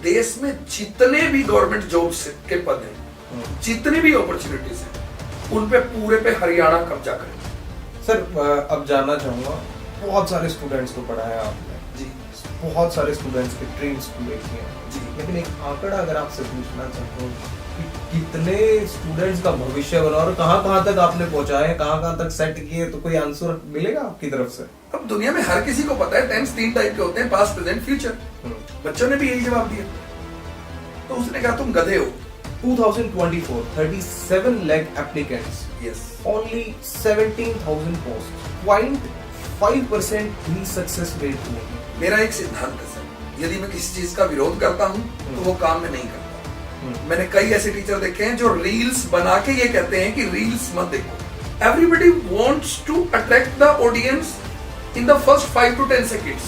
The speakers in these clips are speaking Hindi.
देश में जितने भी गवर्नमेंट जॉब्स के पद हैं, जितनी भी अपॉर्चुनिटीज हैं, उन पे पूरे पे हरियाणा कब्जा करेगा। सर अब जानना चाहूंगा, बहुत सारे स्टूडेंट्स को पढ़ाया आपने जी, बहुत सारे स्टूडेंट्स के ड्रीम्स पूरे किए हैं जी। लेकिन एक आंकड़ा अगर आपसे पूछना चाहूँ कि कितने स्टूडेंट्स का भविष्य बना और कहाँ तक आपने पहुंचाया है, कहाँ तक सेट किए, तो कोई आंसर मिलेगा आपकी तरफ से? अब दुनिया में हर किसी को पता है टेंस 3 टाइप के होते हैं, पास्ट, प्रेजेंट, फ्यूचर। बच्चों ने भी यही जवाब दिया, तो उसने कहा तुम गधे हो। 2024 37 lakh applicants, yes, only 17,000 posts, 0.5% ही सक्सेस रेट हुई है। मेरा एक सिद्धांत है सर, यदि मैं किसी चीज का विरोध करता हूँ तो वो काम में नहीं करता। मैंने कई ऐसे टीचर देखे हैं जो रील्स बना के ये कहते हैं कि रील्स मत देखो। Everybody wants to attract the audience in the first 5 to 10 seconds,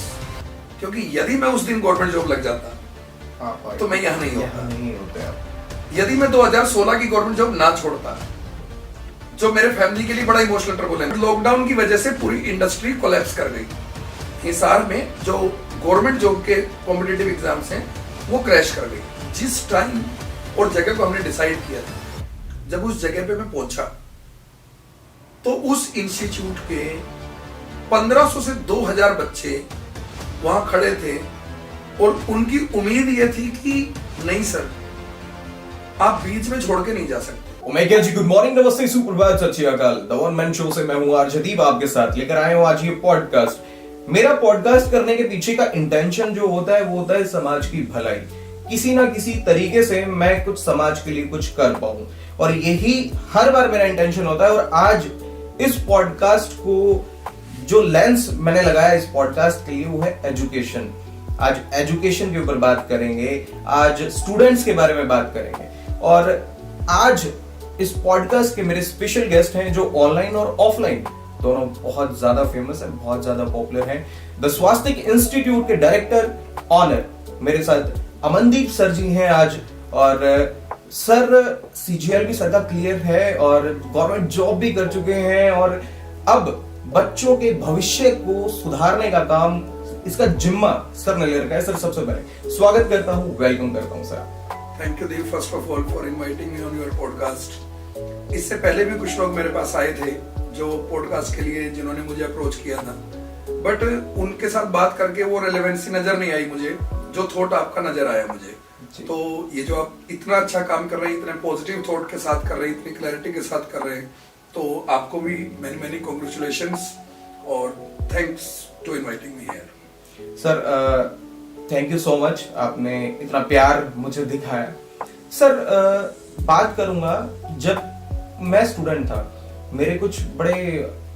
क्योंकि यदि मैं उस दिन गवर्नमेंट जॉब लग जाता तो मैं यहाँ नहीं होता। यदि मैं 2016 की गवर्नमेंट जॉब ना छोड़ता, जो मेरे फैमिली के लिए बड़ा इमोशनल ट्रबल है, लॉकडाउन की वजह से पूरी इंडस्ट्री कोलैप्स कर गई। हिसार में जो गवर्नमेंट जॉब के कॉम्पिटिटिव एग्जाम्स हैं वो क्रैश कर गई। जिस टाइम और जगह को हमने डिसाइड किया था, जब उस जगह पे मैं पहुंचा तो उस इंस्टीट्यूट के 1500 से 2000 बच्चे वहां खड़े थे और उनकी उम्मीद ये थी कि नहीं सर, आप बीच में छोड़ के नहीं जा सकते। ओमेगा जी, गुड मॉर्निंग, नमस्ते, सुप्रभात, सत श्री अकाल। द वन मैन शो से मैं हूं आरजदीप, आपके साथ लेकर आया हूं आज ये पॉडकास्ट। मेरा पॉडकास्ट करने के पीछे का इंटेंशन जो होता है वो होता है समाज की भलाई। किसी ना किसी तरीके से मैं कुछ समाज के लिए कुछ कर पाऊं, और यही हर बार मेरा इंटेंशन होता है। और आज इस पॉडकास्ट को जो लेंस मैंने लगाया इस पॉडकास्ट के लिए वो है एजुकेशन। आज एजुकेशन के ऊपर बात करेंगे, आज स्टूडेंट्स के बारे में बात करेंगे। और आज इस पॉडकास्ट के मेरे स्पेशल गेस्ट हैं जो ऑनलाइन और ऑफलाइन दोनों बहुत ज्यादा फेमस है, बहुत ज्यादा पॉपुलर हैं। द स्वास्तिक इंस्टीट्यूट के डायरेक्टर ऑनर मेरे साथ अमनदीप सर जी हैं आज। और सर सीजीएल भी सर का क्लियर है और गवर्नमेंट जॉब भी कर चुके हैं, और अब बच्चों के भविष्य को सुधारने का काम, इसका जिम्मा सर ने ले रखा है। सर सबसे पहले स्वागत करता हूँ, वेलकम करता हूँ sir. Thank you Deep, first of all for inviting me on your podcast. इससे पहले भी कुछ लोग मेरे पास आए थे जो पॉडकास्ट के लिए, जिन्होंने मुझे अप्रोच किया था, बट उनके साथ बात करके वो रेलेवेंसी नजर नहीं आई मुझे, जो थॉट आपका नजर आया मुझे। तो ये जो आप इतना अच्छा काम कर रहे हैं, इतने पॉजिटिव थॉट के साथ कर रहे हैं, इतनी क्लैरिटी के साथ कर रहे हैं, तो आपको भी मेनी मेनी कांग्रेचुलेशंस और thanks to inviting me here. Sir thank you so much, आपने इतना प्यार मुझे दिखाया। सर बात करूंगा, जब मैं स्टूडेंट था मेरे कुछ बड़े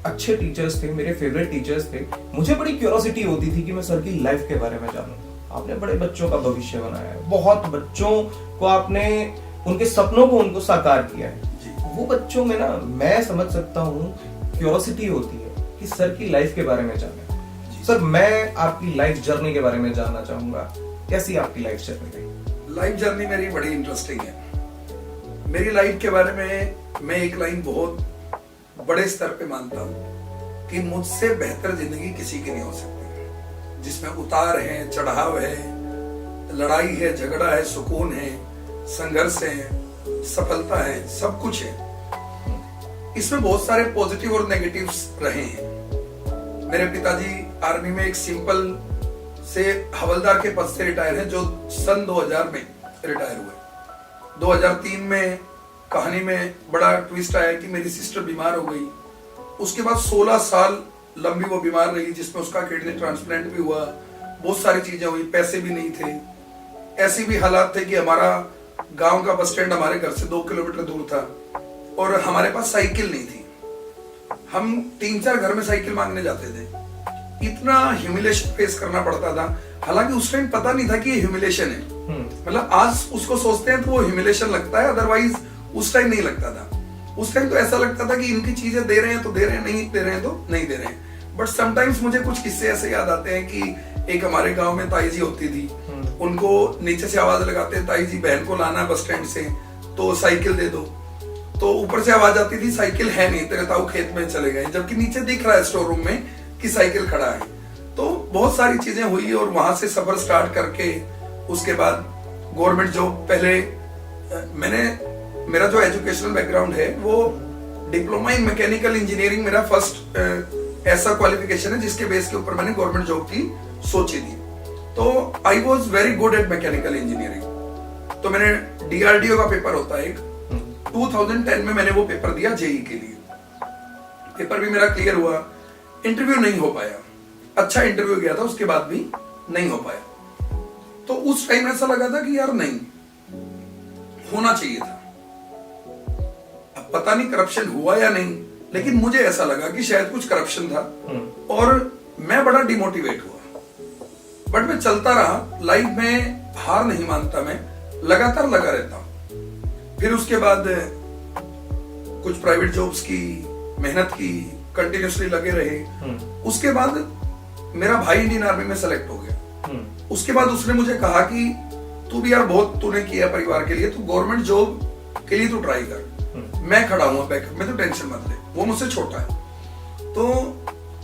अच्छे टीचर्स थे, मेरे फेवरेट टीचर्स थे। मुझे बड़ी क्यूरियोसिटी होती थी कि मैं सर की लाइफ के बारे में जानूं। आपने बड़े बच्चों का भविष्य बनाया है, बहुत बच्चों को आपने उनके सपनों को उनको साकार किया है। वो बच्चों में ना, मैं समझ सकता हूँ, क्यूरियोसिटी होती है कि सर की लाइफ के बारे में जाने। सर मैं आपकी लाइफ जर्नी के बारे में जानना चाहूंगा, कैसी आपकी लाइफ जर्नी रही? लाइफ जर्नी मेरी बड़ी इंटरेस्टिंग है। मेरी लाइफ के बारे में मैं एक लाइन बहुत बड़े स्तर पे मानता हूँ कि मुझसे बेहतर जिंदगी किसी की नहीं हो सकती, जिसमें उतार है, चढ़ाव है, लड़ाई है, झगड़ा है, सुकून है, संघर्ष है, सफलता है, सब कुछ है। इसमें बहुत सारे पॉजिटिव और नेगेटिव्स रहे हैं। मेरे पिताजी आर्मी में एक सिंपल से हवलदार के पद से रिटायर हैं, जो सन 2000 में रिटायर हुए। 2003 में कहानी में बड़ा ट्विस्ट आया कि मेरी सिस्टर बीमार हो गई। उसके बाद 16 साल लंबी वो बीमार रही, जिसमें उसका किडनी ट्रांसप्लांट भी हुआ, बहुत सारी चीजें हुई, पैसे भी नहीं थे। ऐसी भी हालात थे कि हमारा गांव का बस स्टैंड हमारे घर से 2 किलोमीटर दूर था और हमारे पास साइकिल नहीं थी। हम 3-4 घर में साइकिल मांगने जाते थे। इतना ह्यूमिलेशन फेस करना पड़ता था। हालांकि उस टाइम पता नहीं था कि ये ह्यूमिलेशन है। मतलब आज उसको सोचते हैं तो वो ह्यूमिलेशन लगता है, अदरवाइज उस टाइम नहीं लगता था। उस टाइम तो ऐसा लगता था कि इनकी चीजें दे रहे हैं तो दे रहे हैं, नहीं दे रहे हैं तो नहीं दे रहे हैं। बट समटाइम्स मुझे कुछ किस्से ऐसे याद आते हैं कि एक हमारे गांव में ताई जी होती थी, उनको नीचे से आवाज लगाते हैं, ताई जी बहन को लाना बस स्टैंड से, तो साइकिल दे दो। तो ऊपर से आवाज आती थी, साइकिल है नहीं, तेरे ताऊ खेत में चले गए, जबकि नीचे दिख रहा है स्टोर रूम में कि साइकिल खड़ा है। तो बहुत सारी चीजें हुई और वहां से सफर स्टार्ट करके उसके बाद गवर्नमेंट जॉब पहले मेरा जो एजुकेशनल बैकग्राउंड है वो डिप्लोमा इन मैकेनिकल इंजीनियरिंग मेरा फर्स्ट ऐसा क्वालिफिकेशन है जिसके बेस के ऊपर मैंने गवर्नमेंट जॉब की सोची थी। तो I was very good at mechanical engineering. तो मैंने DRDO का पेपर होता है एक, 2010 में मैंने वो पेपर दिया जेई के लिए। पेपर भी मेरा क्लियर हुआ, इंटरव्यू नहीं हो पाया, अच्छा इंटरव्यू गया था, उसके बाद भी नहीं हो पाया। तो उस टाइम ऐसा लगा था कि यार नहीं होना चाहिए था। अब पता नहीं करप्शन हुआ या नहीं, लेकिन मुझे ऐसा लगा कि शायद कुछ करप्शन था और मैं बड़ा डिमोटिवेट हुआ। बट मैं चलता रहा, लाइफ में हार नहीं मानता, मैं लगातार लगा रहता हूं। फिर उसके बाद कुछ प्राइवेट जॉब्स की मेहनत की, कंटिन्यूसली लगे रहे। उसके बाद मेरा भाई इंडियन आर्मी में सेलेक्ट हो गया। उसके बाद उसने मुझे कहा कि तू भी यार बहुत तूने किया परिवार के लिए, तू गवर्नमेंट जॉब के लिए तू ट्राई कर, मैं खड़ा हूं बैकअप में, तो टेंशन मत ले। वो मुझसे छोटा है। तो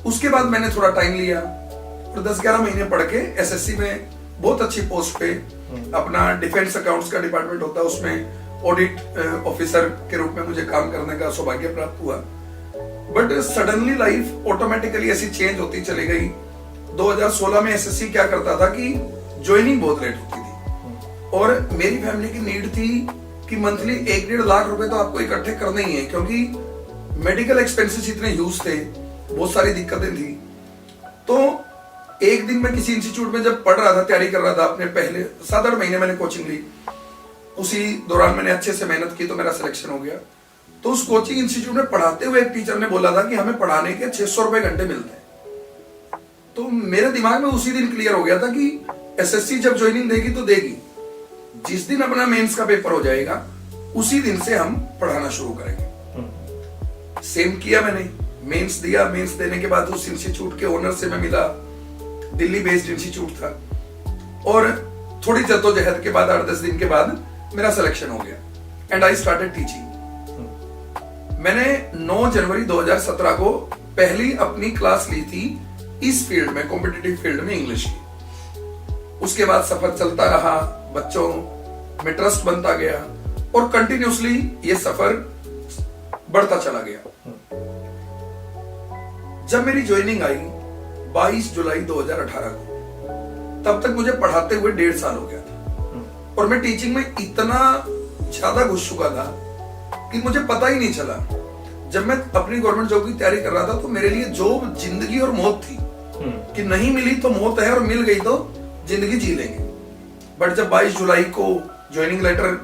उसके बाद मैंने थोड़ा टाइम लिया और 10-11 महीने पढ़ के SSC में बहुत अच्छी पोस्ट पे, अपना डिफेंस अकाउंट्स का डिपार्टमेंट होता है उसमें ऑडिट ऑफिसर के रूप में मुझे काम करने का सौभाग्य प्राप्त हुआ। बट सडनली लाइफ ऑटोमेटिकली ऐसी चेंज होती चली गई। 2016 में SSC क्या करता था कि ज्वाइनिंग बहुत लेट होती थी और मेरी फैमिली की नीड थी कि मंथली 1-1.5 लाख रुपए तो आपको इकट्ठे करने ही है, क्योंकि मेडिकल एक्सपेंसेस इतने ह्यूज थे, बहुत सारी दिक्कतें थी। तो एक दिन मैं किसी इंस्टीट्यूट में जब पढ़ रहा था, तैयारी कर रहा था, अपने पहले 7-8 महीने मैंने कोचिंग ली। उसी दौरान मैंने अच्छे से मेहनत की तो मेरा सिलेक्शन हो गया। तो उस कोचिंग इंस्टीट्यूट में पढ़ाते हुए एक टीचर ने बोला था कि हमें पढ़ाने के 600 रुपए घंटे मिलते हैं। तो मेरे दिमाग में उसी दिन क्लियर हो गया था कि SSC जब ज्वाइनिंग देगी तो देगी, जिस दिन अपना मेंस का पेपर हो जाएगा उसी दिन से हम पढ़ाना शुरू करेंगे। सेम किया मैंने, मेंस दिया। मेंस देने के बाद उस इंस्टीट्यूट के ओनर से मैं मिला, दिल्ली बेस्ड इंस्टीट्यूट था, और थोड़ी जद्दोजहद के बाद 8-10 दिन के बाद मेरा सिलेक्शन हो गया एंड आई स्टार्टेड टीचिंग। मैंने 9 जनवरी 2017 को पहली अपनी क्लास ली थी इस फील्ड में, कॉम्पिटिटिव फील्ड में, इंग्लिश की। उसके बाद सफर चलता रहा, बच्चों में ट्रस्ट बनता गया और कंटिन्यूसली ये सफर बढ़ता चला गया। जब मेरी ज्वाइनिंग आई 22 जुलाई 2018 को, तब तक मुझे पढ़ाते हुए 1.5 साल हो गया था और मैं टीचिंग में इतना ज्यादा घुस चुका था कि मुझे पता ही नहीं चला। जब मैं अपनी गवर्नमेंट जॉब की तैयारी कर रहा था तो मेरे लिए जॉब जिंदगी और मौत थी, कि नहीं मिली तो मौत है और मिल गई तो जिंदगी जी लेंगे। बट जब 22 जुलाई को ज्वाइनिंग लेटर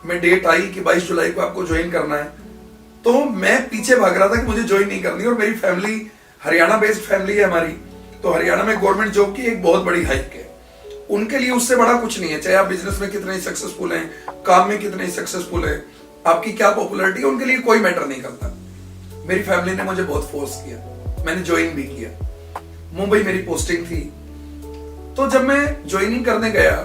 में डेट आई कि 22 जुलाई को आपको ज्वाइन करना है, तो मैं पीछे भाग रहा था कि मुझे ज्वाइन नहीं करनी। और मेरी फैमिली हरियाणा बेस्ड फैमिली है हमारी, तो हरियाणा में गवर्नमेंट जॉब की एक बहुत बड़ी हाइक है। उनके लिए उससे बड़ा कुछ नहीं है, चाहे आप बिजनेस में कितने सक्सेसफुल हैं, काम में कितने सक्सेसफुल हैं, आपकी क्या पॉपुलैरिटी है, उनके लिए कोई मैटर नहीं करता। मेरी फैमिली ने मुझे बहुत फोर्स किया, मैंने ज्वाइन भी किया। मुंबई मेरी पोस्टिंग थी। तो जब मैं ज्वाइनिंग करने गया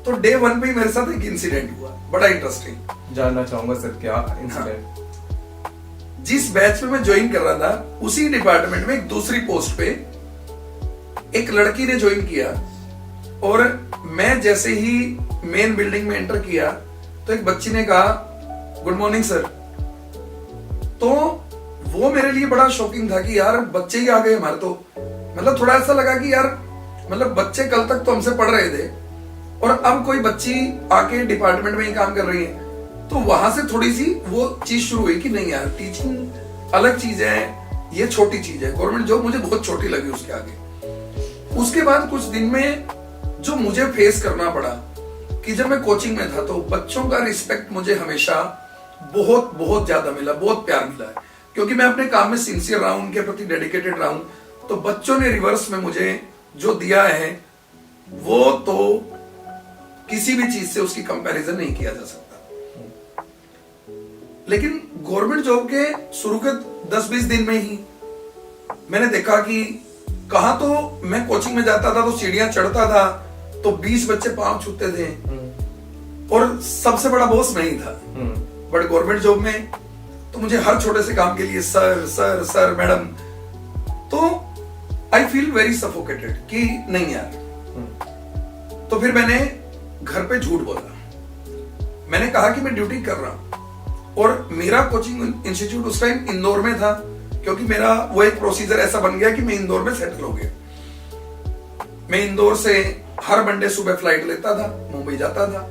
तो डे 1 पे मेरे साथ एक इंसिडेंट हुआ, बड़ा इंटरेस्टिंग। जानना चाहूंगा सर, क्या इंसिडेंट? जिस बैच में मैं ज्वाइन कर रहा था, उसी डिपार्टमेंट में एक दूसरी पोस्ट पे एक लड़की ने ज्वाइन किया और मैं जैसे ही मेन बिल्डिंग में एंटर किया तो एक बच्ची ने कहा गुड मॉर्निंग सर। तो वो मेरे लिए बड़ा शॉकिंग था कि यार बच्चे ही आ गए हमारे। तो मतलब थोड़ा ऐसा लगा कि यार मतलब बच्चे कल तक तो हमसे पढ़ रहे थे और अब कोई बच्ची आके डिपार्टमेंट में ही काम कर रही है। तो वहां से थोड़ी सी वो चीज शुरू हुई कि नहीं यार, टीचिंग अलग चीज है, ये छोटी चीज है। गवर्नमेंट जॉब मुझे बहुत छोटी लगी उसके आगे। उसके बाद कुछ दिन में जो मुझे फेस करना पड़ा कि जब मैं कोचिंग में था तो बच्चों का रिस्पेक्ट मुझे हमेशा बहुत बहुत ज्यादा मिला, बहुत प्यार मिला है, क्योंकि मैं अपने काम में सिंसियर रहा हूं, उनके प्रति डेडिकेटेड रहा हूं। तो बच्चों ने रिवर्स में मुझे जो दिया है वो तो किसी भी चीज से उसकी कंपैरिजन नहीं किया जा सकता। लेकिन गवर्नमेंट जॉब के शुरू के 10-20 दिन में ही मैंने देखा कि कहा तो मैं कोचिंग में जाता था तो सीढ़ियां चढ़ता था तो 20 बच्चे पांव छूते थे और सबसे बड़ा बॉस मैं ही था। बट गवर्नमेंट जॉब में तो मुझे हर छोटे से काम के लिए सर सर सर मैडम, तो आई फील वेरी सफोकेटेड कि नहीं यार। तो फिर मैंने घर पे झूठ बोला। मैंने कहा कि मैं ड्यूटी कर रहा हूं, और मेरा कोचिंग इंस्टीट्यूट उस टाइम इंदौर में था, क्योंकि मेरा वो एक प्रोसीजर ऐसा बन गया कि मैं इंदौर में सेटल हो गया। मैं इंदौर से हर मंडे सुबह फ्लाइट लेता था, मुंबई जाता था,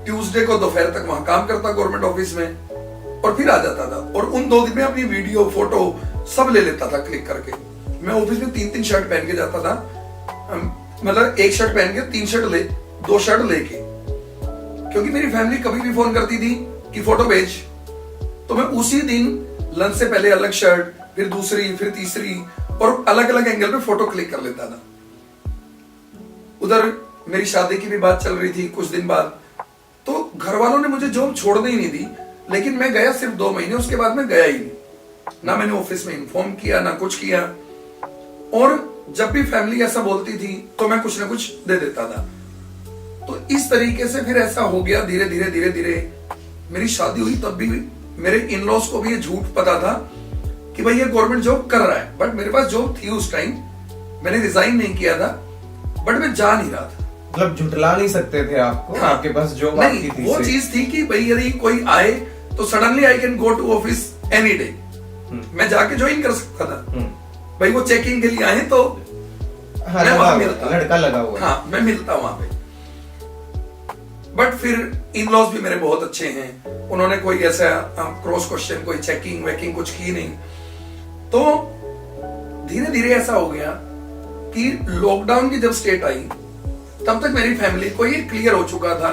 ट्यूसडे को दोपहर तक वहां काम करता गवर्नमेंट ऑफिस में, और फिर आ जाता था। और उन 2 दिन में अपनी वीडियो फोटो सब ले लेता था क्लिक करके। मैं ऑफिस में 3-3 शर्ट पहन के जाता था, मतलब एक शर्ट पहन के 2 शर्ट लेके, क्योंकि मेरी फैमिली कभी भी फोन करती थी कि फोटो भेज, तो मैं उसी दिन लंच से पहले अलग शर्ट, फिर दूसरी, फिर तीसरी, और अलग अलग एंगल पे फोटो क्लिक कर लेता था। उधर मेरी शादी की भी बात चल रही थी कुछ दिन बाद, तो घर वालों ने मुझे जॉब छोड़ने ही नहीं दी, लेकिन मैं गया सिर्फ 2 महीने, उसके बाद मैं गया ही नहीं। ना मैंने ऑफिस में इन्फॉर्म किया, ना कुछ किया, और जब भी फैमिली ऐसा बोलती थी तो मैं कुछ ना कुछ दे देता था। तो इस तरीके से फिर ऐसा हो गया, धीरे धीरे मेरी शादी हुई। तब भी मेरे इन लॉज को भी ये झूठ पता था कि भाई ये गवर्नमेंट जॉब कर रहा है, बट मेरे पास जॉब थी उस टाइम, मैंने रिजाइन नहीं किया था, बट मैं जा नहीं रहा था। मतलब झुठला नहीं सकते थे आपको। हाँ, आपके पास जॉब नहीं, थी, वो चीज थी कि भाई यदि कोई आए तो suddenly I can go to office any day, मैं जाके ज्वाइन कर सकता था। भाई वो चेकिंग के लिए आए तो हाँ, मैं वहां मिलता, लड़का लगा हुआ, हाँ मैं मिलता वहां पे। बट फिर इन लॉज भी मेरे बहुत अच्छे हैं, उन्होंने कोई ऐसा क्रॉस क्वेश्चन, कोई चेकिंग वेकिंग कुछ की नहीं। तो धीरे धीरे ऐसा हो गया कि लॉकडाउन की जब स्टेट आई, तब तक मेरी फैमिली को ये क्लियर हो चुका था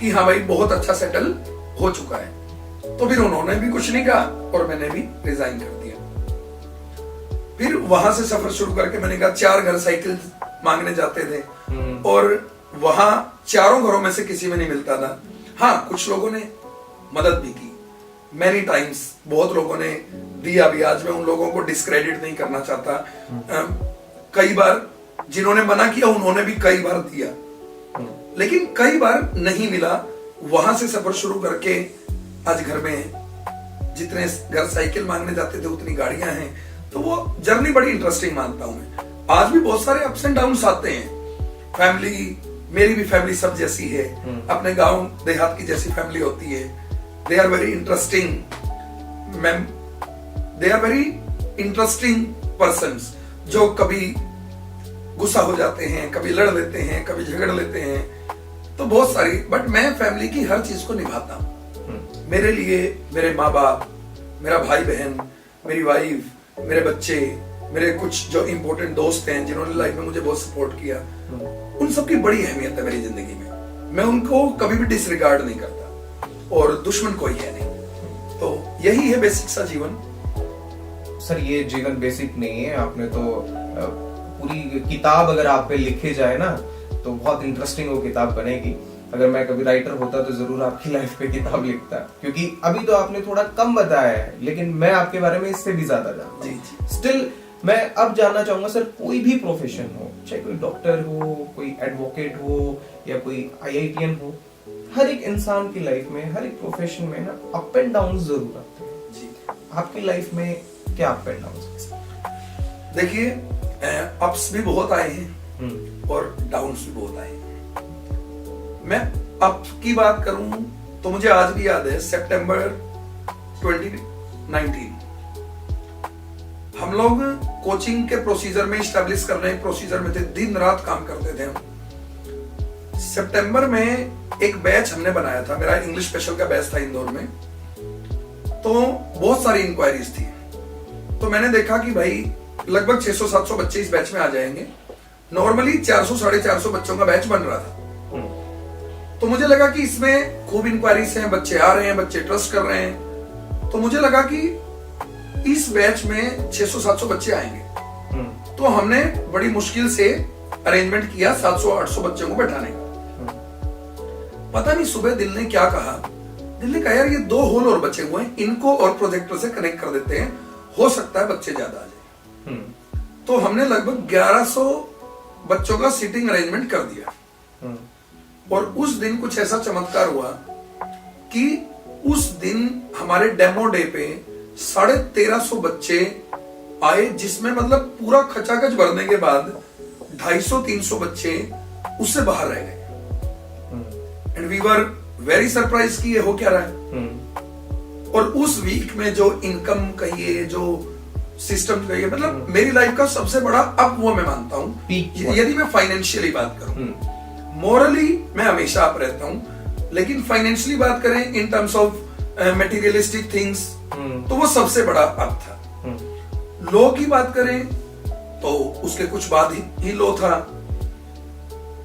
कि हाँ भाई बहुत अच्छा सेटल हो चुका है। तो फिर उन्होंने भी कुछ नहीं कहा और मैंने भी रिजाइन कर दिया। फिर वहां से सफर शुरू करके मैंने कहा 4 घर साइकिल मांगने जाते थे, और वहां चारों घरों में से किसी में नहीं मिलता था। हाँ, कुछ लोगों ने मदद भी की, मैनी टाइम्स बहुत लोगों ने दिया भी। आज मैं उन लोगों को डिस्क्रेडिट नहीं करना चाहता, कई बार जिन्होंने मना किया उन्होंने भी कई बार दिया, लेकिन कई बार नहीं मिला। वहां से सफर शुरू करके आज घर में जितने घर साइकिल मांगने जाते थे उतनी गाड़ियां हैं। तो वो जर्नी बड़ी इंटरेस्टिंग मानता हूं मैं। आज भी बहुत सारे अप्स एंड डाउन्स आते हैं। फैमिली, मेरी भी फैमिली सब जैसी है, अपने गांव देहात की जैसी फैमिली होती है। They are very interesting ma'am, they are very interesting persons, जो कभी गुस्सा हो जाते हैं, कभी लड़ लेते हैं, कभी झगड़ लेते हैं, तो बहुत सारी। बट मैं फैमिली की हर चीज को निभाता हूं। मेरे लिए मेरे माँ बाप, मेरा भाई बहन, मेरी वाइफ, मेरे बच्चे, मेरे कुछ जो इंपॉर्टेंट दोस्त हैं जिन्होंने लाइफ में मुझे बहुत सपोर्ट किया, उन सबकी बड़ी अहमियत है मेरी जिंदगी में। मैं उनको कभी भी डिसरिगार्ड नहीं करता, और दुश्मन कोई है नहीं। तो यही है बेसिक सा जीवन। सर ये जीवन बेसिक नहीं है, आपने तो पूरी किताब अगर आप पे लिखे जाए ना तो बहुत इंटरेस्टिंग वो किताब बनेगी। अगर मैं कभी राइटर होता तो जरूर आपकी लाइफ पे किताब लिखता, क्योंकि अभी तो आपने थोड़ा कम बताया है, लेकिन मैं आपके बारे में इससे भी ज्यादा जानता हूँ। स्टिल मैं अब जानना चाहूंगा सर, कोई भी प्रोफेशन हो, चाहे कोई डॉक्टर हो, कोई एडवोकेट हो, या कोई IITian हो, हर एक इंसान की लाइफ में, हर एक प्रोफेशन में ना अप एंड डाउन जरूर आते हैं जी। आपकी लाइफ में क्या अप एंड डाउन? देखिए, अप्स भी बहुत आए हैं और डाउन्स भी बहुत आए हैं। मैं अप की बात करूं तो मुझे आज भी याद है सितंबर 2019, हम लोग कोचिंग के प्रोसीजर में, स्टैब्लिश करने के प्रोसीजर में थे, दिन रात काम करते थे हम। सितंबर में एक बैच हमने बनाया था, मेरा इंग्लिश स्पेशल का बैच था इंदौर में। तो बहुत सारी इंक्वायरीज थी, तो मैंने देखा कि भाई लगभग 600-700 बच्चे इस बैच में आ जाएंगे। नॉर्मली 400-450 बच्चों का बैच बन रहा था। तो मुझे लगा कि इसमें खूब इंक्वायरीज हैं, बच्चे आ रहे हैं, बच्चे ट्रस्ट कर रहे हैं। तो मुझे लगा कि इस बैच में 600-700 बच्चे आएंगे। तो हमने बड़ी मुश्किल से अरेंजमेंट किया 700-800 बच्चों को बैठाने का। पता नहीं सुबह दिल ने क्या कहा, दिल ने कहा यार ये 2 होल और बचे हुए हैं, इनको और प्रोजेक्टर से कनेक्ट कर देते हैं, हो सकता है बच्चे ज्यादा आ जाए। तो हमने लगभग 1100 बच्चों का सीटिंग अरेंजमेंट कर दिया। और उस दिन कुछ ऐसा चमत्कार हुआ कि उस दिन हमारे डेमो डे पे 1350 बच्चे आए, जिसमें मतलब पूरा खचाखच भरने के बाद 250-300 बच्चे उससे बाहर रह गए। And we were very surprise कि ये हो क्या रहा है। और उस वीक में जो इनकम कहिए, जो सिस्टम कहिए, मतलब मेरी लाइफ का सबसे बड़ा अप वो मैं मानता हूँ यदि मैं फाइनेंशियली बात करूं। मोरली मैं हमेशा अप रहता हूं, लेकिन फाइनेंशियली बात करें in terms of materialistic things तो वो सबसे बड़ा अप था। लो की बात करें तो उसके कुछ बाद ही लो था।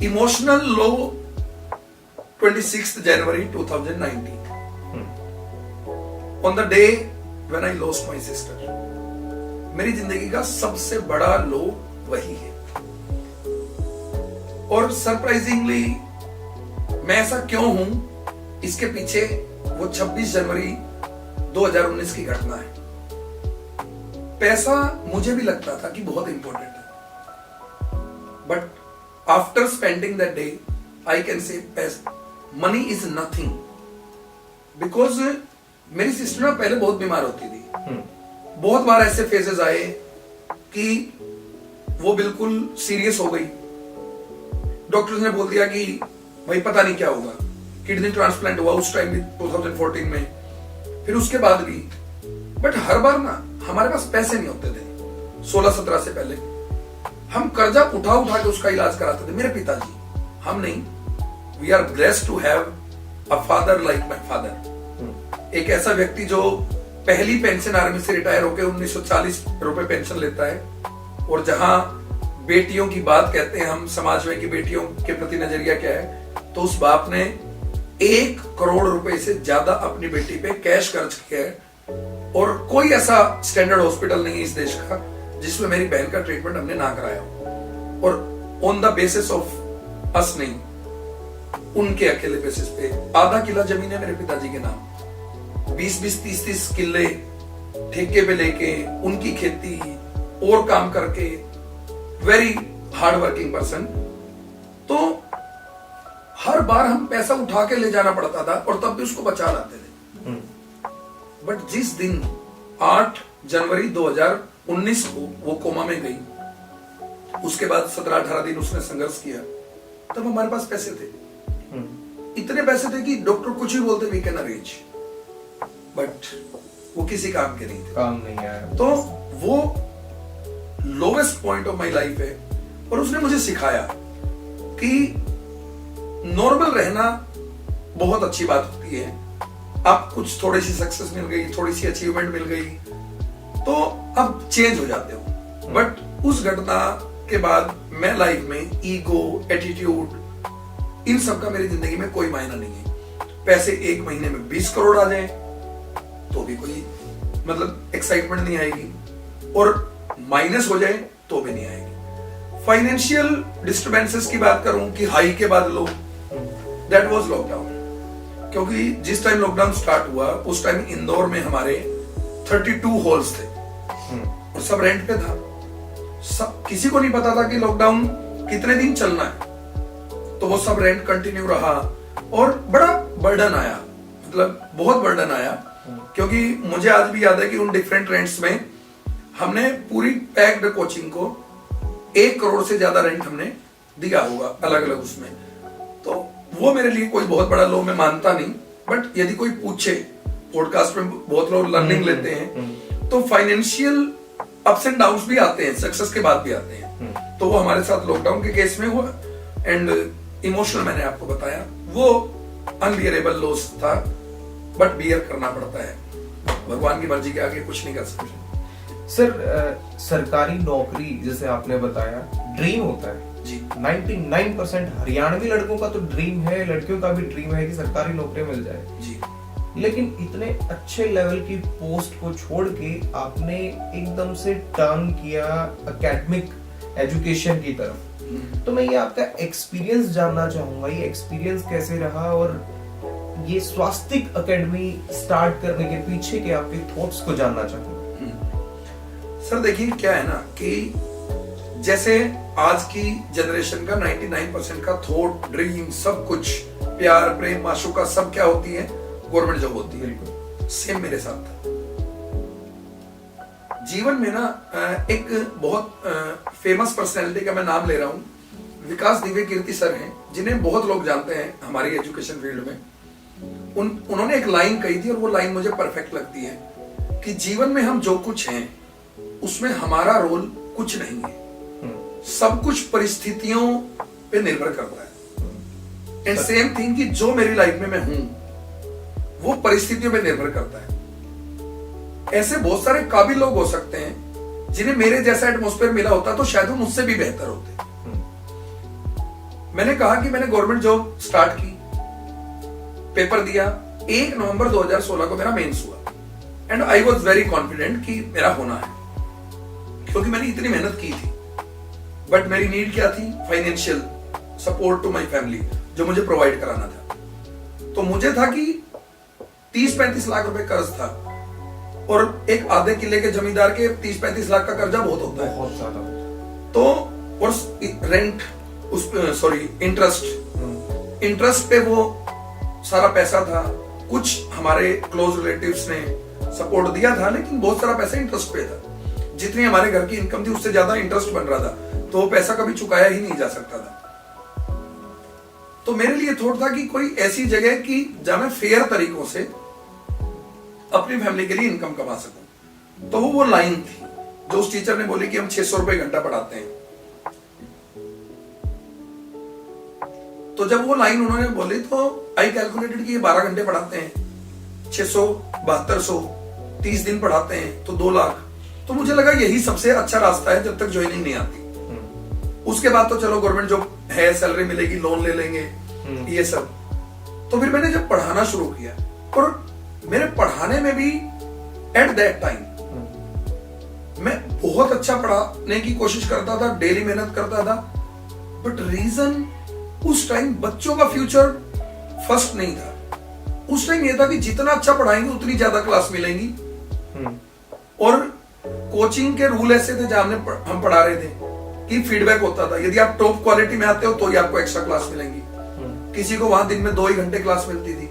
Emotional low 26 January 2019 on the day when I lost my sister. मेरी जिंदगी का सबसे बड़ा लो वही है। और सरप्राइजिंगली मैं ऐसा क्यों हूं, इसके पीछे वो 26 जनवरी 2019 की घटना है। पैसा मुझे भी लगता था कि बहुत इंपॉर्टेंट है, but after spending that day I can say money is nothing. Because मेरी सिस्टर ना पहले बहुत बीमार होती थी। बहुत बार ऐसे फेजेस आए कि वो बिल्कुल सीरियस हो गई। डॉक्टर्स ने बोल दिया कि भाई पता नहीं क्या होगा। किडनी ट्रांसप्लांट हुआ उस टाइम भी 2014 में, फिर उसके बाद भी। बट हर बार ना हमारे पास पैसे नहीं होते थे। 16-17 से पहले हम कर्जा उठा उठा के उसका इलाज कराते थे। मेरे पिताजी, हम नहीं। We are blessed to have a father like my father. एक ऐसा व्यक्ति जो पहली पेंशन आर्मी से रिटायर होकर 1940 रुपए पेंशन लेता है। और जहां बेटियों की बात कहते हैं हम समाज में कि बेटियों के प्रति नजरिया क्या है, तो उस बाप ने 1 करोड़ रुपए से ज्यादा अपनी बेटी पे कैश खर्च किया है। और कोई ऐसा स्टैंडर्ड हॉस्पिटल नहीं है इस देश का जिसमें मेरी बहन का ट्रीटमेंट हमने ना कराया हो। और on the basis of us नहीं, उनके अकेले बेसिस पे आधा किला जमीन है मेरे पिताजी के नाम। 20-20, 30-30 किले ठेके पे लेके उनकी खेती और काम करके, वेरी हार्ड वर्किंग पर्सन। तो हर बार हम पैसा उठा के ले जाना पड़ता था और तब भी उसको बचा लाते थे। बट जिस दिन 8 जनवरी 2019 को वो कोमा में गई, उसके बाद 17-18 दिन उसने संघर्ष किया, तब हमारे पास पैसे थे। इतने पैसे थे कि डॉक्टर कुछ ही बोलते वी कैन अरेंज, बट वो किसी काम के नहीं थे। काम नहीं आया। तो वो lowest point of my life है। और उसने मुझे सिखाया कि नॉर्मल रहना बहुत अच्छी बात होती है। अब कुछ थोड़ी सी सक्सेस मिल गई, थोड़ी सी अचीवमेंट मिल गई, तो अब चेंज हो जाते हो। बट उस घटना के बाद मैं लाइफ में ईगो, एटीट्यूड, इन सब का मेरी जिंदगी में कोई मायना नहीं है। पैसे एक महीने में 20 करोड़ आ जाए तो भी कोई मतलब एक्साइटमेंट नहीं आएगी, और माइनस हो जाए तो भी नहीं आएगी। फाइनेंशियल डिस्टर्बेंसेस की बात करूं कि हाई के बाद लो, दैट वाज लॉकडाउन। क्योंकि जिस टाइम लॉकडाउन स्टार्ट हुआ उस टाइम इंदौर में हमारे 32 हॉल्स थे और सब रेंट पे था। सब किसी को नहीं पता था कि लॉकडाउन कितने दिन चलना है, तो वो सब रेंट कंटिन्यू रहा और बड़ा बर्डन आया, मतलब बहुत बर्डन आया। क्योंकि मुझे आज भी याद है कि उन डिफरेंट रेंट्स में हमने पूरी पैक्ड कोचिंग को 1 करोड़ से ज्यादा रेंट हमने दिया होगा अलग अलग उसमें। तो वो मेरे लिए कोई बहुत बड़ा लो मैं मानता नहीं। बट यदि कोई पूछे, पॉडकास्ट में बहुत लोग लर्निंग लेते हैं, तो फाइनेंशियल अप्स एंड डाउन्स भी आते हैं, सक्सेस के बाद भी आते हैं। तो वो हमारे साथ लॉकडाउन के केस में हुआ। एंड इमोशनल मैंने आपको बताया, वो अनबियरेबल लॉस था, बट बियर करना पड़ता है। भगवान की मर्जी के आगे कुछ नहीं कर सकते। सर, सरकारी नौकरी जैसे आपने बताया ड्रीम होता है जी। 99% हरियाणवी लड़कों का तो ड्रीम है, लड़कियों का भी ड्रीम है कि सरकारी नौकरी मिल जाए जी। लेकिन इतने अच्छे लेवल की पोस्ट को छोड़ के आपने एकदम से टर्न किया एकेडमिक एजुकेशन की तरफ। तो मैं ये आपका एक्सपीरियंस जानना चाहूंगा, ये एक्सपीरियंस कैसे रहा और ये स्वास्तिक एकेडमी स्टार्ट करने के पीछे के आपके थॉट्स को जानना चाहूंगा। सर देखिए क्या है ना कि जैसे आज की जनरेशन का 99% का थॉट, ड्रीम, सब कुछ प्यार, प्रेम, माशूका सब क्या होती है, गवर्नमेंट जॉब होती है। बिल्कुल सेम मेरे साथ था। जीवन में ना एक बहुत फेमस पर्सनैलिटी का मैं नाम ले रहा हूं, विकास दिव्य कीर्ति सर हैं, जिन्हें बहुत लोग जानते हैं हमारी एजुकेशन फील्ड में। उन्होंने एक लाइन कही थी और वो लाइन मुझे परफेक्ट लगती है कि जीवन में हम जो कुछ हैं उसमें हमारा रोल कुछ नहीं है, सब कुछ परिस्थितियों पे निर्भर करता है। एंड सेम थिंग कि जो मेरी लाइफ में मैं हूं वो परिस्थितियों पे निर्भर करता है। ऐसे बहुत सारे काबिल लोग हो सकते हैं जिन्हें मेरे जैसा एटमॉस्फेयर मिला होता तो शायद वो मुझसे भी बेहतर होते। मैंने कहा कि मैंने गवर्नमेंट जॉब स्टार्ट की, पेपर दिया, 1 नवंबर 2016 को मेरा मेंस हुआ and I was very confident कि मेरा होना है, क्योंकि मैंने इतनी मेहनत की थी। बट मेरी नीड क्या थी? Financial support to my family, जो मुझे प्रोवाइड कराना था। तो मुझे था कि 30-35 लाख रुपए कर्ज था और एक आधे किले के जमींदार के 30-35 लाख का कर्जा बहुत होता है, बहुत ज्यादा। तो और रेंट इंटरेस्ट पे वो सारा पैसा था। कुछ हमारे क्लोज रिलेटिव्स ने सपोर्ट दिया था, लेकिन बहुत सारा पैसा इंटरेस्ट पे था। जितनी हमारे घर की इनकम थी उससे ज्यादा इंटरेस्ट बन रहा था, तो वो पैसा कभी चुकाया ही नहीं जा सकता था। तो मेरे लिए थॉट था कि कोई ऐसी जगह कि जहां मैं फेयर तरीकों से अपनी फैमिली के लिए इनकम कमा सकूं। तो वो लाइन थी जो उस टीचर ने बोली कि हम 600 रुपए घंटा पढ़ाते हैं। तो जब वो लाइन उन्होंने बोली तो आई कैलकुलेटेड कि ये 12 घंटे पढ़ाते हैं, 600, 7200, 30 दिन पढ़ाते हैं तो 2 लाख। तो मुझे लगा यही सबसे अच्छा रास्ता है जब तक ज्वाइनिंग नहीं आती। उसके बाद तो चलो गवर्नमेंट जॉब है, सैलरी मिलेगी, लोन ले लेंगे, ये सब। तो फिर मैंने जब पढ़ाना शुरू किया, और मेरे पढ़ाने में भी एट दैट टाइम मैं बहुत अच्छा पढ़ाने की कोशिश करता था, डेली मेहनत करता था। बट रीजन उस टाइम बच्चों का फ्यूचर फर्स्ट नहीं था। उस टाइम ये था कि जितना अच्छा पढ़ाएंगे उतनी ज्यादा क्लास मिलेंगी। और कोचिंग के रूल ऐसे थे जहां हम पढ़ा रहे थे कि फीडबैक होता था, यदि आप टॉप क्वालिटी में आते हो तो ही आपको एक्स्ट्रा क्लास मिलेंगी। किसी को वहां दिन में 2 ही घंटे क्लास मिलती थी,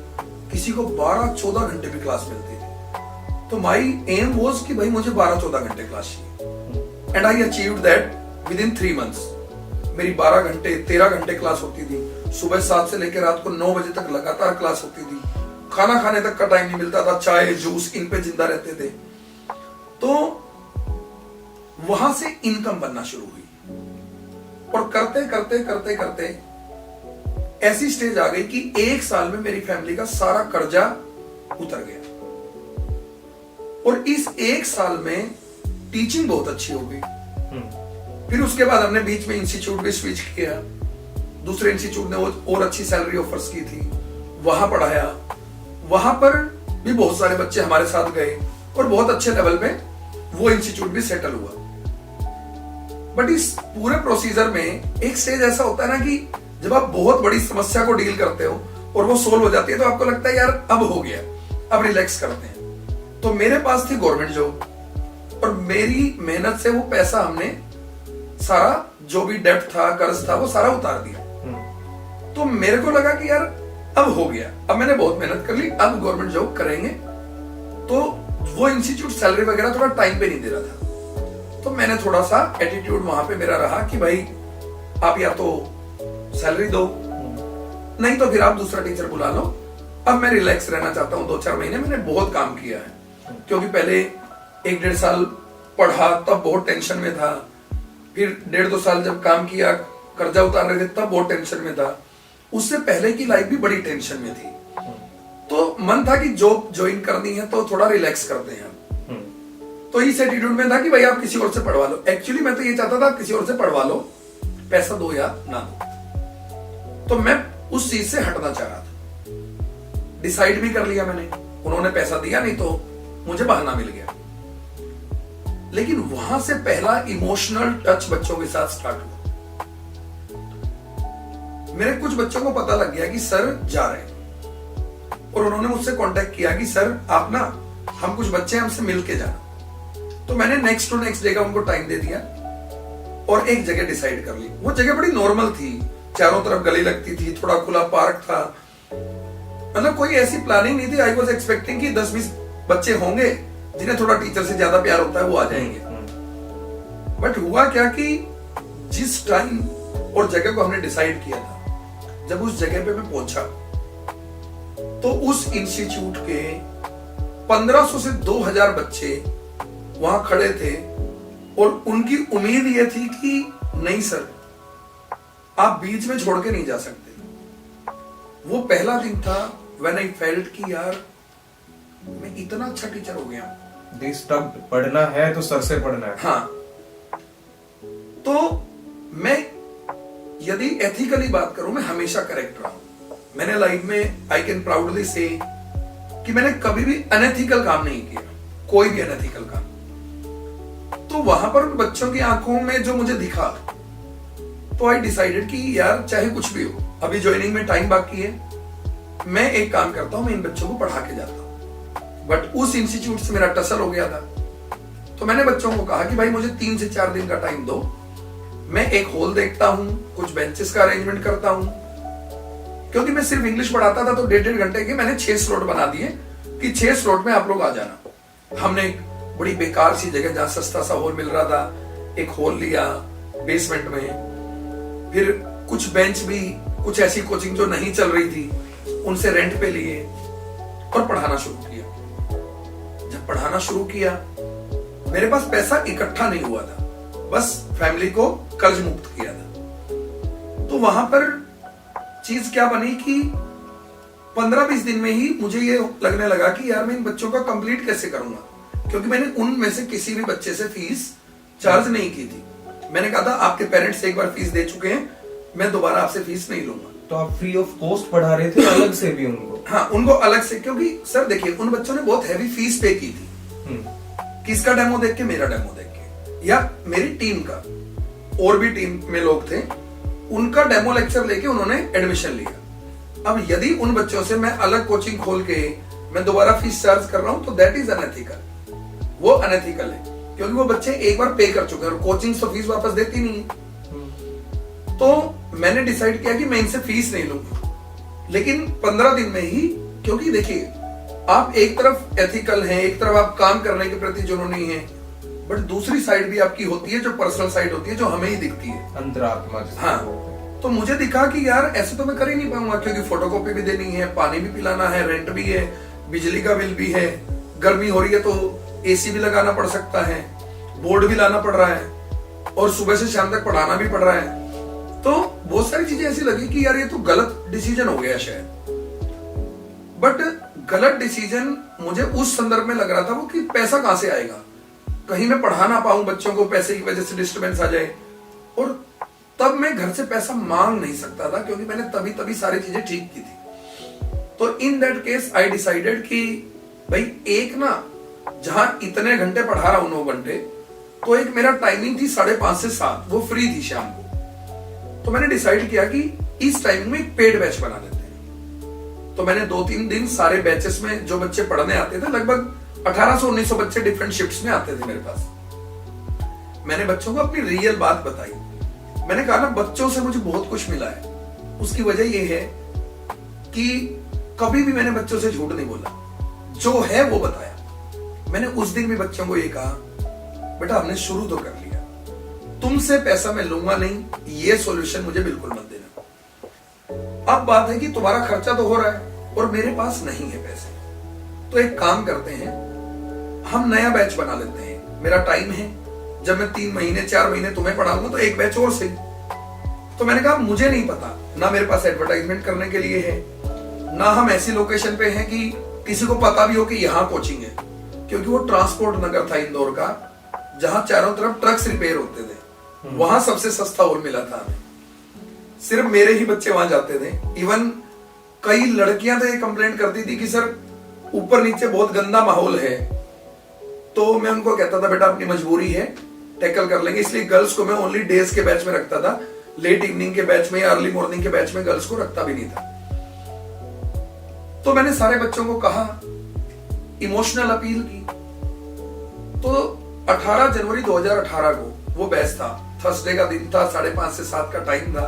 किसी को 12-14 घंटे भी क्लास मिलती थी। तो माई एम वॉज कि भाई मुझे 12-14 घंटे क्लास चाहिए, and I achieved that with in 3 months. मेरी 12 घंटे 13 घंटे क्लास होती थी। सुबह 7 से लेकर रात को 9 बजे तक लगातार क्लास होती थी। खाना खाने तक का टाइम नहीं मिलता था, चाय जूस इन पे जिंदा रहते थे। तो वहां से इनकम बनना शुरू हुई, और करते करते करते करते ऐसी स्टेज आ गई कि 1 साल में मेरी फैमिली का सारा कर्जा उतर गया। और इस 1 साल में टीचिंग बहुत अच्छी हो गई। फिर उसके बाद हमने बीच में इंस्टीट्यूट भी स्विच किया, दूसरे इंस्टीट्यूट ने और अच्छी सैलरी ऑफर्स की थी, वहां पढ़ाया। वहां पर भी बहुत सारे बच्चे हमारे साथ गए और बहुत अच्छे लेवल पे वो इंस्टीट्यूट भी सेटल हुआ। बट इस पूरे प्रोसीजर में एक स्टेज ऐसा होता है ना कि जब आप बहुत बड़ी समस्या को डील करते हो और वो सोल्व हो जाती है, तो आपको लगता है यार अब हो गया, अब रिलैक्स करते हैं। तो मेरे पास थी गवर्नमेंट जॉब, और मेरी मेहनत से वो पैसा हमने सारा, जो भी डेब्ट था, कर्ज था, वो सारा उतार दिया। तो मेरे को लगा कि यार अब हो गया, अब मैंने बहुत मेहनत कर ली, अब गवर्नमेंट जॉब करेंगे। तो वो इंस्टीट्यूट सैलरी वगैरह थोड़ा टाइम पे नहीं दे रहा था, तो मैंने थोड़ा सा एटीट्यूड वहां पे मेरा रहा कि भाई आप या तो सैलरी दो, नहीं तो फिर आप दूसरा टीचर बुला लो। अब मैं रिलैक्स रहना चाहता हूँ। 2-4 महीने मैंने बहुत काम किया है, क्योंकि पहले 1-1.5 साल पढ़ा तब बहुत टेंशन में था, फिर 1.5-2 साल जब काम किया, कर्जा उतार रहे थे, तब बहुत टेंशन में था। उससे पहले की लाइफ भी बड़ी टेंशन में थी। तो मन था कि जॉब ज्वाइन करनी है तो थोड़ा रिलैक्स करते हैं। तो इस एटीट्यूड में था कि भाई आप किसी और से पढ़वा लो। एक्चुअली मैं तो ये चाहता था आप किसी और से पढ़वा लो, पैसा दो या ना दो। तो मैं उस चीज से हटना चाह रहा था। डिसाइड भी कर लिया मैंने, उन्होंने पैसा दिया नहीं तो मुझे बहाना मिल गया। लेकिन वहां से पहला इमोशनल टच बच्चों के साथ स्टार्ट हुआ। मेरे कुछ बच्चों को पता लग गया कि सर जा रहे हैं, और उन्होंने मुझसे कांटेक्ट किया कि सर आप ना, हम कुछ बच्चे हमसे मिल के जाना। तो मैंने नेक्स्ट टू नेक्स्ट डे का उनको टाइम दे दिया और एक जगह डिसाइड कर ली। वो जगह बड़ी नॉर्मल थी, चारों तरफ गली लगती थी, थोड़ा खुला पार्क था, मतलब कोई ऐसी प्लानिंग नहीं थी। आई वॉज एक्सपेक्टिंग कि 10-20 बच्चे होंगे जिन्हें थोड़ा टीचर से ज्यादा प्यार होता है, वो आ जाएंगे। बट हुआ क्या कि जिस टाइम और जगह को हमने डिसाइड किया था। जब उस जगह पे मैं पहुंचा तो उस इंस्टीट्यूट के 1500 से 2000 बच्चे वहां खड़े थे और उनकी उम्मीद यह थी कि नहीं सर, आप बीच में छोड़ के नहीं जा सकते। वो पहला दिन था व्हेन आई फेल्ट कि यार मैं इतना अच्छा टीचर हो गया। पढ़ना है तो सर से पढ़ना है। हाँ, तो मैं यदि एथिकली बात करूं, मैं हमेशा करेक्ट रहा हूं। मैंने लाइफ में आई कैन प्राउडली से कि मैंने कभी भी अनएथिकल काम नहीं किया, कोई भी अनएथिकल काम। तो वहां पर उन बच्चों की आंखों में जो मुझे दिखा, तो आई डिसाइडेड कि यार चाहे कुछ भी हो, अभी ज्वाइनिंग में टाइम बाकी है, मैं एक काम करता हूं, मैं इन बच्चों को पढ़ा के जाता हूं। बट उस इंस्टीट्यूट से मेरा टसल हो गया था, तो मैंने बच्चों को कहा कि भाई मुझे 3 से 4 दिन का टाइम दो, मैं एक हॉल देखता हूं, कुछ बेंचेस का अरेंजमेंट करता हूं। क्योंकि मैं सिर्फ इंग्लिश पढ़ाता था, तो 1.5 घंटे के मैंने 6 स्लॉट बना दिए कि 6 स्लॉट में आप लोग आ जाना। हमने एक बड़ी बेकार सी जगह जहां सस्ता सा हॉल मिल रहा था, एक हॉल लिया बेसमेंट में। फिर कुछ बेंच भी, कुछ ऐसी कोचिंग जो नहीं चल रही थी उनसे रेंट पे लिए और पढ़ाना शुरू किया। जब पढ़ाना शुरू किया, मेरे पास पैसा इकट्ठा नहीं हुआ था, बस फैमिली को कर्ज मुक्त किया था। तो वहां पर चीज क्या बनी कि 15-20 दिन में ही मुझे ये लगने लगा कि यार मैं इन बच्चों का कंप्लीट कैसे करूंगा, क्योंकि मैंने उनमें से किसी भी बच्चे से फीस चार्ज नहीं की थी। मैंने कहा था आपके पेरेंट्स एक बार फीस दे चुके हैं, मैं दोबारा आपसे फीस नहीं लूंगा। तो आप फ्री ऑफ कॉस्ट पढ़ा रहे थे अलग से भी उनको? हाँ, उनको अलग से, क्योंकि सर देखिए उन बच्चों ने बहुत हैवी फीस पे की थी। किसका डेमो देख के? मेरा डेमो देख के, या मेरी टीम का, और भी टीम में लोग थे, उनका डेमो लेक्चर लेके उन्होंने एडमिशन लिया। अब यदि उन बच्चों से मैं अलग कोचिंग खोल के मैं दोबारा फीस चार्ज कर रहा हूं, तो दैट इज अनएथिकल। वो अनएथिकल है, क्योंकि वो बच्चे एक बार पे कर चुके हैं और कोचिंग तो फीस वापस देती नहीं है। तो मैंने डिसाइड किया कि मैं इनसे फीस नहीं लूंगा। लेकिन 15 दिन में ही, क्योंकि देखिए आप एक तरफ एथिकल हैं, एक तरफ आप काम करने के प्रति जुनूनी हैं, बट दूसरी साइड भी आपकी होती है जो पर्सनल साइड होती है, जो हमें ही दिखती है, अंतरात्मा। हाँ, तो मुझे दिखा कि यार ऐसे तो मैं कर ही नहीं पाऊंगा, क्योंकि फोटोकॉपी भी देनी है, पानी भी पिलाना है, रेंट भी है, बिजली का बिल भी है, गर्मी हो रही है तो एसी भी लगाना पड़ सकता है, बोर्ड भी लाना पड़ रहा है, और सुबह से शाम तक पढ़ाना भी पड़ रहा है। तो बहुत सारी चीजें ऐसी लगी कि यार ये तो गलत डिसीजन हो गया शायद। बट गलत डिसीजन मुझे उस संदर्भ में लग रहा था वो कि पैसा कहां से आएगा, कहीं मैं पढ़ा ना पाऊं, बच्चों को पैसे की वजह से डिस्टर्बेंस आ जाए। और तब मैं घर से पैसा मांग नहीं सकता था, क्योंकि मैंने तभी सारी चीजें ठीक की थी। तो in that case I decided कि भाई एक ना, जहां इतने घंटे पढ़ा रहा हूं 9 घंटे, तो एक मेरा टाइमिंग थी 5:30 से 7, वो फ्री थी शाम को। तो मैंने डिसाइड किया कि इस टाइमिंग में एक पेड बैच बना लेते हैं। तो मैंने 2-3 दिन सारे बैचेस में जो बच्चे पढ़ने आते थे, लगभग 1800-1900 बच्चे डिफरेंट शिफ्ट्स में आते थे मेरे पास। मैंने बच्चों को अपनी रियल बात बताई। मैंने कहा ना, बच्चों से मुझे बहुत कुछ मिला है। उसकी वजह यह है कि कभी भी मैंने बच्चों से झूठ नहीं बोला, जो है वो बताया। मैंने उस दिन भी बच्चों को ये कहा, बेटा हमने शुरू तो कर लिया, तुमसे पैसा मैं लूंगा नहीं, ये सॉल्यूशन मुझे बिल्कुल मत देना। अब बात है कि तुम्हारा खर्चा तो हो रहा है और मेरे पास नहीं है पैसे, तो एक काम करते हैं, हम नया बैच बना लेते हैं। मेरा टाइम है, जब मैं 3 महीने 4 महीने तुम्हें पढ़ाऊंगा तो एक बैच और सही। तो मैंने कहा मुझे नहीं पता, ना मेरे पास एडवर्टाइजमेंट करने के लिए है, ना हम ऐसी लोकेशन पे हैं कि किसी को पता भी हो कि यहाँ कोचिंग है, क्योंकि वो ट्रांसपोर्ट नगर था इंदौर का, जहां चारों तरफ ट्रक्स रिपेयर होते थे। वहां सबसे सस्ता हॉल मिला था हमें, सिर्फ मेरे ही बच्चे वहां जाते थे। इवन कई लड़कियां तो ये कंप्लेंट करती थी कि सर ऊपर नीचे बहुत गंदा माहौल है। तो मैं उनको कहता था बेटा अपनी मजबूरी है, टैकल कर लेंगे। इसलिए गर्ल्स को मैं ओनली डेज के बैच में रखता था, लेट इवनिंग के बैच में या अर्ली मॉर्निंग के बैच में गर्ल्स को रखता भी नहीं था। तो मैंने सारे बच्चों को कहा, इमोशनल अपील की। तो 18 जनवरी 2018 को वो बैच था, थर्सडे का दिन था, 5:30 से 7 का टाइम था।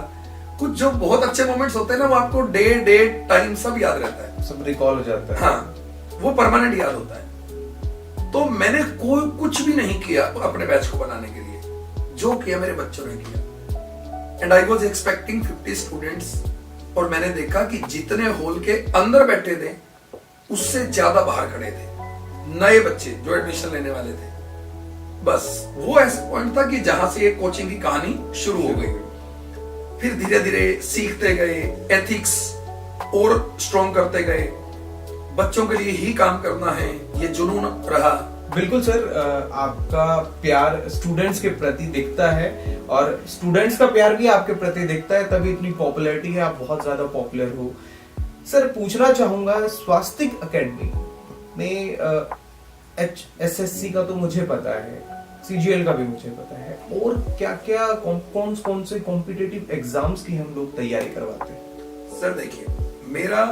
कुछ जो बहुत अच्छे मोमेंट्स होते हैं ना, वो आपको डे डेट टाइम सब याद रहता है, सब रिकॉल हो जाता है। हाँ, वो परमानेंट याद होता है। तो मैंने कोई कुछ भी नहीं किया अपने बैच को बनाने के लिए, जो किया मेरे बच्चों ने किया। And I was expecting 50 students, और मैंने देखा कि जितने हॉल के अंदर बैठे थे उससे ज्यादा बाहर खड़े थे नए बच्चे जो एडमिशन लेने वाले थे। बस वो ऐसा पॉइंट था कि जहां से एक कोचिंग की कहानी शुरू हो गई। फिर धीरे धीरे सीखते गए, एथिक्स और स्ट्रॉन्ग करते गए, बच्चों के लिए ही काम करना है, ये जुनून रहा। बिल्कुल सर, आपका प्यार स्टूडेंट्स के प्रति दिखता है और स्टूडेंट्स का प्यार भी आपके प्रति दिखता है, तभी इतनी पॉपुलैरिटी है, आप बहुत ज्यादा पॉपुलर हो। सर पूछना चाहूंगा, स्वास्तिक एकेडमी में HSSC का तो मुझे पता है, CGL का भी मुझे पता है, और क्या क्या कौन से कॉम्पिटिटिव एग्जाम्स की हम लोग तैयारी करवाते हैं? सर देखिए, मेरा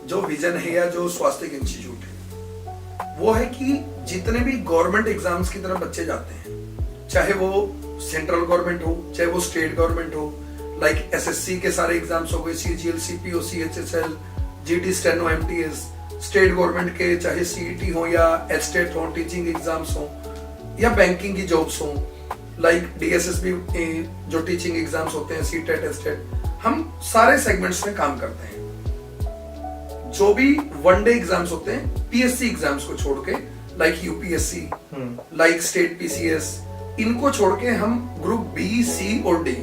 जो विजन है या जो स्वास्तिक इंस्टीट्यूट है वो है कि जितने भी गवर्नमेंट एग्जाम्स की तरफ बच्चे जाते हैं, चाहे वो सेंट्रल गवर्नमेंट हो चाहे वो स्टेट गवर्नमेंट हो, लाइक SSC के सारे एग्जाम्स हो गए, CGL, CPO, CHSL, GT, steno, MTS, state government के चाहे CET हो या एस्टेट हो, टीचिंग एग्जाम्स हो या बैंकिंग की जॉब्स हो, लाइक DSSB जो टीचिंग एग्जाम्स होते हैं, CTET, एस्टेट, हम सारे सेगमेंट्स में काम करते हैं। जो भी वनडे एग्जाम्स होते हैं, PSC एग्जाम्स को छोड़ के, like UPSC, like state PCS, इनको छोड़ के हम ग्रुप B, C और D,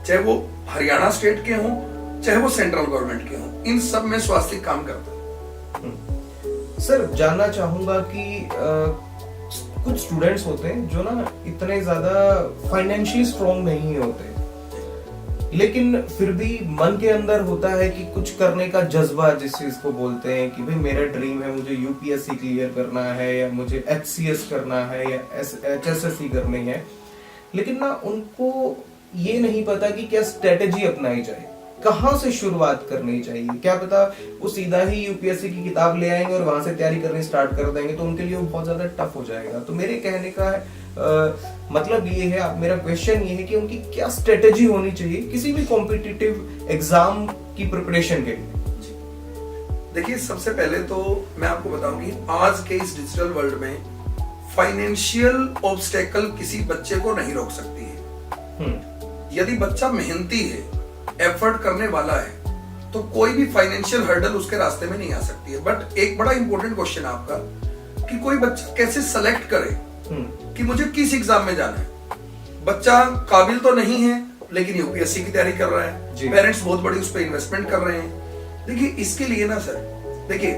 चाहे वो हरियाणा स्टेट के हों चाहे वो सेंट्रल गवर्नमेंट के हों, इन सब में स्वास्थ्य काम करता है। सर जानना चाहूंगा कि कुछ स्टूडेंट्स होते हैं जो ना इतने ज्यादा फाइनेंशियली स्ट्रॉन्ग नहीं होते, लेकिन फिर भी मन के अंदर होता है कि कुछ करने का जज्बा, जिस चीज को बोलते हैं कि भाई मेरा ड्रीम है, मुझे UPSC क्लियर करना है या मुझे HCS करना है या HSSC करनी है, लेकिन ना उनको ये नहीं पता कि क्या स्ट्रेटेजी अपनाई जाए, कहाँ से शुरुआत करनी चाहिए। क्या पता वो सीधा ही UPSC की किताब ले आएंगे और वहां से तैयारी करनी स्टार्ट कर देंगे, तो उनके लिए वो बहुत ज्यादा टफ हो जाएगा। तो मेरे कहने का मतलब ये है, मेरा क्वेश्चन ये है कि उनकी क्या स्ट्रेटेजी होनी चाहिए किसी भी कॉम्पिटिटिव एग्जाम की प्रिपरेशन के लिए। देखिए, सबसे पहले तो मैं आपको बताऊं कि आज के इस डिजिटल वर्ल्ड में फाइनेंशियल ऑब्स्टेकल किसी बच्चे को नहीं रोक सकती है। यदि बच्चा मेहनती है, एफर्ट करने वाला है, तो कोई भी फाइनेंशियल हर्डल उसके रास्ते में नहीं आ सकती है। बट एक बड़ा इंपॉर्टेंट क्वेश्चन है आपका कि कोई बच्चा कैसे सेलेक्ट करे कि मुझे किस एग्जाम में जाना है। बच्चा काबिल तो नहीं है लेकिन UPSC की तैयारी कर रहा है, पेरेंट्स बहुत बड़ी उस पर इन्वेस्टमेंट कर रहे हैं। देखिए, इसके लिए ना सर, देखिए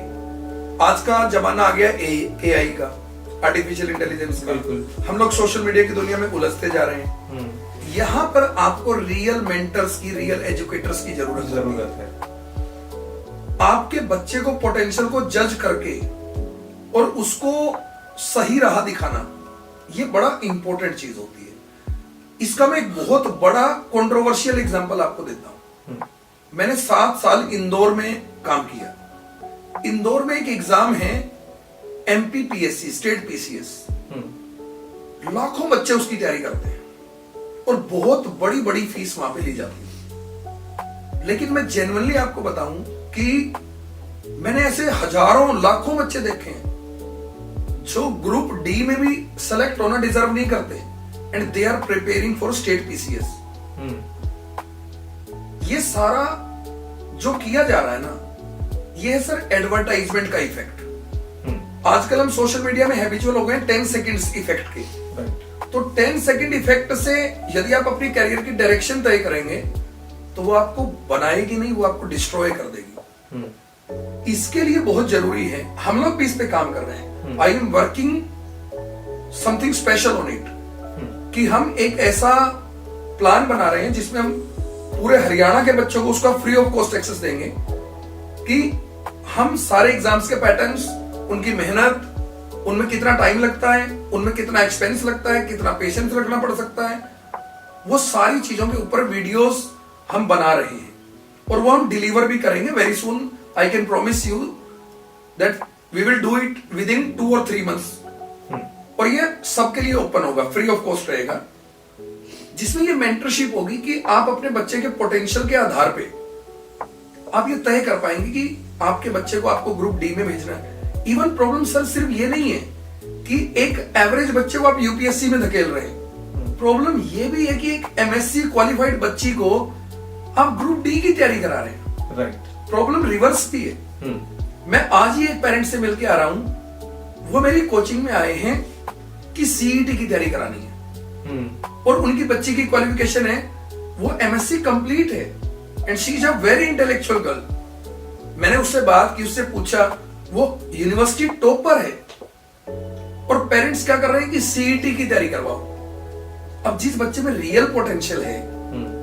आज का जमाना आ गया AI का, आर्टिफिशियल इंटेलिजेंस का, हम लोग सोशल मीडिया की दुनिया में उलझते जा रहे हैं। यहाँ पर आपको रियल मेंटर्स की, रियल एजुकेटर्स की जरूरत है। आपके बच्चे को, पोटेंशियल को जज करके और उसको सही राह दिखाना, ये बड़ा इंपॉर्टेंट चीज होती है। इसका मैं एक बहुत बड़ा कंट्रोवर्शियल एग्जांपल आपको देता हूं। मैंने 7 साल इंदौर में काम किया। इंदौर में एक एग्जाम है MPPSC, स्टेट PCS, लाखों बच्चे उसकी तैयारी करते हैं और बहुत बड़ी बड़ी फीस वहां पे ली जाती है। लेकिन मैं जेन्युइनली आपको बताऊं कि मैंने ऐसे हजारों लाखों बच्चे देखे हैं जो ग्रुप D में भी सेलेक्ट होना डिजर्व नहीं करते, and they are preparing for state PCS। ये सारा जो किया जा रहा है ना, ये है सर एडवर्टाइजमेंट का इफेक्ट। आजकल हम सोशल मीडिया में हैबिचुअल हो गए 10 सेकंड्स इफेक्ट के। तो 10 सेकंड इफेक्ट से यदि आप अपनी करियर की डायरेक्शन तय करेंगे तो वो आपको बनाएगी नहीं, वो आपको डिस्ट्रॉय कर देगी। इसके लिए बहुत जरूरी है, हम लोग भी इस पे काम कर रहे हैं। I am working something special on it, कि हम एक ऐसा प्लान बना रहे हैं जिसमें हम पूरे हरियाणा के बच्चों को उसका फ्री ऑफ कॉस्ट एक्सेस देंगे, कि हम सारे एग्जाम्स के पैटर्न्स, उनकी मेहनत, उनमें कितना टाइम लगता है, उनमें कितना एक्सपेंस लगता है, कितना पेशेंस रखना पड़ सकता है, वो सारी चीजों के ऊपर वीडियोस हम बना रहे हैं और वो हम डिलीवर भी करेंगे very soon. I can promise you that we will do it within 2 और 3 मंथ्स। और ये सबके लिए ओपन होगा, फ्री ऑफ कॉस्ट रहेगा, जिसमें ये मेंटरशिप होगी कि आप अपने बच्चे के पोटेंशियल के आधार पे आप ये तय कर पाएंगे कि आपके बच्चे को आपको ग्रुप D में भेजना है। इवन प्रॉब्लम सर सिर्फ ये नहीं है कि एक एवरेज बच्चे को आप UPSC में धकेल रहे हैं, प्रॉब्लम ये भी है कि एक MSc क्वालिफाइड बच्ची को आप ग्रुप डी की तैयारी करा रहे हैं। राइट। प्रॉब्लम रिवर्स भी है। मैं आज ही एक पेरेंट से मिलके आ रहा हूं, वो मेरी कोचिंग में आए हैं कि सीईटी की तैयारी करानी है और उनकी बच्ची की क्वालिफिकेशन है वो एमएससी कंप्लीट है and she is a very intellectual girl. मैंने उससे बात की, उससे पूछा, वो यूनिवर्सिटी टॉपर है और पेरेंट्स क्या कर रहे हैं कि सीईटी की तैयारी करवाओ। अब जिस बच्चे में रियल पोटेंशियल है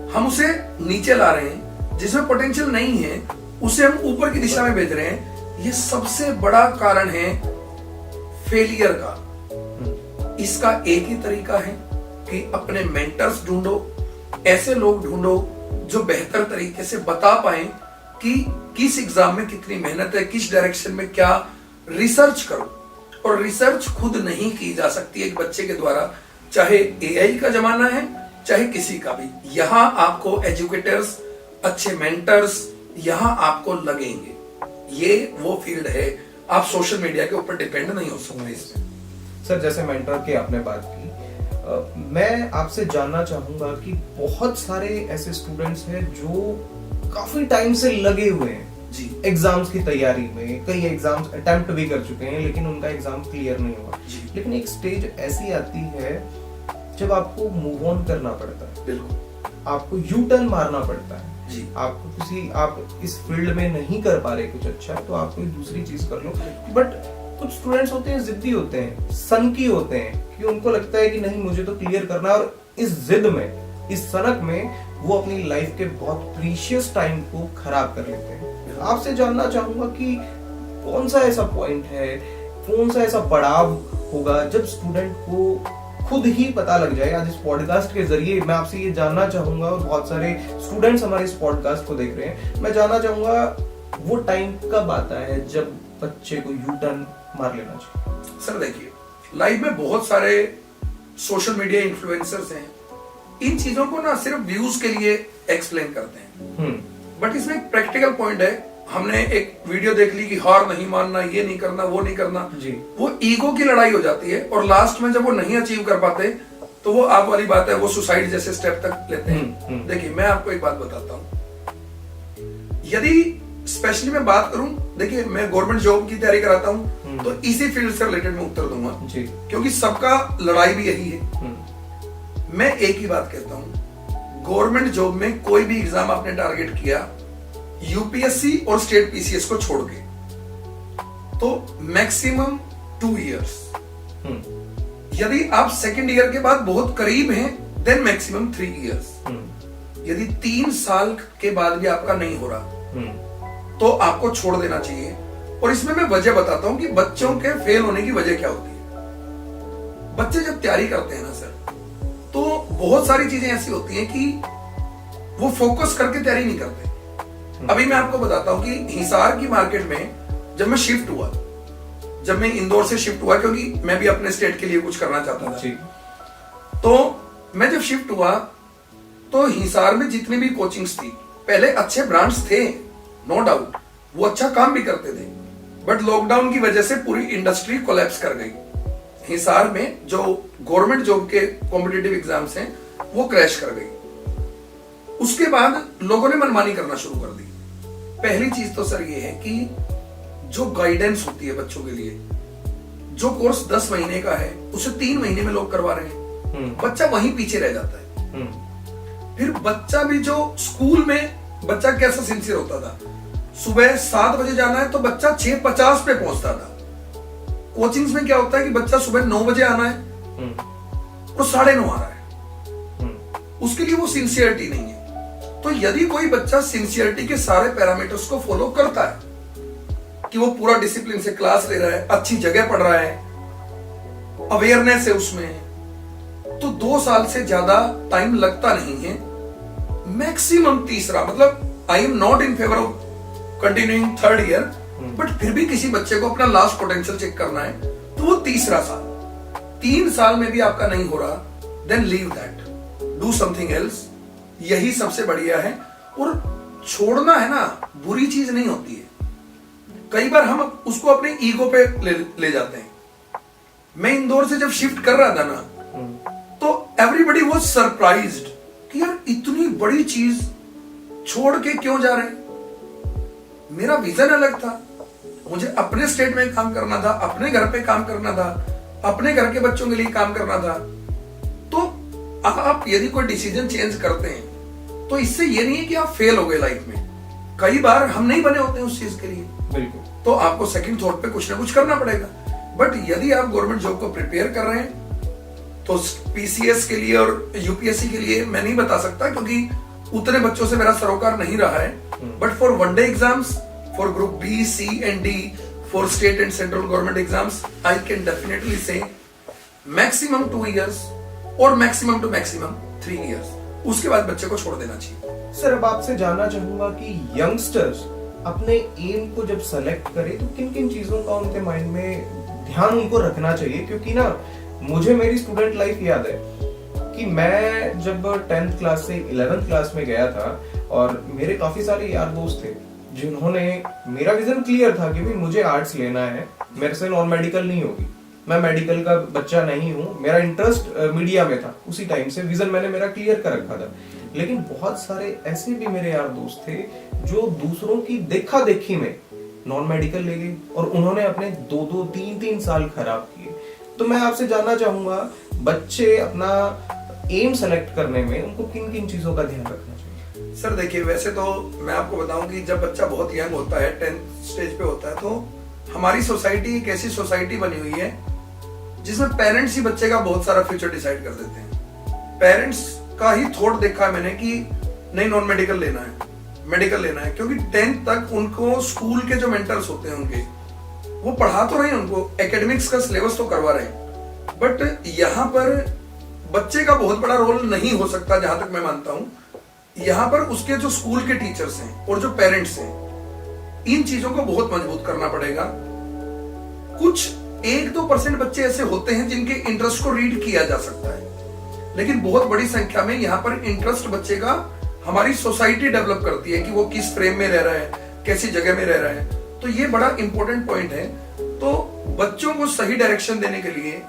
हम उसे नीचे ला रहे हैं, जिसमें पोटेंशियल नहीं है उसे हम ऊपर की दिशा में भेज रहे हैं। ये सबसे बड़ा कारण है फेलियर का। इसका एक ही तरीका है कि अपने मेंटर्स ढूंढो, ऐसे लोग ढूंढो जो बेहतर तरीके से बता पाए कि किस एग्जाम में कितनी मेहनत है, किस डायरेक्शन में क्या। रिसर्च करो, और रिसर्च खुद नहीं की जा सकती एक बच्चे के द्वारा, चाहे एआई का जमाना है चाहे किसी का भी। यहां आपको एजुकेटर्स, अच्छे मेंटर्स यहां आपको लगेंगे। ये वो फील्ड है, आप सोशल मीडिया के ऊपर डिपेंड नहीं हो सकते इसमें। सर जैसे मेंटर की आपने बात की, मैं आपसे जानना चाहूंगा कि बहुत सारे ऐसे स्टूडेंट्स हैं जो काफी टाइम से लगे हुए हैं जी एग्जाम्स की तैयारी में, कई एग्जाम्स अटेम्प्ट भी कर चुके हैं लेकिन उनका एग्जाम क्लियर नहीं हुआ। लेकिन एक स्टेज ऐसी आती है जब आपको मूव ऑन करना पड़ता है, बिल्कुल, आपको यू टर्न मारना पड़ता है जी। आपको आप इस फील्ड में नहीं कर पा रहे कुछ अच्छा, तो आप कोई दूसरी चीज कर लो। बट कुछ स्टूडेंट्स होते हैं, जिद्दी होते हैं, सनकी होते हैं कि उनको लगता है कि नहीं मुझे तो क्लियर करना है, और इस जिद में, इस सनक में वो अपनी लाइफ के बहुत प्रीशियस टाइम को खराब कर लेते हैं। आपसे जानना चाहूंगा कि कौन सा ऐसा पॉइंट है, कौन सा ऐसा पड़ाव होगा जब स्टूडेंट को खुद ही पता लग जाए। आज इस पॉडकास्ट के जरिए मैं आपसे ये जानना चाहूंगा, और बहुत सारे स्टूडेंट्स हमारे इस पॉडकास्ट को देख रहे हैं, मैं जानना चाहूंगा वो टाइम कब आता है जब बच्चे को यू टर्न मार लेना चाहिए। सर देखिए, लाइफ में बहुत सारे सोशल मीडिया इन्फ्लुएंसर्स हैं, इन चीजों को ना सिर्फ व्यूज के लिए एक्सप्लेन करते हैं, बट इसमें एक प्रैक्टिकल पॉइंट है। हमने एक वीडियो देख ली कि हार नहीं मानना, ये नहीं करना, वो नहीं करना जी। वो ईगो की लड़ाई हो जाती है, और लास्ट में जब वो नहीं अचीव कर पाते तो वो आप वाली बात है, वो सुसाइड जैसे स्टेप तक लेते हैं। देखिए मैं आपको एक बात बताता हूं, यदि स्पेशली मैं बात करूं, देखिए मैं गवर्नमेंट जॉब की तैयारी कराता हूं, तो इसी फील्ड से रिलेटेड मैं उत्तर दूंगा जी, क्योंकि सबका लड़ाई भी यही है। मैं एक ही बात कहता हूं, गवर्नमेंट जॉब में कोई भी एग्जाम आपने टारगेट किया यूपीएससी और स्टेट पीसीएस को छोड़ के, तो मैक्सिमम 2 इयर्स। यदि आप सेकेंड ईयर के बाद बहुत करीब हैं, देन मैक्सिमम 3 इयर्स। यदि 3 साल के बाद भी आपका नहीं हो रहा तो आपको छोड़ देना चाहिए। और इसमें मैं वजह बताता हूं कि बच्चों के फेल होने की वजह क्या होती है। बच्चे जब तैयारी करते हैं ना सर, तो बहुत सारी चीजें ऐसी होती हैं कि वो फोकस करके तैयारी नहीं करते। अभी मैं आपको बताता हूं कि हिसार की मार्केट में जब मैं शिफ्ट हुआ, जब मैं इंदौर से शिफ्ट हुआ, क्योंकि मैं भी अपने स्टेट के लिए कुछ करना चाहता था, तो मैं जब शिफ्ट हुआ तो हिसार में जितनी भी कोचिंग्स थी, पहले अच्छे ब्रांड्स थे, नो डाउट, वो अच्छा काम भी करते थे, बट लॉकडाउन की वजह से पूरी इंडस्ट्री कोलैप्स कर गई। हिसार में जो गवर्नमेंट जॉब के कॉम्पिटिटिव एग्जाम्स हैं वो क्रैश कर गई। उसके बाद लोगों ने मनमानी करना शुरू कर दी। पहली चीज तो सर ये है कि जो गाइडेंस होती है बच्चों के लिए, जो कोर्स 10 महीने का है उसे 3 महीने में लोग करवा रहे हैं, बच्चा वहीं पीछे रह जाता है। फिर बच्चा भी, जो स्कूल में बच्चा कैसा सिंसियर होता था, सुबह 7 बजे जाना है तो बच्चा 6:50 पे पहुंचता था। कोचिंग्स में क्या होता है कि बच्चा सुबह 9 बजे आना है और 9:30 आ रहा है, उसके लिए वो सिंसियरिटी नहीं है। तो यदि कोई बच्चा सिंसियरिटी के सारे पैरामीटर्स को फॉलो करता है, कि वो पूरा डिसिप्लिन से क्लास ले रहा है, अच्छी जगह पढ़ रहा है, अवेयरनेस है उसमें, तो 2 साल से ज्यादा टाइम लगता नहीं है। मैक्सिमम तीसरा, मतलब I am not in favour of continuing 3rd year, but फिर भी किसी बच्चे को अपना लास्ट पोटेंशियल चेक करना है तो वो तीसरा साल। 3 साल में भी आपका नहीं हो रहा, then leave that, do something else. यही सबसे बढ़िया है। और छोड़ना है ना, बुरी चीज नहीं होती है। कई बार हम उसको अपने ईगो पे ले जाते हैं। मैं इंदौर से जब शिफ्ट कर रहा था ना, तो एवरीबडी वाज सरप्राइज्ड कि यार इतनी बड़ी चीज छोड़ के क्यों जा रहे हैं? मेरा विजन अलग था, मुझे अपने स्टेट में काम करना था, अपने घर पे काम करना था, अपने घर के बच्चों के लिए काम करना था। तो आप यदि कोई डिसीजन चेंज करते हैं तो इससे ये नहीं है कि आप फेल हो गए लाइफ में। कई बार हम नहीं बने होते हैं उस चीज के लिए, बिल्कुल, तो आपको सेकंड थॉट पे कुछ ना कुछ करना पड़ेगा। बट यदि आप गवर्नमेंट जॉब को प्रिपेयर कर रहे हैं तो पीसीएस के लिए और यूपीएससी के लिए मैं नहीं बता सकता, क्योंकि उतने बच्चों से मेरा सरोकार नहीं रहा है। But for one day exams, for group B, C and D, for state and central government exams, I can definitely say maximum 2 years और मैक्सिमम टू मैक्सिमम 3 years, उसके बाद बच्चे को छोड़ देना चाहिए। सर, अब आपसे जानना चाहूंगा कि यंगस्टर्स अपने एम को जब सेलेक्ट करें तो किन किन चीजों का उनके माइंड में ध्यान उनको रखना चाहिए? क्योंकि ना मुझे मेरी स्टूडेंट लाइफ याद है कि मैं जब 10th क्लास से 11th क्लास में गया था और मेरे काफी सारे यार दोस्त थे जिन्होंने, मेरा विजन क्लियर था कि भाई मुझे आर्ट्स लेना है, मेरे से नॉन मेडिकल नहीं होगी, मैं मेडिकल का बच्चा नहीं हूँ, मेरा इंटरेस्ट मीडिया में था। उसी टाइम से विजन मैंने मेरा क्लियर कर रखा था। लेकिन बहुत सारे ऐसे भी मेरे यार दोस्त थे जो दूसरों की देखा देखी में नॉन मेडिकल ले गए और उन्होंने अपने 2-2, 3-3 साल खराब किए। तो मैं आपसे जानना चाहूंगा, बच्चे अपना एम सेलेक्ट करने में उनको किन किन चीजों का ध्यान रखना चाहिए? सर देखिए, वैसे तो मैं आपको बताऊं कि जब बच्चा बहुत यंग होता है, 10th स्टेज पे होता है, तो हमारी सोसाइटी एक ऐसी सोसाइटी बनी हुई है जिसमें पेरेंट्स ही बच्चे का बहुत सारा फ्यूचर डिसाइड कर देते हैं। पेरेंट्स का ही थॉट देखा है मैंने कि नहीं, नॉन मेडिकल लेना है, मेडिकल लेना है, क्योंकि 10th तक उनको स्कूल के जो मेंटर्स होते हैं उनके, वो पढ़ा तो रहे हैं, उनको एकेडमिक्स का सिलेबस तो करवा रहे हैं, बट यहाँ पर बच्चे का बहुत बड़ा रोल नहीं हो सकता, जहां तक मैं मानता हूं। यहाँ पर उसके जो स्कूल के टीचर्स हैं और जो पेरेंट्स हैं, इन चीजों को बहुत मजबूत करना पड़ेगा। कुछ 1-2% बच्चे ऐसे होते हैं जिनके इंटरेस्ट को रीड किया जा सकता है, लेकिन बहुत बड़ी संख्या में यहाँ पर इंटरेस्ट बच्चे का हमारी सोसाइटी डेवलप करती है कि वो किस फ्रेम में रह रहा है, कैसी जगह में रह रहा है। तो ये बड़ा इंपॉर्टेंट पॉइंट है। तो बच्चों को सही डायरेक्शन देने के लिए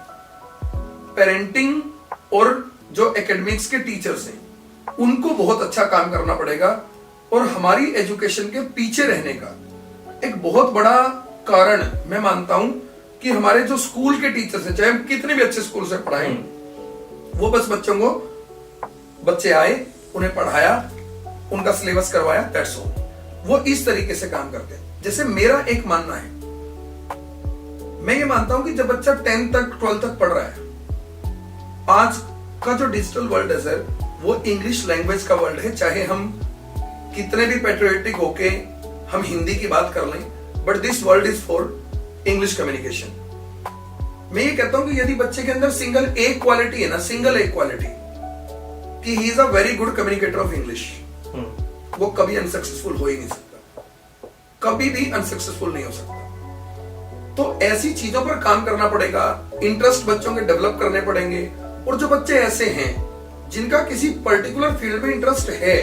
पेरेंटिंग और जो एकेडमिक्स के टीचर्स हैं उनको बहुत अच्छा काम करना पड़ेगा। और हमारी एजुकेशन के पीछे रहने का एक बहुत बड़ा कारण मैं मानता हूं कि हमारे जो स्कूल के टीचर्स हैं, चाहे हम कितने भी अच्छे स्कूल से पढ़ाएं, वो बस बच्चों को, बच्चे आए, उन्हें पढ़ाया, उनका सिलेबस करवाया, दैट्स ऑल। वो इस तरीके से काम करते हैं। जैसे मेरा एक मानना है, मैं ये मानता हूं कि जब बच्चा 10th तक 12th तक पढ़ रहा है, आज का जो डिजिटल वर्ल्ड है सर, वो इंग्लिश लैंग्वेज का वर्ल्ड है। चाहे हम कितने भी पेट्रियोटिक होके हम हिंदी की बात कर लें, but this world is for English communication. मैं ये कहता हूं कि यदि बच्चे के अंदर सिंगल एक क्वालिटी है ना, सिंगल एक क्वालिटी, कि he is a very good communicator of English, वो कभी अनसक्सेसफुल हो ही नहीं सकता, कभी भी अनसक्सेसफुल नहीं हो सकता। तो ऐसी चीजों पर काम करना पड़ेगा, इंटरेस्ट बच्चों के डेवलप करने पड़ेंगे। और जो बच्चे ऐसे हैं जिनका किसी पर्टिकुलर फील्ड में इंटरेस्ट है,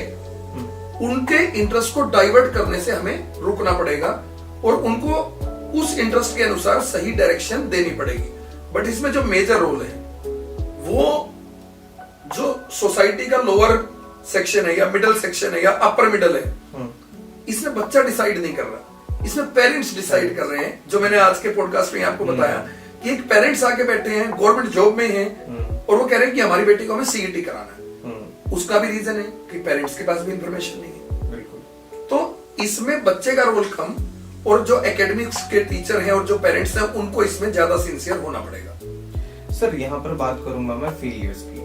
उनके इंटरेस्ट को डाइवर्ट करने से हमें रुकना पड़ेगा और उनको उस इंटरेस्ट के अनुसार सही डायरेक्शन देनी पड़ेगी। बट इसमें जो मेजर रोल है, वो जो सोसाइटी का लोअर सेक्शन है या मिडिल सेक्शन है या अपर मिडिल है, इसमें बच्चा डिसाइड नहीं कर रहा, इसमें पेरेंट्स डिसाइड कर रहे हैं। जो मैंने आज के पॉडकास्ट में आपको बताया कि एक पेरेंट्स आके बैठे हैं, गवर्नमेंट जॉब में हैं, और वो कह रहे हैं कि हमारी बेटी को हमें सीईटी कराना है। उसका भी रीजन है कि पेरेंट्स के पास भी इंफॉर्मेशन नहीं है। बिल्कुल। तो इसमें बच्चे का रोल कम, और जो एकेडमिक्स के टीचर हैं और जो पेरेंट्स हैं, उनको इसमें ज्यादा सिंसियर होना पड़ेगा। सर, यहाँ पर बात करूंगा मैं फेलियर्स की।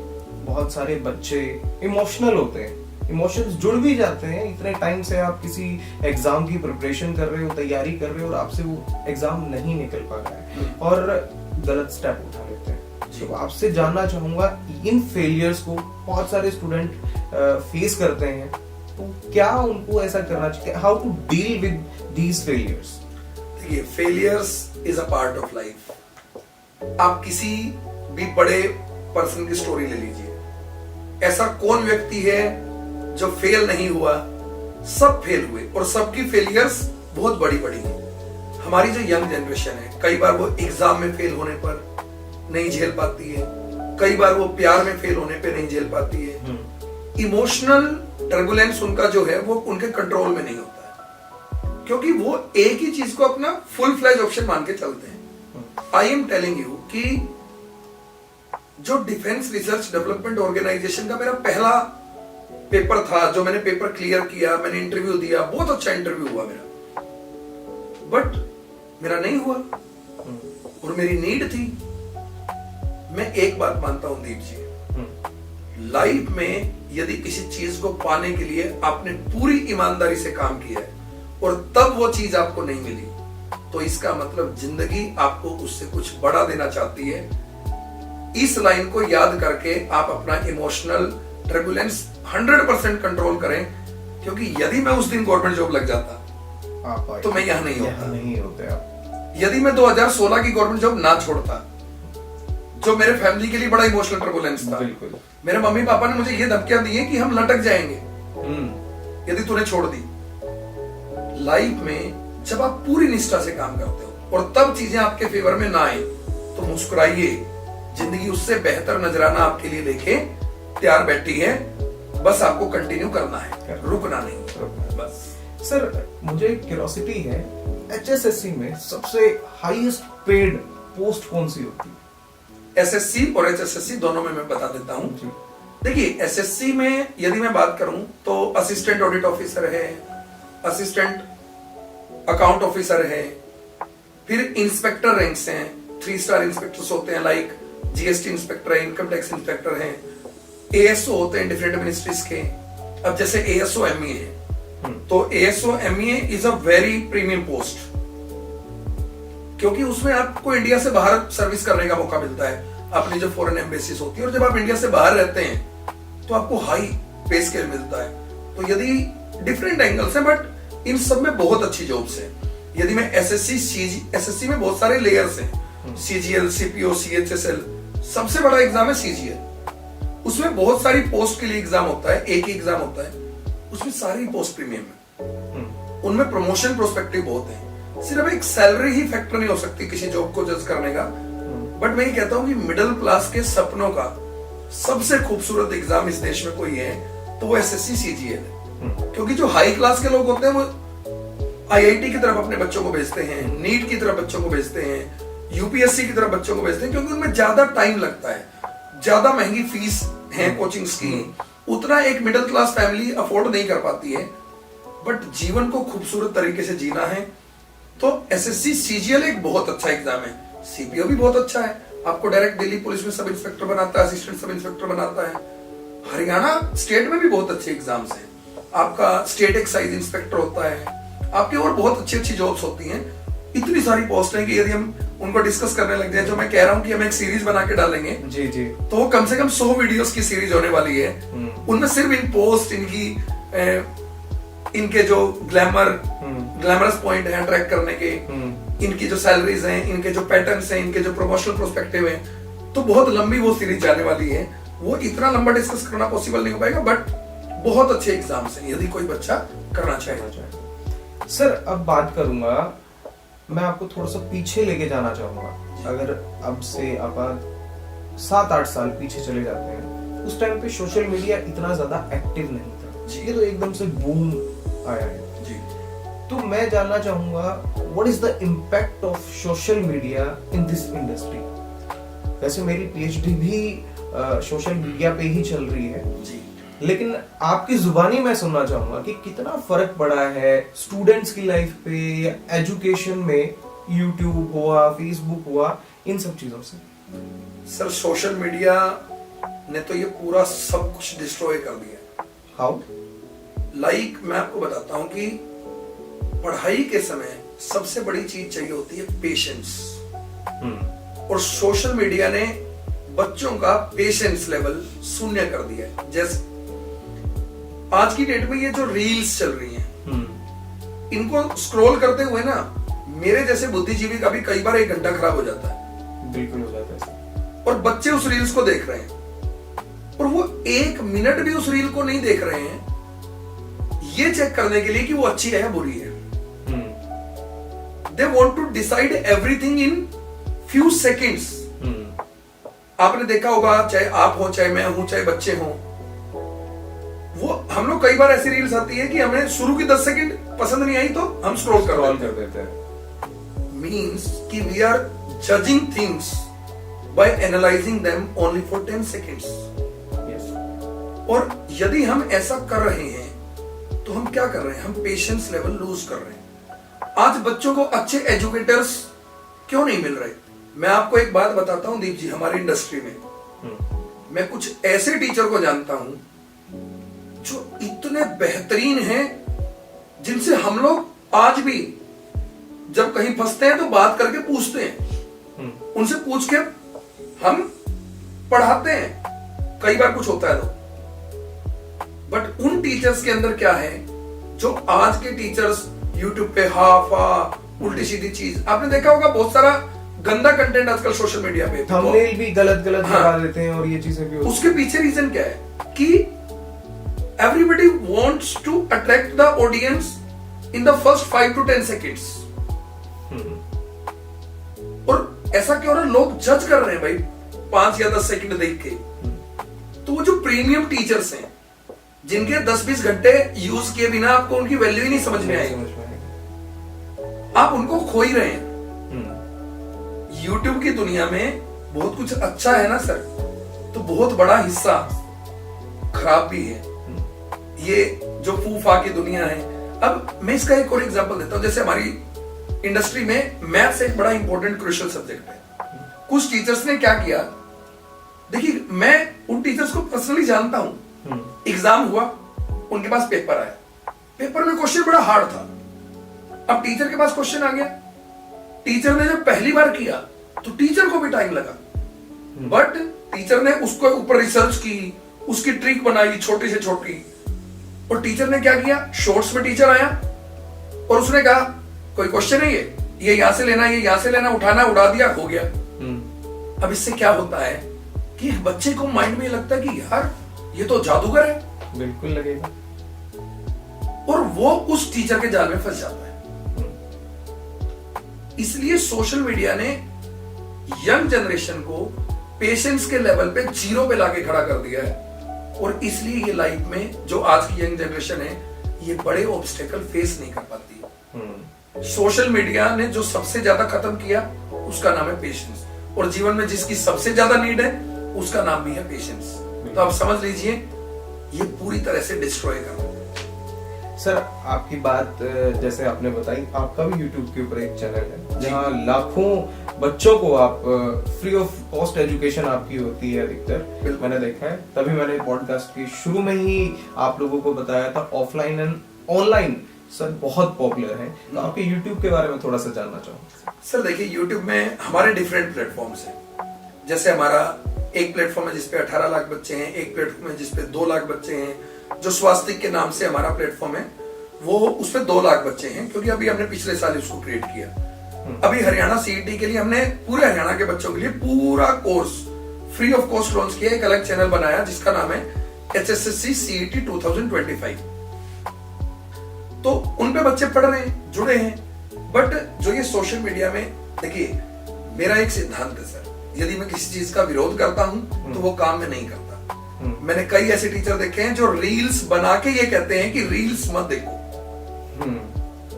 बहुत सारे बच्चे इमोशनल होते हैं, इमोशंस जुड़ भी जाते हैं। इतने टाइम से आप किसी एग्जाम की प्रिपरेशन कर रहे हो, तैयारी कर रहे हो, और आपसे वो एग्जाम नहीं निकल पा रहा है और गलत स्टेप उठा लेते हैं। तो आपसे जानना चाहूंगा, इन फेलियर्स को बहुत सारे स्टूडेंट फेस करते हैं, तो क्या उनको ऐसा करना चाहिए? How to deal with these failures? देखिए, failures is a part of life. आप किसी भी बड़े पर्सन की स्टोरी ले लीजिए, ऐसा कौन व्यक्ति है जो फेल नहीं हुआ? सब फेल हुए, और सबकी फेलियर्स बहुत बड़ी बड़ी हैं। हमारी जो यंग जनरेशन है, कई बार वो एग्जाम में फेल होने पर नहीं झेल पाती है, कई बार वो प्यार में फेल होने पे नहीं झेल पाती है, इमोशनल टर्बुलेंस उनका जो है वो उनके कंट्रोल में नहीं होता है, क्योंकि वो एक ही चीज को अपना फुल फ्लैज ऑप्शन मान के चलते हैं। आई एम टेलिंग यू कि जो डिफेंस रिसर्च डेवलपमेंट ऑर्गेनाइजेशन का मेरा पहला पेपर था, जो मैंने पेपर क्लियर किया, मैंने इंटरव्यू दिया, बहुत अच्छा इंटरव्यू हुआ मेरा, बट मेरा नहीं हुआ और मेरी नीड थी। मैं एक बात मानता हूं दीप जी, लाइफ में यदि किसी चीज को पाने के लिए आपने पूरी ईमानदारी से काम किया है और तब वो चीज आपको नहीं मिली, तो इसका मतलब जिंदगी आपको उससे कुछ बड़ा देना चाहती है। इस लाइन को याद करके आप अपना इमोशनल टर्बुलेंस 100% कंट्रोल करें, क्योंकि यदि मैं उस दिन गवर्नमेंट जॉब लग जाता तो मैं यहां नहीं होता। यदि मैं 2016 की गवर्नमेंट जॉब ना छोड़ता, जो मेरे फैमिली के लिए बड़ा इमोशनल टर्बुलेंस था, मेरे मम्मी पापा ने मुझे ये धमकियां दी है कि हम लटक जाएंगे यदि तूने छोड़ दी। लाइफ में जब आप पूरी निष्ठा से काम करते हो और तब चीजें आपके फेवर में ना आए, तो मुस्कुराइए, जिंदगी उससे बेहतर नजराना आपके लिए लेके तैयार बैठी है, बस आपको कंटिन्यू करना है, रुकना नहीं बस। सर मुझे क्यूरियोसिटी है, HSSC में सबसे हाईएस्ट पेड पोस्ट कौन सी होती है? SSC और HSSC दोनों में मैं बता देता हूं। देखिए SSC में यदि मैं बात करूं तो असिस्टेंट ऑडिट ऑफिसर है, असिस्टेंट अकाउंट ऑफिसर है, फिर इंस्पेक्टर रैंक्स हैं, 3 स्टार इंस्पेक्टर्स होते हैं, लाइक GST इंस्पेक्टर है, इनकम टैक्स इंस्पेक्टर है, ASO होते हैं डिफरेंट मिनिस्ट्रीज के। अब जैसे ASO ME है, तो ASO ME is a very premium post, क्योंकि उसमें आपको इंडिया से बाहर सर्विस करने का मौका मिलता है, अपनी जो फॉरेन एम्बेसीज होती है, और जब आप इंडिया से बाहर रहते हैं तो आपको हाई पे स्केल मिलता है। तो यदि डिफरेंट एंगल्स हैं, बट इन सब में बहुत अच्छी जॉब्स हैं। यदि मैं SSC में बहुत सारे लेयर्स हैं, CGL, CPO, CHSL, सबसे बड़ा एग्जाम है CGL। उसमें बहुत सारी पोस्ट के लिए एग्जाम होता है, एक ही एग्जाम होता है, उसमें सारी पोस्ट प्रीमियम है, उनमें प्रमोशन प्रोस्पेक्टिव बहुत है। सिर्फ एक सैलरी ही फैक्टर नहीं हो सकती किसी जॉब को जज करने का, बट मैं ये कहता हूं कि मिडिल क्लास के सपनों का सबसे खूबसूरत एग्जाम इस देश में कोई है तो वो SSC CGL है। क्योंकि जो हाई क्लास के लोग होते हैं वो IIT की तरफ अपने बच्चों को भेजते हैं, नीट की तरफ बच्चों को भेजते हैं, UPSC की तरफ बच्चों को भेजते हैं, क्योंकि उनमें ज्यादा टाइम लगता है, ज्यादा महंगी फीस है कोचिंग्स की, उतना एक मिडिल क्लास फैमिली अफोर्ड नहीं कर पाती है। बट जीवन को खूबसूरत तरीके से जीना है तो SSC CGL एक बहुत अच्छा एग्जाम है। CPO भी बहुत अच्छा है, आपको डायरेक्ट दिल्ली पुलिस में सब इंस्पेक्टर बनाता है, असिस्टेंट सब इंस्पेक्टर बनाता है। हरियाणा स्टेट में भी बहुत अच्छे एग्जाम्स हैं, आपका स्टेट एक्साइज इंस्पेक्टर होता है, आपके और बहुत अच्छी अच्छी जॉब्स होती हैं। इतनी सारी पोस्ट हैं कि यदि हम उनको डिस्कस करने लग जाए, जो मैं कह रहा हूं कि हम एक सीरीज बना के डालेंगे जी जी, तो वो कम से कम 100 वीडियोस की सीरीज होने वाली है। उनमें सिर्फ इन पोस्ट, इनके जो ग्लैमरस पॉइंट हैं ट्रैक करने के, इनकी जो सैलरीज हैं, इनके जो पैटर्न्स हैं, इनके जो प्रमोशनल प्रोस्पेक्टिव हैं, तो बहुत लंबी वो सीरीज जाने वाली है। वो इतना लंबा डिस्कस करना पॉसिबल नहीं हो पाएगा, बट बहुत अच्छे एग्जाम्स हैं यदि कोई बच्चा करना चाहे। सर अब बात करूंगा, मैं आपको थोड़ा सा पीछे लेके जाना चाहूंगा। अगर अब से आप 7-8 साल पीछे चले जाते हैं, उस टाइम पे सोशल मीडिया इतना ज्यादा एक्टिव नहीं था, ये तो एकदम से बूम आया है जी। तो मैं जानना चाहूंगा, what is the impact of social media in this industry? वैसे मेरी PhD भी सोशल मीडिया पे ही चल रही है जी, लेकिन आपकी जुबानी मैं सुनना चाहूंगा कि कितना फर्क पड़ा है स्टूडेंट्स की लाइफ पे या एजुकेशन में, यूट्यूब हुआ, फेसबुक हुआ, इन सब चीजों से। सर सोशल मीडिया ने तो ये पूरा सब कुछ डिस्ट्रॉय कर दिया। हाउ? लाइक मैं आपको बताता हूं कि पढ़ाई के समय सबसे बड़ी चीज चाहिए होती है पेशेंस, और सोशल मीडिया ने बच्चों का पेशेंस लेवल शून्य कर दिया है। जैसे आज की डेट में ये जो रील्स चल रही हैं, इनको स्क्रॉल करते हुए ना मेरे जैसे बुद्धिजीवी का भी कई बार 1 घंटा खराब हो जाता है। बिल्कुल हो जाता है। और बच्चे उस रील्स को देख रहे हैं और वो 1 मिनट भी उस रील को नहीं देख रहे हैं ये चेक करने के लिए कि वो अच्छी है या बुरी है। They want to decide everything in few seconds. आपने देखा होगा, चाहे आप हो, चाहे मैं हूं, चाहे बच्चे हों, वो हम लोग कई बार ऐसी रील्स आती है कि हमें शुरू की 10 सेकंड पसंद नहीं आई तो हम स्क्रॉल कर देते हैं। मीन्स कि we are judging things by analysing them only for 10 seconds. और यदि हम ऐसा कर रहे हैं तो हम क्या कर रहे हैं? हम पेशेंस लेवल लूज कर रहे हैं। आज बच्चों को अच्छे एजुकेटर्स क्यों नहीं मिल रहे? मैं आपको एक बात बताता हूं दीप जी, हमारी इंडस्ट्री में मैं कुछ ऐसे टीचर को जानता हूं जो इतने बेहतरीन हैं, जिनसे हम लोग आज भी जब कहीं फंसते हैं तो बात करके पूछते हैं, उनसे पूछ के हम पढ़ाते हैं, कई बार कुछ होता है तो। बट उन टीचर्स के अंदर क्या है जो आज के टीचर्स यूट्यूब पे हाफा उल्टी सीधी चीज, आपने देखा होगा बहुत सारा गंदा कंटेंट आजकल सोशल मीडिया पे, थंबनेल भी गलत लगा देते हैं और ये चीजें भी। उसके पीछे रीजन क्या है कि everybody wants to attract the audience in the first 5 to 10 seconds. और ऐसा क्यों रहा? लोग जज कर रहे हैं भाई 5 या 10 सेकंड देख के। तो वो जो प्रीमियम टीचर्स हैं जिनके 10-20 घंटे यूज किए बिना आपको उनकी वैल्यू ही नहीं समझ में आएगी, आप उनको खो ही रहे हैं। यूट्यूब की दुनिया में बहुत कुछ अच्छा है ना सर, तो बहुत बड़ा हिस्सा खराब भी है। ये जो फूफा की दुनिया है। अब मैं इसका एक और एग्जांपल देता हूं। जैसे हमारी इंडस्ट्री में मैथ्स एक बड़ा इंपॉर्टेंट क्रूशियल सब्जेक्ट है। कुछ टीचर्स ने क्या किया, देखिए मैं उन टीचर्स को पर्सनली जानता हूं। एग्जाम हुआ, उनके पास पेपर आया, पेपर में क्वेश्चन बड़ा हार्ड था। अब टीचर के पास क्वेश्चन आ गया, टीचर ने जब पहली बार किया तो टीचर को भी टाइम लगा, बट टीचर ने उसको ऊपर रिसर्च की, उसकी ट्रिक बनाई छोटी से छोटी। और टीचर ने क्या किया, शॉर्ट्स में टीचर आया और उसने कहा कोई क्वेश्चन है ये यहां से लेना, ये यहां से लेना, उठाना, उड़ा दिया, हो गया। अब इससे क्या होता है कि एक बच्चे को माइंड में लगता है कि यार ये तो जादूगर है, बिल्कुल लगेगा, और वो उस टीचर के जाल में फंस जाता है। इसलिए सोशल मीडिया ने यंग जनरेशन को पेशेंस के लेवल पे 0 पे लाके खड़ा कर दिया है। और इसलिए ये लाइफ में जो आज की यंग जनरेशन है ये बड़े ऑब्स्टेकल फेस नहीं कर पाती। सोशल मीडिया ने जो सबसे ज्यादा खत्म किया उसका नाम है पेशेंस, और जीवन में जिसकी सबसे ज्यादा नीड है उसका नाम भी है पेशेंस। तो आप समझ लीजिए ये पूरी तरह से डिस्ट्रॉय कर। सर आपकी बात जैसे आपने बताई, आपका भी YouTube के ऊपर एक चैनल है जहाँ लाखों बच्चों को आप फ्री ऑफ कॉस्ट एजुकेशन आपकी होती है अधिकतर, मैंने देखा है। तभी मैंने पॉडकास्ट की शुरू में ही आप लोगों को बताया था ऑफलाइन एंड ऑनलाइन सर बहुत पॉपुलर है। तो आपके YouTube के बारे में थोड़ा सा जानना चाहूंगा। सर देखिए YouTube में हमारे डिफरेंट प्लेटफॉर्म्स हैं। जैसे हमारा एक प्लेटफॉर्म है जिसपे 18 लाख बच्चे हैं, एक प्लेटफॉर्म है जिसपे 2 लाख बच्चे हैं, जो स्वास्तिक के नाम से हमारा प्लेटफॉर्म है वो उस पे 2 लाख बच्चे हैं, क्योंकि अभी हमने पिछले साल इसको क्रिएट किया। अभी हरियाणा सीईटी के लिए हमने पूरे हरियाणा के बच्चों के लिए पूरा course free of cost launch किया, एक अलग चैनल बनाया जिसका नाम है HSSC CET 2025। तो उन पे बच्चे पढ़ रहे हैं, जुड़े हैं। बट जो ये सोशल मीडिया में, देखिए मेरा एक सिद्धांत है सर, यदि मैं किसी चीज का विरोध करता हूं तो वो काम में नहीं करता। मैंने कई ऐसे टीचर देखे हैं जो रील्स बना के ये कहते हैं कि रील्स मत देखो,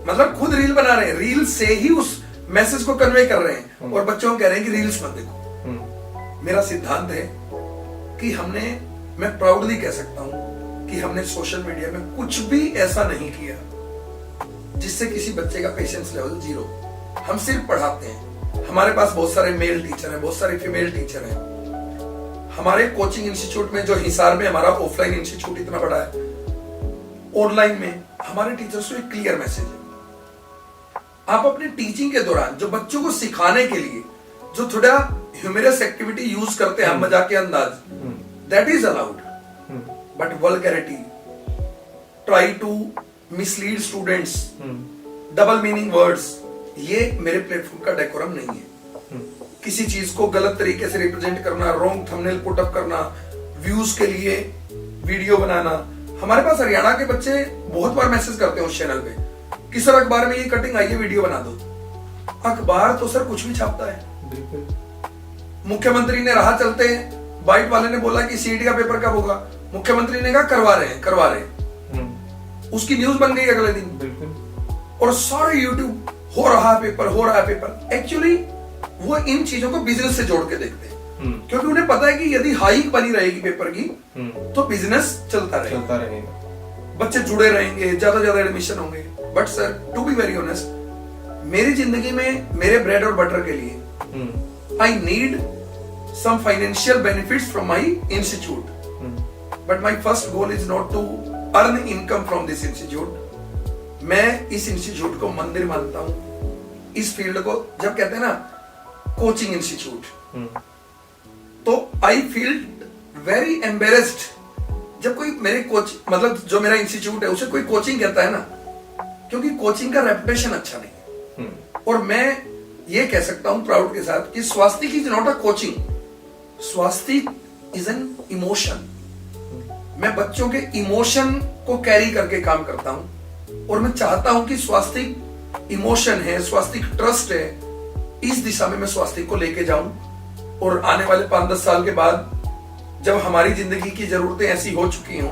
मतलब खुद रील बना रहे हैं, रील से ही उस मैसेज को कन्वे कर रहे हैं और बच्चों को कह रहे हैं कि रील्स मत देखो। मेरा सिद्धांत है कि हमने, मैं प्राउडली कह सकता हूं कि हमने सोशल मीडिया में कुछ भी ऐसा नहीं किया जिससे किसी बच्चे का पेशेंस लेवल 0। हम सिर्फ पढ़ाते हैं। हमारे पास बहुत सारे मेल टीचर हैं, बहुत सारे फीमेल टीचर हैं। हमारे कोचिंग इंस्टीट्यूट में जो हिसार में हमारा ऑफलाइन इंस्टीट्यूट इतना बड़ा है, ऑनलाइन में हमारे टीचर्स को एक क्लियर मैसेज है, आप अपने टीचिंग के दौरान जो बच्चों को सिखाने के लिए जो थोड़ा ह्यूमरस एक्टिविटी यूज करते हैं, मजाक के अंदाज, that is allowed, but vulgarity, try to mislead students, double meaning words, ये मेरे प्लेटफॉर्म का डेकोरम नहीं है। किसी चीज को गलत तरीके से रिप्रेजेंट करना, रॉन्ग थंबनेल पुट अप करना, व्यूज के लिए वीडियो बनाना। हमारे पास हरियाणा के बच्चे बहुत बार मैसेज करते हैं उस चैनल पे कि सर अखबार में ये कटिंग आई है, वीडियो बना दो। अखबार तो सर कुछ भी छापता है। मुख्यमंत्री ने राह चलते, बाइट वाले ने बोला कि सीईटी का पेपर कब होगा, मुख्यमंत्री ने कहा करवा रहे हैं। उसकी न्यूज बन गई अगले दिन। बिल्कुल। और सारे यूट्यूब हो रहा है पेपर। एक्चुअली वो इन चीजों को बिजनेस से जोड़ के देखते हैं, क्योंकि उन्हें पता है कि यदि हाइक बनी रहेगी पेपर की तो बिजनेस चलता रहेगा, बच्चे जुड़े रहेंगे, ज्यादा ज्यादा एडमिशन होंगे। But sir, to be very honest, मेरी जिंदगी में मेरे ब्रेड और बटर के लिए I need some financial benefits from my institute, but my first goal is not to earn income from this institute. मैं इस इंस्टीट्यूट को मंदिर मानता हूं, इस फील्ड को जब कहते हैं ना कोचिंग इंस्टीट्यूट, तो आई फील वेरी एम्बेरेस्ड जब कोई मेरे कोच, मतलब जो मेरा इंस्टीट्यूट है उसे कोई कोचिंग कहता है ना, क्योंकि कोचिंग का रेपुटेशन अच्छा नहीं है। और मैं ये कह सकता हूं प्राउड के साथ कि Swastik is not a coaching, Swastik is an emotion. मैं बच्चों के इमोशन को कैरी करके काम करता हूं, और मैं चाहता हूं कि स्वास्तिक इमोशन है, स्वास्तिक ट्रस्ट है, इस दिशा में मैं स्वास्तिक को लेके जाऊं। और आने वाले 5-10 साल के बाद जब हमारी जिंदगी की जरूरतें ऐसी हो चुकी हों,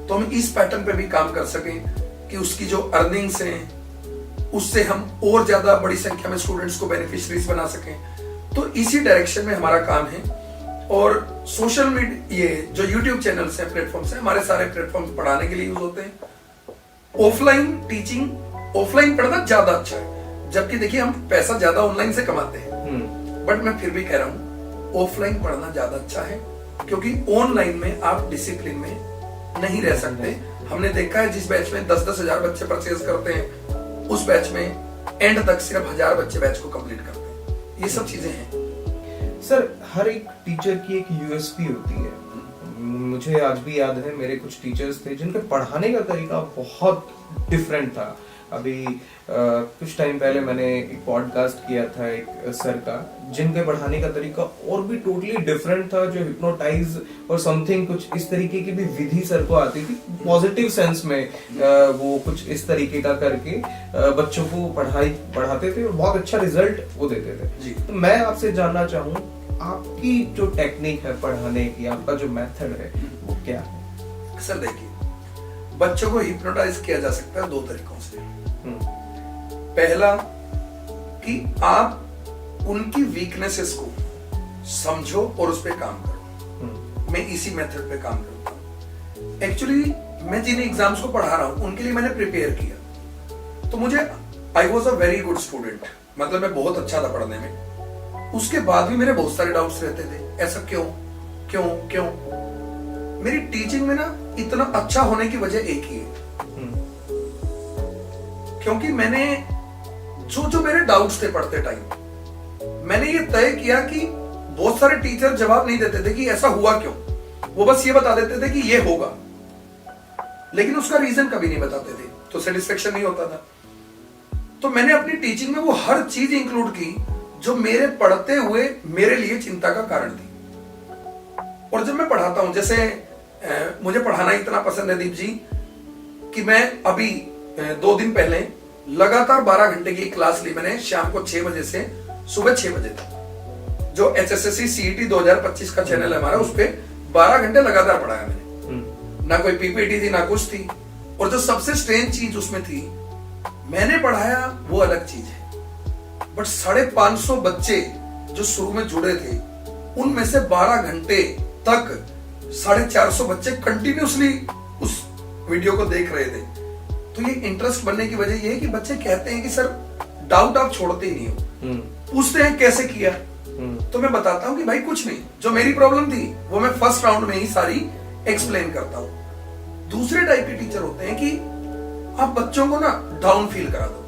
तो हम इस पैटर्न पे भी काम कर सकें कि उसकी जो अर्निंग्स हैं उससे हम और ज्यादा बड़ी संख्या में स्टूडेंट्स को बेनिफिशरीज बना सकें। तो इसी डायरेक्शन में हमारा काम है। और सोशल मीडिया, ये जो यूट्यूब चैनल्स हैं, प्लेटफॉर्म्स हैं, हमारे सारे प्लेटफॉर्म पढ़ाने के लिए यूज होते हैं। ऑफलाइन टीचिंग, ऑफलाइन पढ़ना ज्यादा अच्छा है, जबकि देखिए हम पैसा ज्यादा ऑनलाइन से कमाते हैं, बट मैं फिर भी कह रहा हूं ऑफलाइन पढ़ना ज्यादा अच्छा है, क्योंकि ऑनलाइन में आप डिसिप्लिन में नहीं रह सकते। हमने देखा है जिस बैच में 10-10 हजार बच्चे परचेज करते हैं, उस बैच में एंड तक सिर्फ 1000 बच्चे बैच को कंप्लीट करते हैं। ये सब चीजें हैं। सर, हर एक टीचर की एक यूएसपी होती है। मुझे आज भी याद है, मेरे कुछ टीचर्स थे जिनके पढ़ाने का तरीका बहुत डिफरेंट था। अभी कुछ टाइम पहले मैंने एक पॉडकास्ट किया था एक सर का, जिनके पढ़ाने का तरीका और भी टोटली डिफरेंट था, जो हिप्नोटाइज और समथिंग कुछ इस तरीके की भी विधि सर को आती थी, पॉजिटिव सेंस में वो कुछ इस तरीके का करके बच्चों को पढ़ाते थे और बहुत अच्छा रिजल्ट वो देते थे जी। तो मैं आपसे जानना चाहूँ, आपकी जो टेक्निक है पढ़ाने की, आपका जो मेथड है वो क्या है? सर देखिए, बच्चों को हिप्नोटाइज किया जा सकता है 2 तरीकों से। पहला कि आप उनकी वीकनेसेस को समझो और उस पर काम करो। मैं इसी मेथड पे काम करता हूँ। एक्चुअली मैं जिन एग्जाम्स को पढ़ा रहा हूँ उनके लिए मैंने प्रिपेयर किया, तो मुझे I was a very good student, मतलब मैं बहुत अच्छा था पढ़ने में। उसके बाद भी मेरे बहुत सारे डाउट्स रहते थे, ऐसा क्यों क्यों क्यों। मेरी टीचिंग में ना इतना अच्छा होने की वजह एक ही है, क्योंकि मैंने जो मेरे डाउट्स थे पढ़ते टाइम, मैंने ये तय किया कि बहुत सारे टीचर जवाब नहीं देते थे कि ऐसा हुआ क्यों, वो बस ये बता देते थे कि ये होगा, लेकिन उसका रीजन कभी नहीं बताते थे, तो सेटिस्फेक्शन नहीं होता था। तो मैंने अपनी टीचिंग में वो हर चीज इंक्लूड की जो मेरे पढ़ते हुए मेरे लिए चिंता का कारण थी। और जब मैं पढ़ाता हूं, जैसे मुझे पढ़ाना इतना पसंद है दीप जी, कि मैं अभी 2 दिन पहले लगातार 12 घंटे की क्लास ली मैंने, शाम को 6 बजे से सुबह 6 बजे तक। जो HSSC CET 2025 का चैनल है हमारा, उस पे 12 घंटे लगातार पढ़ाया मैंने। ना कोई PPT थी ना कुछ थी। और जो सबसे स्ट्रेंज चीज उसमें थी, मैंने पढ़ाया वो अलग चीज है, बट 550 बच्चे जो शुरू में जुड़े थे, उनमें से 12 घंटे तक 450 बच्चे कंटिन्यूसली उस वीडियो को देख रहे थे। तो ये इंटरेस्ट बनने की वजह ये है कि बच्चे कहते हैं कि सर डाउट आप छोड़ते ही नहीं हो, पूछते हैं कैसे किया, तो मैं बताता हूं कि भाई कुछ नहीं, जो मेरी प्रॉब्लम थी वो मैं फर्स्ट राउंड में ही सारी एक्सप्लेन करता हूं। दूसरे टाइप के टीचर होते हैं कि आप बच्चों को ना डाउन फील करा दो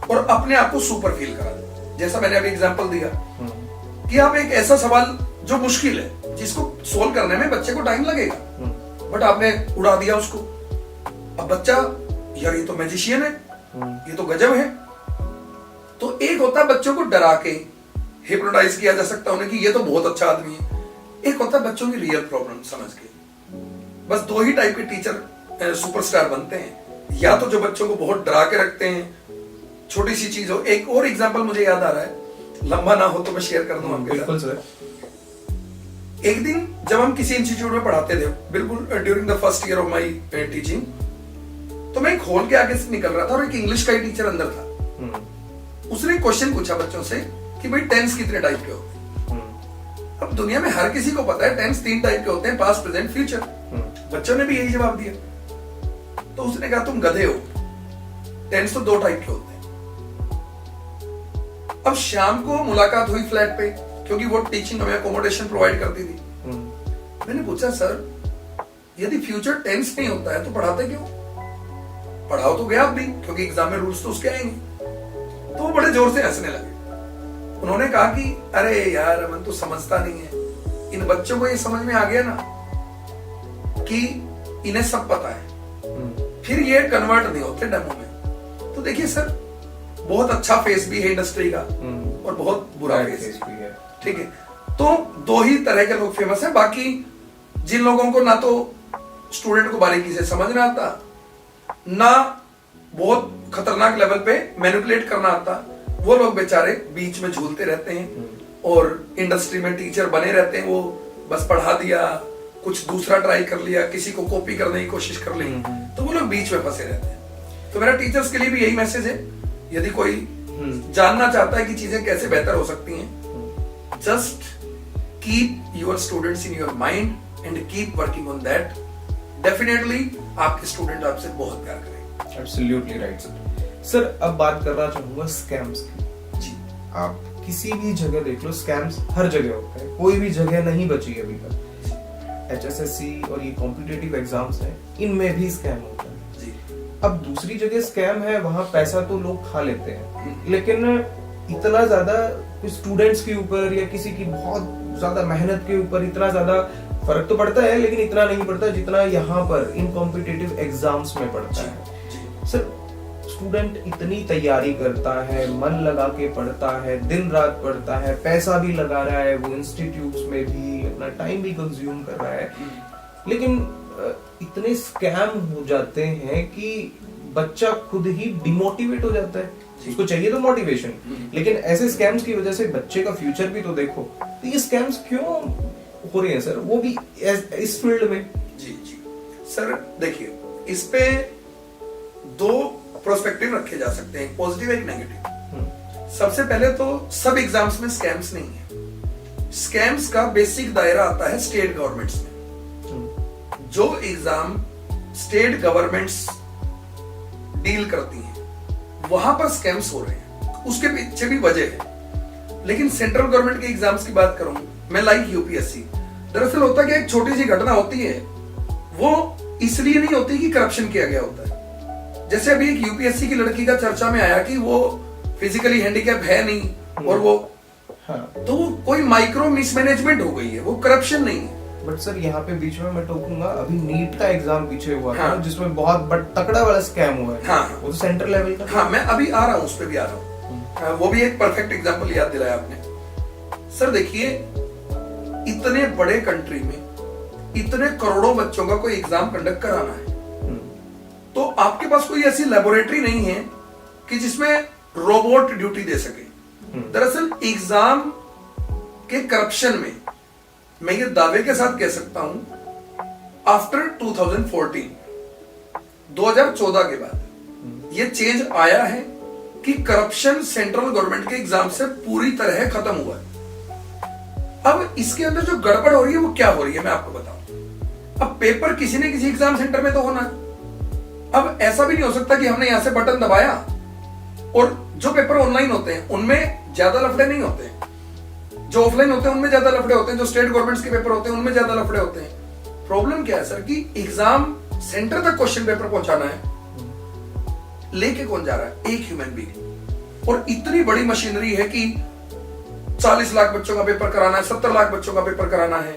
और अपने आप को सुपर फील करा दो। जैसा मैंने अभी एग्जांपल दिया कि आप एक ऐसा सवाल जो मुश्किल है, जिसको सोल्व करने में बच्चे को टाइम लगेगा, बट आपने उड़ा दिया उसको। अब बच्चा, यार ये तो मैजिशियन है, ये तो गजब है। तो एक होता है बच्चों को डरा के हिप्नोटाइज किया जा सकता है उन्हें कि ये तो बहुत अच्छा आदमी है। एक होता है बच्चों की रियल प्रॉब्लम समझ के। बस 2 ही टाइप के टीचर सुपरस्टार बनते हैं, या तो जो बच्चों को बहुत डरा के रखते हैं, छोटी सी चीज हो। एक और एग्जांपल मुझे याद आ रहा है, लंबा ना हो तो मैं शेयर कर दूं आपके साथ। एक दिन जब हम किसी इंस्टीट्यूट में पढ़ाते थे, बिल्कुल during the first year of my teaching, तो मैं एक हॉल के आगे से निकल रहा था और एक इंग्लिश का ही टीचर अंदर था। उसने क्वेश्चन पूछा बच्चों से कि भाई टेंस कितने टाइप के होते हैं। अब दुनिया में हर किसी को पता है टेंस 3 टाइप के होते हैं, पास्ट, प्रेजेंट, फ्यूचर। बच्चों ने भी यही जवाब दिया। तो उसने कहा तुम गधे हो, टेंस तो 2 टाइप के होते हैं। अब शाम को मुलाकात हुई फ्लैट पे, क्योंकि वो टीचिंग हमें अकोमोडेशन प्रोवाइड करती थी। मैंने पूछा सर यदि फ्यूचर टेंस नहीं होता है तो पढ़ाते क्यों? पढ़ाओ तो गया आप भी, क्योंकि एग्जाम में रूल्स तो उसके आएंगे। तो वो बड़े जोर से हंसने लगे। उन्होंने कहा कि अरे यार अमन तो समझता नहीं है, इन बच्चों को ये समझ में आ गया ना कि इन्हें सब पता है, फिर ये कन्वर्ट नहीं होते डेमो में। तो देखिए सर बहुत अच्छा फेस भी है इंडस्ट्री का और बहुत बुरा फेस भी है, ठीक है। तो 2 ही तरह के लोग फेमस हैं। बाकी जिन लोगों को ना तो स्टूडेंट को बारीकी से समझना आता, ना बहुत खतरनाक लेवल पे मैनिपुलेट करना आता, वो लोग बेचारे बीच में झूलते रहते हैं और इंडस्ट्री में टीचर बने रहते हैं। वो बस पढ़ा दिया, कुछ दूसरा ट्राई कर लिया, किसी को कॉपी करने की कोशिश कर ली, तो वो लोग बीच में फंसे रहते हैं। तो मेरा टीचर्स के लिए भी यही मैसेज है, यदि कोई जानना चाहता है कि चीजें कैसे बेहतर हो सकती हैं, just keep your students in your mind and keep working on that. Definitely आपके स्टूडेंट आपसे बहुत प्यार करेंगे। Absolutely right sir. सर अब बात करना चाहूंगा स्कैम्स की। जी, आप किसी भी जगह देख लो, स्कैम्स हर जगह होते हैं, कोई भी जगह नहीं बची अभी तक। HSSC और ये कॉम्पिटिटिव एग्जाम्स हैं, इनमें भी स्कैम होता है। जी। अब दूसरी जगह स्कैम है, वहां पैसा तो लोग खा लेते हैं, लेकिन इतना ज्यादा स्टूडेंट्स के ऊपर या किसी की बहुत ज्यादा मेहनत के ऊपर इतना ज्यादा फर्क तो पड़ता है, लेकिन इतना नहीं पड़ता जितना यहाँ पर इन कॉम्पिटिटिव एग्जाम्स में पड़ता है। सर स्टूडेंट इतनी तैयारी करता है, मन लगा के पढ़ता है, दिन रात पढ़ता है, पैसा भी लगा रहा है, वो इंस्टीट्यूट्स में भी अपना टाइम भी कंज्यूम कर रहा है, लेकिन इतने स्कैम हो जाते हैं कि बच्चा खुद ही डिमोटिवेट हो जाता है। उसको चाहिए तो मोटिवेशन, लेकिन ऐसे स्कैम्स की वजह से बच्चे का फ्यूचर भी तो देखो। तो ये स्कैम्स क्यों हो रहे हैं सर, वो भी इस फील्ड में? जी जी सर, देखिए इस पे 2 प्रोस्पेक्टिव रखे जा सकते हैं, पॉजिटिव एक नेगेटिव। सबसे पहले तो सब एग्जाम्स में स्कैम्स नहीं है। स्कैम्स का बेसिक दायरा आता है स्टेट गवर्नमेंट्स में। जो एग्जाम स्टेट गवर्नमेंट्स डील करती हैं वहां पर स्कैम्स हो रहे हैं, उसके पीछे भी वजह है। लेकिन सेंट्रल गवर्नमेंट के एग्जाम्स की बात करूं मैं, लाइक यूपीएससी, दरअसल होता क्या, एक छोटी सी घटना होती है, वो इसलिए नहीं होती कि करप्शन किया गया होता है। जैसे अभी एक यूपीएससी की लड़की का चर्चा में आया कि वो फिजिकली हैंडीकैप है नहीं और वो तो वो कोई माइक्रो मिसमैनेजमेंट हो गई है, वो करप्शन नहीं है। बट सर यहाँ पे बीच में मैं टोकूंगा, अभी नीट का एग्जाम पीछे हुआ था जिसमें बहुत तकड़ा वाला स्कैम हुआ है। वो तो सेंट्रल लेवल का। हाँ, मैं अभी आ रहा हूँ, उस पे भी आ रहा हूँ। वो भी एक परफेक्ट एग्जांपल याद दिलाया आपने। सर देखिए, इतने बड़े कंट्री में इतने करोड़ों बच्चों का कोई एग्जाम कंडक्ट कराना है, तो आपके पास कोई ऐसी लेबोरेटरी नहीं है कि जिसमें रोबोट ड्यूटी दे सके। दरअसल एग्जाम के करप्शन में मैं ये दावे के साथ कह सकता हूं, आफ्टर 2014 के बाद ये चेंज आया है कि करप्शन सेंट्रल गवर्नमेंट के एग्जाम से पूरी तरह खत्म हुआ है। अब इसके अंदर जो गड़बड़ हो रही है वो क्या हो रही है मैं आपको बताऊं। अब पेपर किसी न किसी एग्जाम सेंटर में तो होना है। अब ऐसा भी नहीं हो सकता कि हमने यहां से बटन दबाया और जो पेपर ऑनलाइन होते हैं उनमें ज्यादा लफड़े नहीं होते हैं, जो ऑफलाइन होते हैं उनमें ज्यादा लफड़े होते हैं, जो स्टेट गवर्नमेंट्स के पेपर होते हैं उनमें ज्यादा लफड़े होते हैं। प्रॉब्लम क्या है सर कि एग्जाम सेंटर तक क्वेश्चन पेपर पहुंचाना है, लेके कौन जा रहा है? एक ह्यूमन बीइंग। और इतनी बड़ी मशीनरी है कि 40 लाख बच्चों का पेपर कराना है, 70 लाख बच्चों का पेपर कराना है,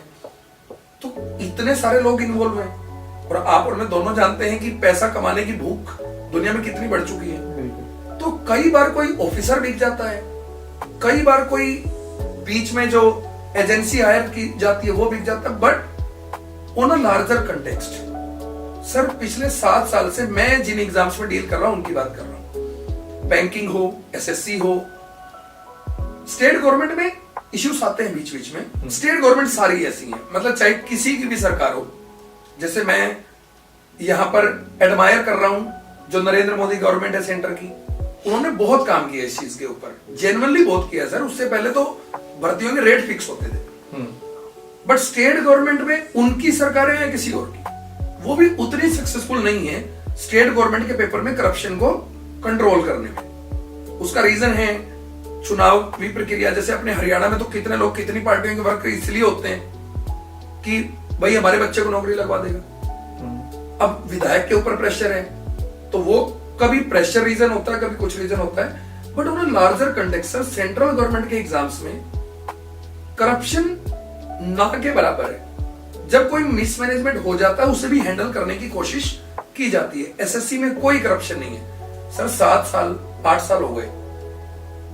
तो इतने सारे लोग इन्वॉल्व हैं। और आप और मैं दोनों जानते हैं कि पैसा कमाने की भूख दुनिया में कितनी बढ़ चुकी है। तो कई बार कोई ऑफिसर बिक जाता है, कई बार कोई बीच में जो एजेंसी हायर की जाती है वो बिक जाता है। But on a larger context, sir पिछले 7 साल से मैं जिन एग्जाम्स में डील कर रहा हूं उनकी बात कर रहा हूं, बैंकिंग हो, एसएससी हो, स्टेट गवर्नमेंट में इश्यूज आते हैं बीच बीच में। स्टेट गवर्नमेंट सारी ऐसी है, मतलब चाहे किसी की भी सरकार हो। जैसे मैं यहां पर एडमायर कर रहा हूं जो नरेंद्र मोदी गवर्नमेंट है सेंटर की, उन्होंने बहुत काम किया इस चीज के ऊपर, जेन्युइनली बहुत किया सर। उससे पहले तो भर्तियों के रेट फिक्स होते थे, बट स्टेट गवर्नमेंट में उनकी सरकारें या किसी और की, वो भी उतनी सक्सेसफुल नहीं है स्टेट गवर्नमेंट के पेपर में करप्शन को कंट्रोल करने में। उसका रीजन है चुनावी प्रक्रिया। जैसे अपने हरियाणा में तो कितने लोग, कितनी पार्टियों के वर्कर इसलिए होते हैं कि भाई हमारे बच्चे को नौकरी लगवा देगा। अब विधायक के ऊपर प्रेशर है, तो वो कभी प्रेशर रीजन होता है, कभी कुछ रीजन होता है, but on larger context central government के एग्जाम्स में करप्शन ना के बराबर है। जब कोई मिसमैनेजमेंट हो जाता है उसे भी हैंडल करने की कोशिश की जाती है। एसएससी में कोई करप्शन नहीं है सर। 7 साल 8 साल हो गए,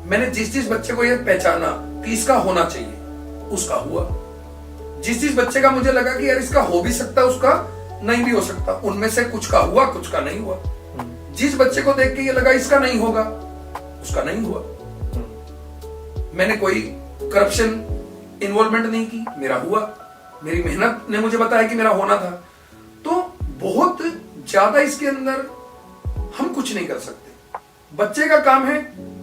मैंने जिस बच्चे को यह पहचाना कि इसका होना चाहिए उसका हुआ। जिस बच्चे का मुझे लगा कि यार इसका हो भी सकता है, उसका नहीं भी हो सकता, उनमें से कुछ का हुआ, कुछ का नहीं हुआ। जिस बच्चे को देख के ये लगा इसका नहीं होगा, उसका नहीं हुआ। मैंने कोई करप्शन इन्वॉल्वमेंट नहीं की, मेरा हुआ। मेरी मेहनत ने मुझे बताया कि मेरा होना था। तो बहुत ज्यादा इसके अंदर हम कुछ नहीं कर सकते। बच्चे का काम है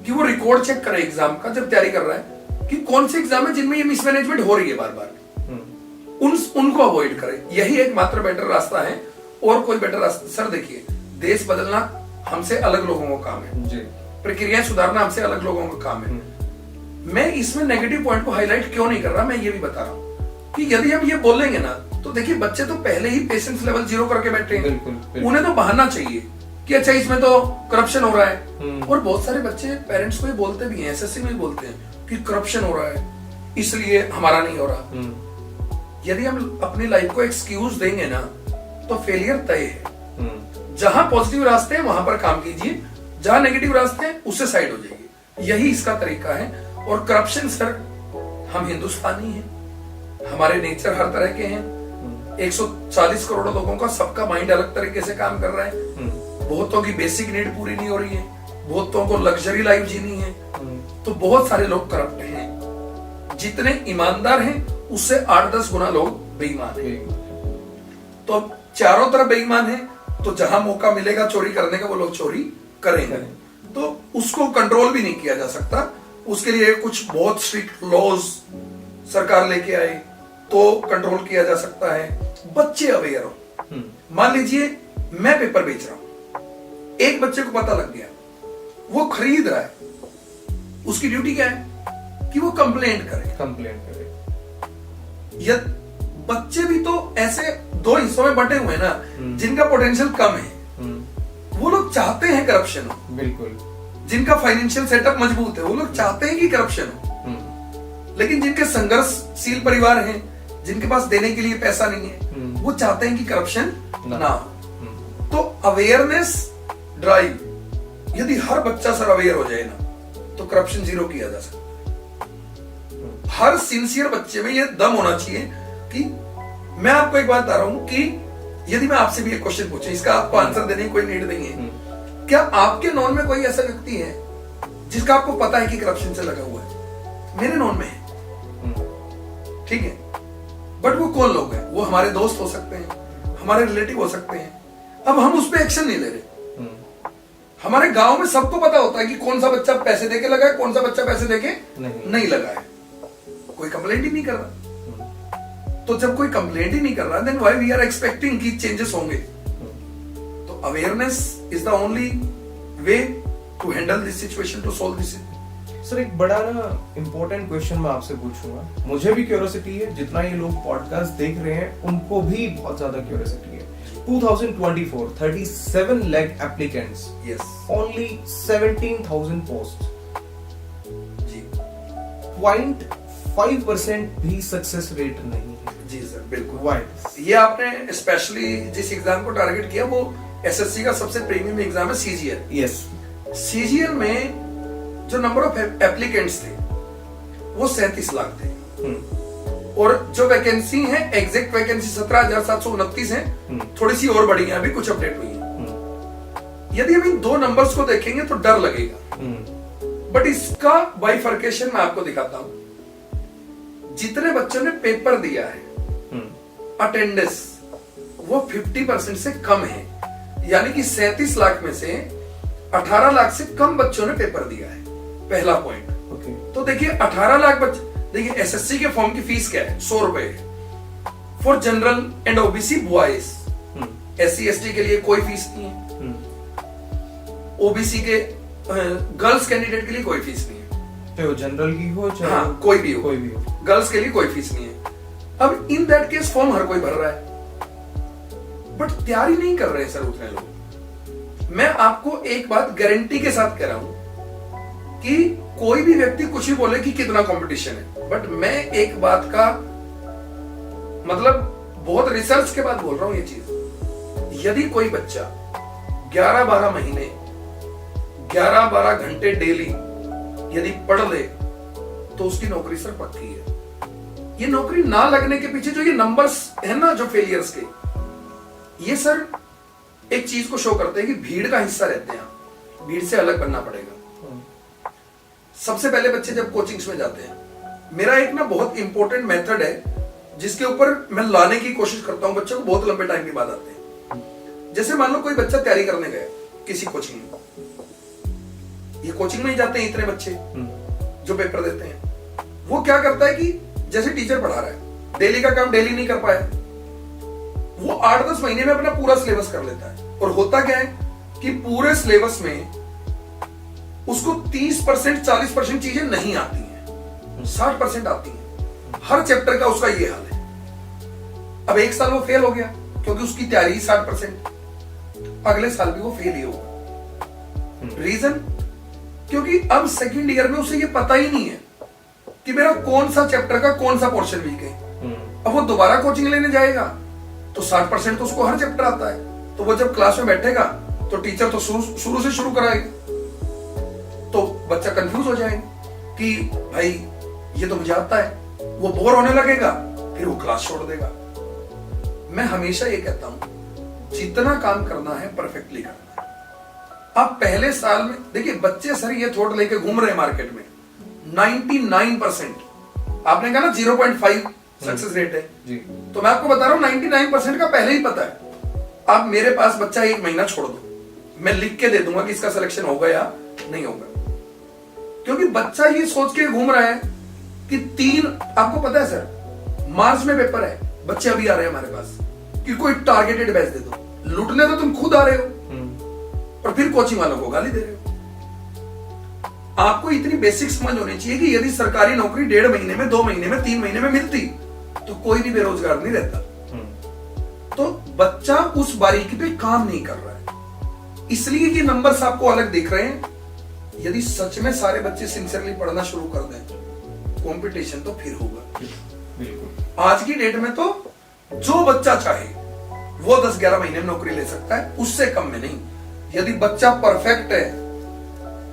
कि वो रिकॉर्ड चेक करे एग्जाम का, जब तैयारी कर रहा है, कि कौन से एग्जाम है जिनमें ये मिसमैनेजमेंट हो रही है बार बार, उनको अवॉइड करे। यही एक मात्र बेटर रास्ता है, और कोई बेटर रास्ता सर देखिए, देश बदलना हमसे अलग लोगों का काम है, प्रक्रियाएं सुधारना हमसे अलग लोगों का काम है। मैं इसमें नेगेटिव पॉइंट को हाईलाइट क्यों नहीं कर रहा, मैं ये भी बता रहा हूं कि यदि हम ये बोलेंगे ना, तो देखिए बच्चे तो पहले ही पेशेंस लेवल 0 करके बैठे हैं। उन्हें तो बहाना चाहिए कि अच्छा इसमें तो करप्शन हो रहा है। और बहुत सारे बच्चे पेरेंट्स को ये बोलते भी हैं, एसएससी में बोलते हैं कि करप्शन हो रहा है इसलिए हमारा नहीं हो रहा। यदि हम अपनी लाइफ को एक्सक्यूज देंगे ना, तो फेलियर तय है। जहां पॉजिटिव रास्ते हैं वहां पर काम कीजिए, जहां नेगेटिव रास्ते हैं उससे साइड हो जाइए। यही इसका तरीका है। और करप्शन सर, हम हिंदुस्तानी हैं, हमारे नेचर हर तरह के हैं। 140 करोड़ लोगों का सबका माइंड अलग तरीके से काम कर रहा है। बहुतों की बेसिक नीड पूरी नहीं हो रही है, बहुतों को लग्जरी लाइफ जीनी है, तो बहुत सारे लोग करप्ट हैं। जितने ईमानदार हैं उससे 8-10 गुना लोग बेईमान हैं। तो अब चारों तरफ बेईमान हैं, तो जहां मौका मिलेगा चोरी करने का वो लोग चोरी करेंगे। तो उसको कंट्रोल भी नहीं किया जा सकता। उसके लिए कुछ बहुत स्ट्रिक्ट लॉज सरकार लेके आए तो कंट्रोल किया जा सकता है। बच्चे अवेयर हो। मान लीजिए मैं पेपर बेच रहा हूं, एक बच्चे को पता लग गया, वो खरीद रहा है, उसकी ड्यूटी क्या है कि वो कंप्लेंट करे। या बच्चे भी तो ऐसे 2 हिस्सों में बंटे हुए हैं ना, जिनका पोटेंशियल कम है, वो लोग चाहते हैं करप्शन हो। बिल्कुल। जिनका फाइनेंशियल सेटअप मजबूत है वो लोग चाहते हैं कि करप्शन हो। लेकिन जिनके संघर्षशील परिवार हैं, जिनके पास देने के लिए पैसा नहीं है, वो चाहते हैं कि करप्शन ना हो। तो अवेयरनेस ड्राइव, यदि हर बच्चा सर अवेयर हो जाए ना, तो करप्शन 0 किया जा सकता है। हर सिंसियर बच्चे में ये दम होना चाहिए कि मैं आपको एक बात बता रहा हूं कि यदि मैं आपसे भी एक क्वेश्चन पूछूं, इसका आपको आंसर देने की कोई नीड नहीं है। क्या आपके नॉन में कोई ऐसा व्यक्ति है जिसका आपको पता है कि करप्शन से लगा हुआ है? मेरे नॉन में है, ठीक है, बट वो कौन लोग हैं? वो हमारे दोस्त हो सकते हैं, हमारे रिलेटिव हो सकते हैं। अब हम उस पर एक्शन नहीं ले रहे। हमारे गांव में सबको पता होता है कि कौन सा बच्चा पैसे देके लगा है, कौन सा बच्चा पैसे देके नहीं लगा है। कोई कंप्लेंट ही नहीं कर रहा। तो जब कोई कंप्लेंट ही नहीं कर रहा, then why we are expecting कि चेंजेस होंगे? तो awareness is the only way to handle this situation, to solve this. Sir एक बड़ा ना इंपॉर्टेंट क्वेश्चन मैं आपसे पूछूंगा, मुझे भी क्यूरियोसिटी है, जितना ये लोग पॉडकास्ट देख रहे हैं उनको भी बहुत ज्यादा क्यूरियोसिटी है। 2024 37 lakh applicants, yes, only 17,000 posts, जी 0.5% भी सक्सेस रेट नहीं है। जी सर, बिल्कुल। Why? ये आपने स्पेशली जिस एग्जाम को टारगेट किया वो एसएससी का सबसे प्रीमियम एग्जाम है, सीजीएल। यस। सीजीएल में जो नंबर ऑफ एप्लीकेंट्स थे वो 37 लाख थे, और जो वैकेंसी है एग्जैक्ट वैकेंसी 17,729 है, थोड़ी सी और बढ़ी है, अभी कुछ अपडेट हुई है। यदि हम इन 2 नंबर्स को देखेंगे तो डर लगेगा, बट इसका बाइफर्केशन मैं आपको दिखाता हूं। जितने बच्चों ने पेपर दिया है, अटेंडेंस वो 50% से कम है। यानी कि 37 लाख में से 18 लाख से कम बच्चों ने पेपर दिया है, पहला पॉइंट। तो देखिए 18 लाख बच्चे, देखिए एसएससी के फॉर्म की फीस क्या है, 100 रुपए for general and OBC boys. SC ST के लिए कोई फीस नहीं है, ओबीसी के गर्ल्स कैंडिडेट के लिए कोई फीस नहीं है, चाहे वो जनरल की हो चाहे हाँ, कोई भी हो, गर्ल्स के लिए कोई फीस नहीं है। अब इन दैट केस फॉर्म हर कोई भर रहा है, बट तैयारी नहीं कर रहे हैं सर उतने लोग। मैं आपको एक बात गारंटी के साथ कह रहा हूं कि कोई भी व्यक्ति कुछ भी बोले कि कितना कंपटीशन है, बट मैं एक बात का मतलब बहुत रिसर्च के बाद बोल रहा हूं ये चीज। यदि कोई बच्चा 11-12 महीने 11-12 घंटे डेली यदि पढ़ ले तो उसकी नौकरी सर पक्की है। ये नौकरी ना लगने के पीछे जो ये नंबर्स है ना, जो फेलियर्स के, ये सर एक चीज को शो करते हैं कि भीड़ का हिस्सा रहते हैं, भीड़ से अलग बनना पड़ेगा। सबसे पहले बच्चे जब कोचिंग्स में जाते हैं, मेरा एक ना बहुत इंपॉर्टेंट मेथड है जिसके ऊपर मैं लाने की कोशिश करता हूं बच्चों को, बहुत लंबे टाइम के बाद आते हैं। जैसे मान लो कोई बच्चा तैयारी करने गया किसी कोचिंग में, ये कोचिंग में ही जाते हैं इतने बच्चे जो पेपर देते हैं, वो क्या करता है कि जैसे टीचर पढ़ा रहा है, डेली का काम डेली नहीं कर पाया, वो 8-10 महीने में अपना पूरा सिलेबस कर लेता है। और होता क्या है कि पूरे सिलेबस में उसको 30% 40% चीजें नहीं आती हैं, 60% आती हैं। हर चैप्टर का उसका ये हाल है। अब एक साल वो फेल हो गया क्योंकि उसकी तैयारी 60%, अगले साल भी वो फेल ही होगा। रीजन, क्योंकि अब सेकंड ईयर में उसे ये पता ही नहीं है कि मेरा कौन सा चैप्टर का कौन सा पोर्शन वीक है। अब वो दोबारा कोचिंग लेने जाएगा तो 60% तो उसको हर चैप्टर आता है, तो वो जब क्लास में बैठेगा तो टीचर तो शुरू से शुरू कराएगा, तो बच्चा कंफ्यूज हो जाएगा कि भाई ये तो मुझे आता है, वो बोर होने लगेगा, फिर वो क्लास छोड़ देगा। मैं हमेशा ये कहता हूं, जितना काम करना है परफेक्टली करना है। आप पहले साल में देखिए बच्चे सर ये थोड़ा लेके घूम रहे हैं मार्केट में, 99%, आपने कहा ना 0.5 सक्सेस रेट है जी, तो मैं आपको बता रहा हूं 99% का पहले ही पता है। आप मेरे पास बच्चा 1 महीना छोड़ दो, मैं लिख के दे दूंगा कि इसका सिलेक्शन होगा या नहीं होगा, क्योंकि बच्चा ये सोच के घूम रहा है कि 3, आपको पता है सर मार्च में पेपर है, बच्चे अभी आ रहे हैं हमारे पास कि कोई टारगेटेड बैच दे दो, लूटने तो तुम खुद आ रहे हो और फिर कोचिंग वालों को गाली दे रहे हो। आपको इतनी बेसिक समझ होनी चाहिए कि यदि सरकारी नौकरी 1.5 महीने में, 2 महीने में, 3 महीने में मिलती तो कोई भी बेरोजगार नहीं रहता। तो बच्चा उस बारीकी पे काम नहीं कर रहा है, इसलिए कि नंबर्स आपको अलग दिख रहे हैं। यदि सच में सारे बच्चे सिंसियरली पढ़ना शुरू कर दें, कंपटीशन तो फिर होगा। बिल्कुल आज की डेट में तो जो बच्चा चाहे वो 10-11 महीने में नौकरी ले सकता है, उससे कम में नहीं। यदि बच्चा परफेक्ट है,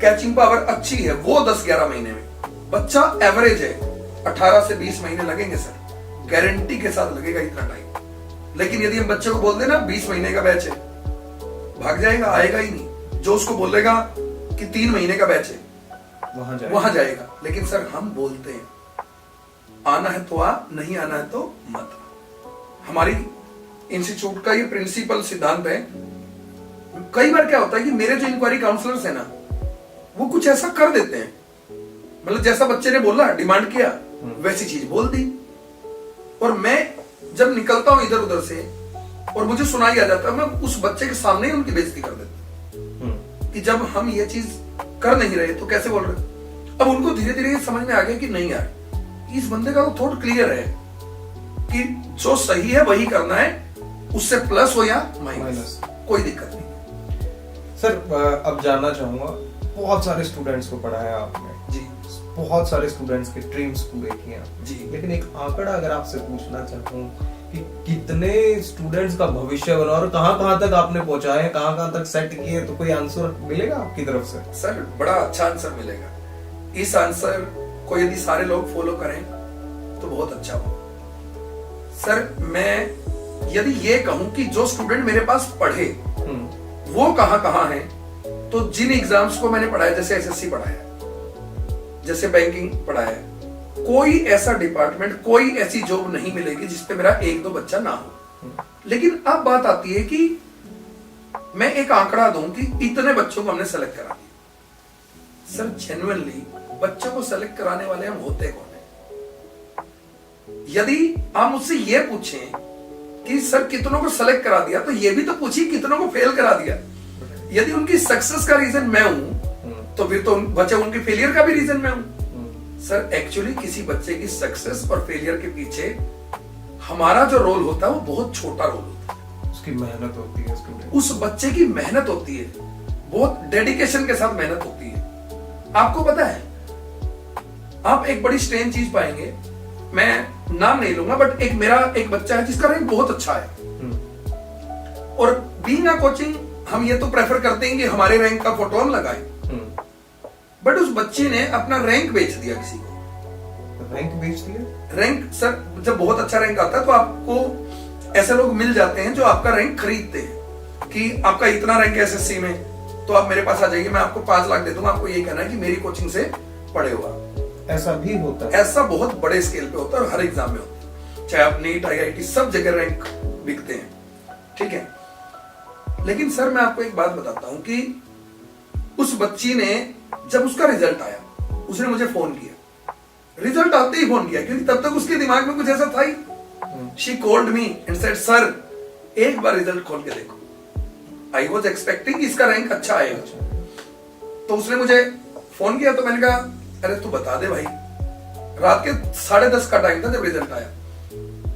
कैचिंग पावर अच्छी है, वो 10-11 महीने में। बच्चा एवरेज है, 18 से 20 महीने लगेंगे सर, गारंटी के साथ लगेगा इतना टाइम। लेकिन यदि हम बच्चे को बोल देना 20 महीने का बैच है, भाग जाएगा, आएगा ही नहीं। जो उसको बोलेगा कि 3 महीने का बैच है, वहां जाएगा। लेकिन सर हम बोलते हैं आना है तो आ, नहीं आना है तो मत। हमारी इंस्टीट्यूट का ये प्रिंसिपल सिद्धांत है। कई बार क्या होता है कि मेरे जो इंक्वायरी काउंसलर्स है ना, वो कुछ ऐसा कर देते हैं, मतलब जैसा बच्चे ने बोला, डिमांड किया, वैसी चीज बोल दी। और मैं जब निकलता हूं इधर उधर से और मुझे सुनाई आ जाता है, मैं उस बच्चे के सामने ही उनकी बेइज्जती कर देता हूं कि जब हम ये चीज कर नहीं रहे तो कैसे बोल रहे। अब उनको धीरे धीरे समझ में आ गया कि नहीं यार, इस बंदे का तो थोड़ा क्लियर है कि जो सही है वही करना है, उससे प्लस हो या माइनस, कोई दिक्कत नहीं। सर अब जानना चाहूंगा, बहुत सारे स्टूडेंट्स को पढ़ाया आपने जी, बहुत सारे स्टूडेंट्स के ड्रीम्स पूरे किए जी, लेकिन एक आंकड़ा अगर आपसे पूछना चाहूँ कि कितने स्टूडेंट्स का भविष्य बना और कहां तक आपने पहुंचाया, कहां तक सेट किए, तो कोई आंसर मिलेगा आपकी तरफ से? सर बड़ा अच्छा आंसर मिलेगा। इस आंसर को यदि सारे लोग फॉलो करें तो बहुत अच्छा हो। सर मैं यदि ये कहूं कि जो स्टूडेंट मेरे पास पढ़े वो कहां है, तो जिन एग्जाम्स को मैंने पढ़ाया, जैसे एसएससी पढ़ाया, जैसे बैंकिंग पढ़ाया, कोई ऐसा डिपार्टमेंट, कोई ऐसी जॉब नहीं मिलेगी जिसपे मेरा 1-2 बच्चा ना हो। लेकिन अब बात आती है कि मैं एक आंकड़ा दूं कि इतने बच्चों को हमने सेलेक्ट करा दिया। सर जेन्युइनली बच्चों को सेलेक्ट कराने वाले हम होते कौन है? यदि आप मुझसे ये पूछें कि सर कितनों को सेलेक्ट करा दिया, तो ये भी तो पूछिए कितनों को फेल करा दिया। यदि उनकी सक्सेस का रीजन मैं हूं, तो फिर तो बच्चे उनके फेलियर का भी रीजन मैं हूं। सर एक्चुअली किसी बच्चे की सक्सेस और फेलियर के पीछे हमारा जो रोल होता है वो बहुत छोटा रोल होता है। उसकी मेहनत होती है, उस बच्चे की मेहनत होती है, बहुत डेडिकेशन के साथ मेहनत होती है। आपको पता है, आप एक बड़ी स्ट्रेंज चीज पाएंगे, मैं नाम नहीं लूंगा, बट मेरा एक बच्चा है जिसका रैंक बहुत अच्छा है, और बीइंग अ कोचिंग हम ये तो प्रेफर करते हैं कि हमारे रैंक का फोटो हम लगाएं, बट उस बच्चे ने अपना रैंक बेच दिया किसी को। रैंक बेच दिया? रैंक सर, जब बहुत अच्छा रैंक आता है तो आपको ऐसे लोग मिल जाते हैं जो आपका रैंक खरीदते हैं कि आपका इतना रैंक है एसएससी में, तो आप मेरे पास आ जाइए, मैं आपको 5 लाख दे दूंगा, आपको ये कहना है कि मेरी कोचिंग से पढ़े हुआ। ऐसा भी होता है? ऐसा बहुत बड़े स्केल पे होता है, और हर एग्जाम में होता है, चाहे आप नीट IIT सब जगह रैंक बिकते हैं, ठीक है। लेकिन सर मैं आपको एक बात बताता हूं कि उस बच्ची ने, जब उसका रिजल्ट आया, उसने मुझे फोन किया, रिजल्ट आते ही फोन किया, क्योंकि तब तक उसके दिमाग में कुछ ऐसा था ही। She called me and said sir एक बार रिजल्ट खोल के देखो। आई वॉज एक्सपेक्टिंग इसका रैंक अच्छा आएगा, तो उसने मुझे फोन किया, तो मैंने कहा अरे तू बता दे भाई। रात के 10:30 का टाइम था जब रिजल्ट आया,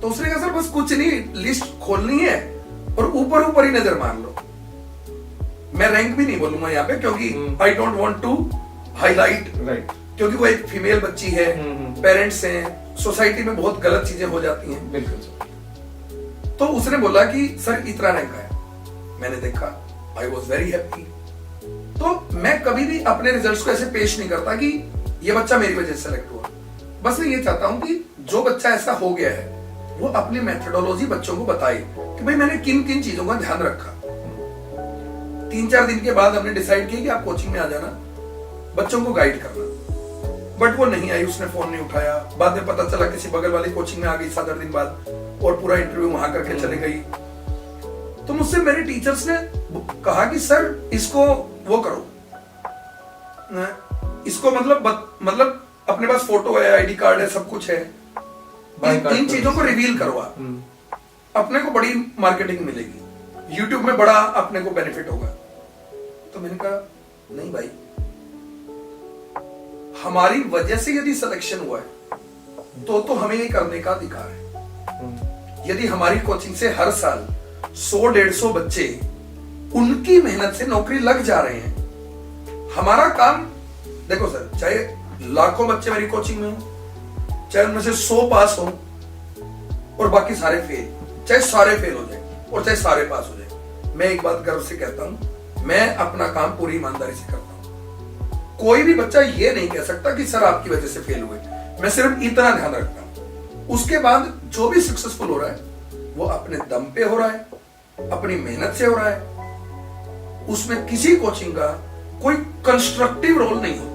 तो उसने कहा सर बस कुछ नहीं, लिस्ट खोलनी है और ऊपर ऊपर ही नजर मार लो। मैं रैंक भी नहीं बोलूंगा यहाँ पे, क्योंकि I don't want to highlight, क्योंकि वो एक फीमेल बच्ची है, पेरेंट्स हैं, सोसाइटी में बहुत गलत चीजें हो जाती हैं। बिल्कुल। तो उसने बोला कि सर इतना रैंक आया। मैंने देखा, आई वॉज वेरी हैप्पी। तो मैं कभी भी अपने रिजल्ट्स को ऐसे पेश नहीं करता कि ये बच्चा मेरी वजह से सेलेक्ट हुआ। बस मैं ये चाहता हूं कि जो बच्चा ऐसा हो गया है वो अपनी मेथोडोलॉजी बच्चों को बताए कि भाई मैंने किन किन चीजों का ध्यान रखा। 3-4 दिन के बाद हमने डिसाइड किया कि आप कोचिंग में आ जाना, बच्चों को गाइड करना। बट वो नहीं आई, उसने फोन नहीं उठाया। बाद में पता चला किसी बगल वाली कोचिंग में आ गई 7-8 दिन बाद, और पूरा इंटरव्यू वहां करके चले गई। तो मुझसे मेरे टीचर्स ने कहा कि सर इसको वो करो, इसको मतलब अपने पास फोटो है, आईडी कार्ड है, सब कुछ है, इन चीजों को रिवील करो आप, अपने को बड़ी मार्केटिंग मिलेगी, यूट्यूब में बड़ा अपने को बेनिफिट होगा। तो मैंने कहा नहीं भाई, हमारी वजह से यदि सिलेक्शन हुआ है तो हमें ये करने का अधिकार है। यदि हमारी कोचिंग से हर साल 100-150 बच्चे उनकी मेहनत से नौकरी लग जा रहे हैं, हमारा काम देखो सर, चाहे लाखों बच्चे मेरी कोचिंग में हो, चाहे उनमें से 100 पास हो और बाकी सारे फेल, चाहे सारे फेल हो जाए और चाहे सारे पास हो जाए, मैं एक बात गर्व से कहता हूं, मैं अपना काम पूरी ईमानदारी से करता हूं। कोई भी बच्चा ये नहीं कह सकता कि सर आपकी वजह से फेल हुए। मैं सिर्फ इतना ध्यान रखता हूं, उसके बाद जो भी सक्सेसफुल हो रहा है वो अपने दम पे हो रहा है, अपनी मेहनत से हो रहा है। उसमें किसी कोचिंग का कोई कंस्ट्रक्टिव रोल नहीं होता।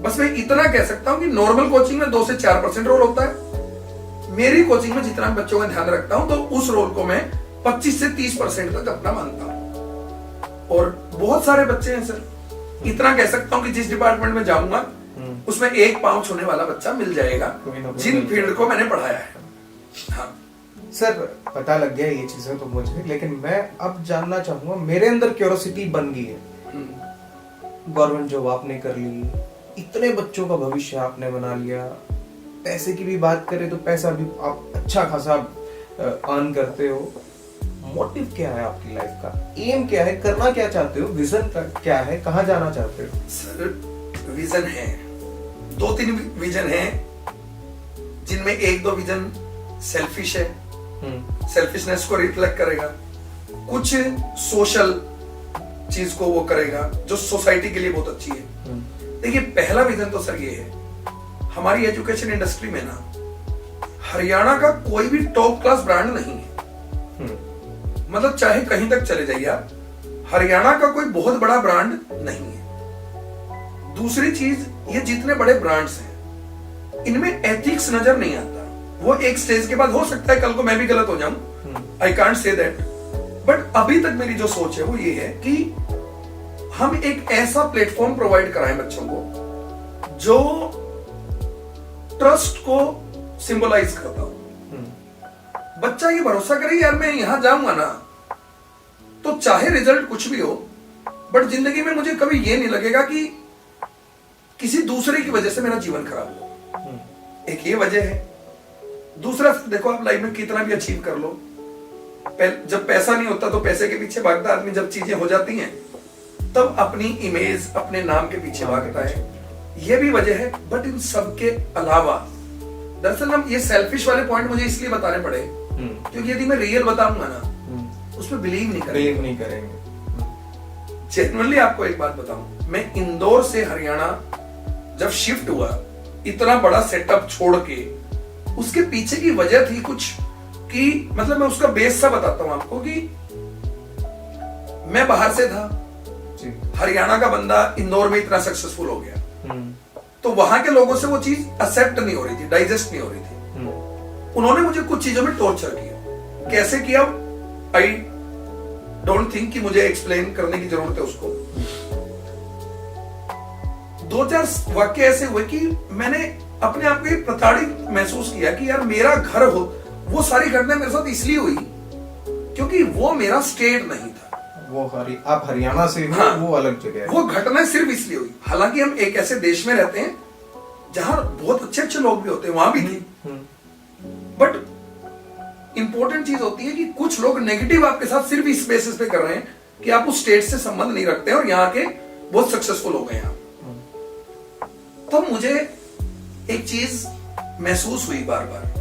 बस मैं इतना कह सकता हूं कि नॉर्मल कोचिंग में 2 से 4% रोल होता है। मेरी कोचिंग में जितना बच्चों का ध्यान रखता हूं, तो उस रोल को मैं 25 से 30% तक अपना मानता हूं। और बहुत सारे बच्चे हैं सर, इतना कह सकता हूं कि जिस डिपार्टमेंट में जाऊंगा उसमें एक पांव छूने वाला बच्चा मिल जाएगा, जिन फील्ड को मैंने पढ़ाया है। हाँ सर, पता लग गया ये चीजें तो मुझे, लेकिन मैं अब जानना चाहूंगा, मेरे अंदर क्यूरियोसिटी बन गई है। गवर्नमेंट जॉब आपने कर ली, इतने बच्चों का भविष्य आपने बना लिया, पैसे की भी बात करें तो पैसा भी आप अच्छा खासा अर्न करते हो। मोटिव क्या है आपकी लाइफ का? एम क्या है? करना क्या चाहते हो? विजन क्या है? कहाँ जाना चाहते हो? सर विजन है, 2-3 विजन है, जिनमें 1-2 विजन सेल्फिश है, सेल्फिशनेस को रिफ्लेक्ट करेगा, कुछ सोशल चीज को वो करेगा जो सोसाइटी के लिए बहुत अच्छी है। देखिए पहला विजन तो सर ये है, हमारी एजुकेशन इंडस्ट्री में ना हरियाणा का कोई भी टॉप क्लास ब्रांड नहीं है। मतलब चाहे कहीं तक चले जाइए आप, हरियाणा का कोई बहुत बड़ा ब्रांड नहीं है। दूसरी चीज, ये जितने बड़े ब्रांड्स हैं इनमें एथिक्स नजर नहीं आता। वो एक स्टेज के बाद हो सकता है कल को मैं भी गलत हो जाऊं, I can't say that, but अभी तक मेरी जो सोच है वो ये है कि हम एक ऐसा प्लेटफॉर्म प्रोवाइड कराएं बच्चों को जो ट्रस्ट को सिंबलाइज करता हो। बच्चा ये भरोसा करे यार मैं यहां जाऊंगा ना तो चाहे रिजल्ट कुछ भी हो, बट जिंदगी में मुझे कभी ये नहीं लगेगा कि किसी दूसरे की वजह से मेरा जीवन खराब हो। एक ये वजह है। दूसरा, देखो आप लाइफ में कितना भी अचीव कर लो, जब पैसा नहीं होता तो पैसे के पीछे भागता आदमी, जब चीजें हो जाती हैं तब अपनी इमेज, अपने नाम के पीछे भागता है। ये भी वजह है। बट इन सब के अलावा दरअसल हम ये सेल्फिश वाले पॉइंट मुझे इसलिए बताने पड़े क्योंकि यदि मैं रियल बताऊंगा ना उसमें बिलीव नहीं करेंगे। जेन्युइनली आपको एक बात बताऊं, मैं इंदौर से हरियाणा जब शिफ्ट हुआ, इतना बड़ा सेटअप छोड़ के, उसके पीछे की वजह थी कुछ कि मतलब मैं उसका बेस सा बताता हूं आपको कि मैं बाहर से था, हरियाणा का बंदा इंदौर में इतना सक्सेसफुल हो गया, तो वहां के लोगों से वो चीज एक्सेप्ट नहीं हो रही थी, डाइजेस्ट नहीं हो रही थी। उन्होंने मुझे कुछ चीजों में टॉर्चर किया। कैसे किया आई डोंट थिंक कि मुझे एक्सप्लेन करने की जरूरत है उसको। 2-4 वाक्य ऐसे हुए कि मैंने अपने आप को प्रताड़ित महसूस किया कि यार मेरा घर हो, वो सारी घटना मेरे साथ इसलिए हुई क्योंकि वो मेरा स्टेट नहीं था। आप हरियाणा से हो, हाँ, वो अलग जगह है। वो घटना सिर्फ इसलिए हुई। हालांकि हम एक ऐसे देश में रहते हैं जहां बहुत अच्छे अच्छे लोग भी होते हैं, वहां भी थी। बट इंपॉर्टेंट चीज होती है कि कुछ लोग नेगेटिव आपके साथ सिर्फ इस बेसिस पे कर रहे हैं कि आप उस स्टेट से संबंध नहीं रखते हैं और यहाँ के बहुत सक्सेसफुल हो गए आप। तो मुझे एक चीज महसूस हुई बार बार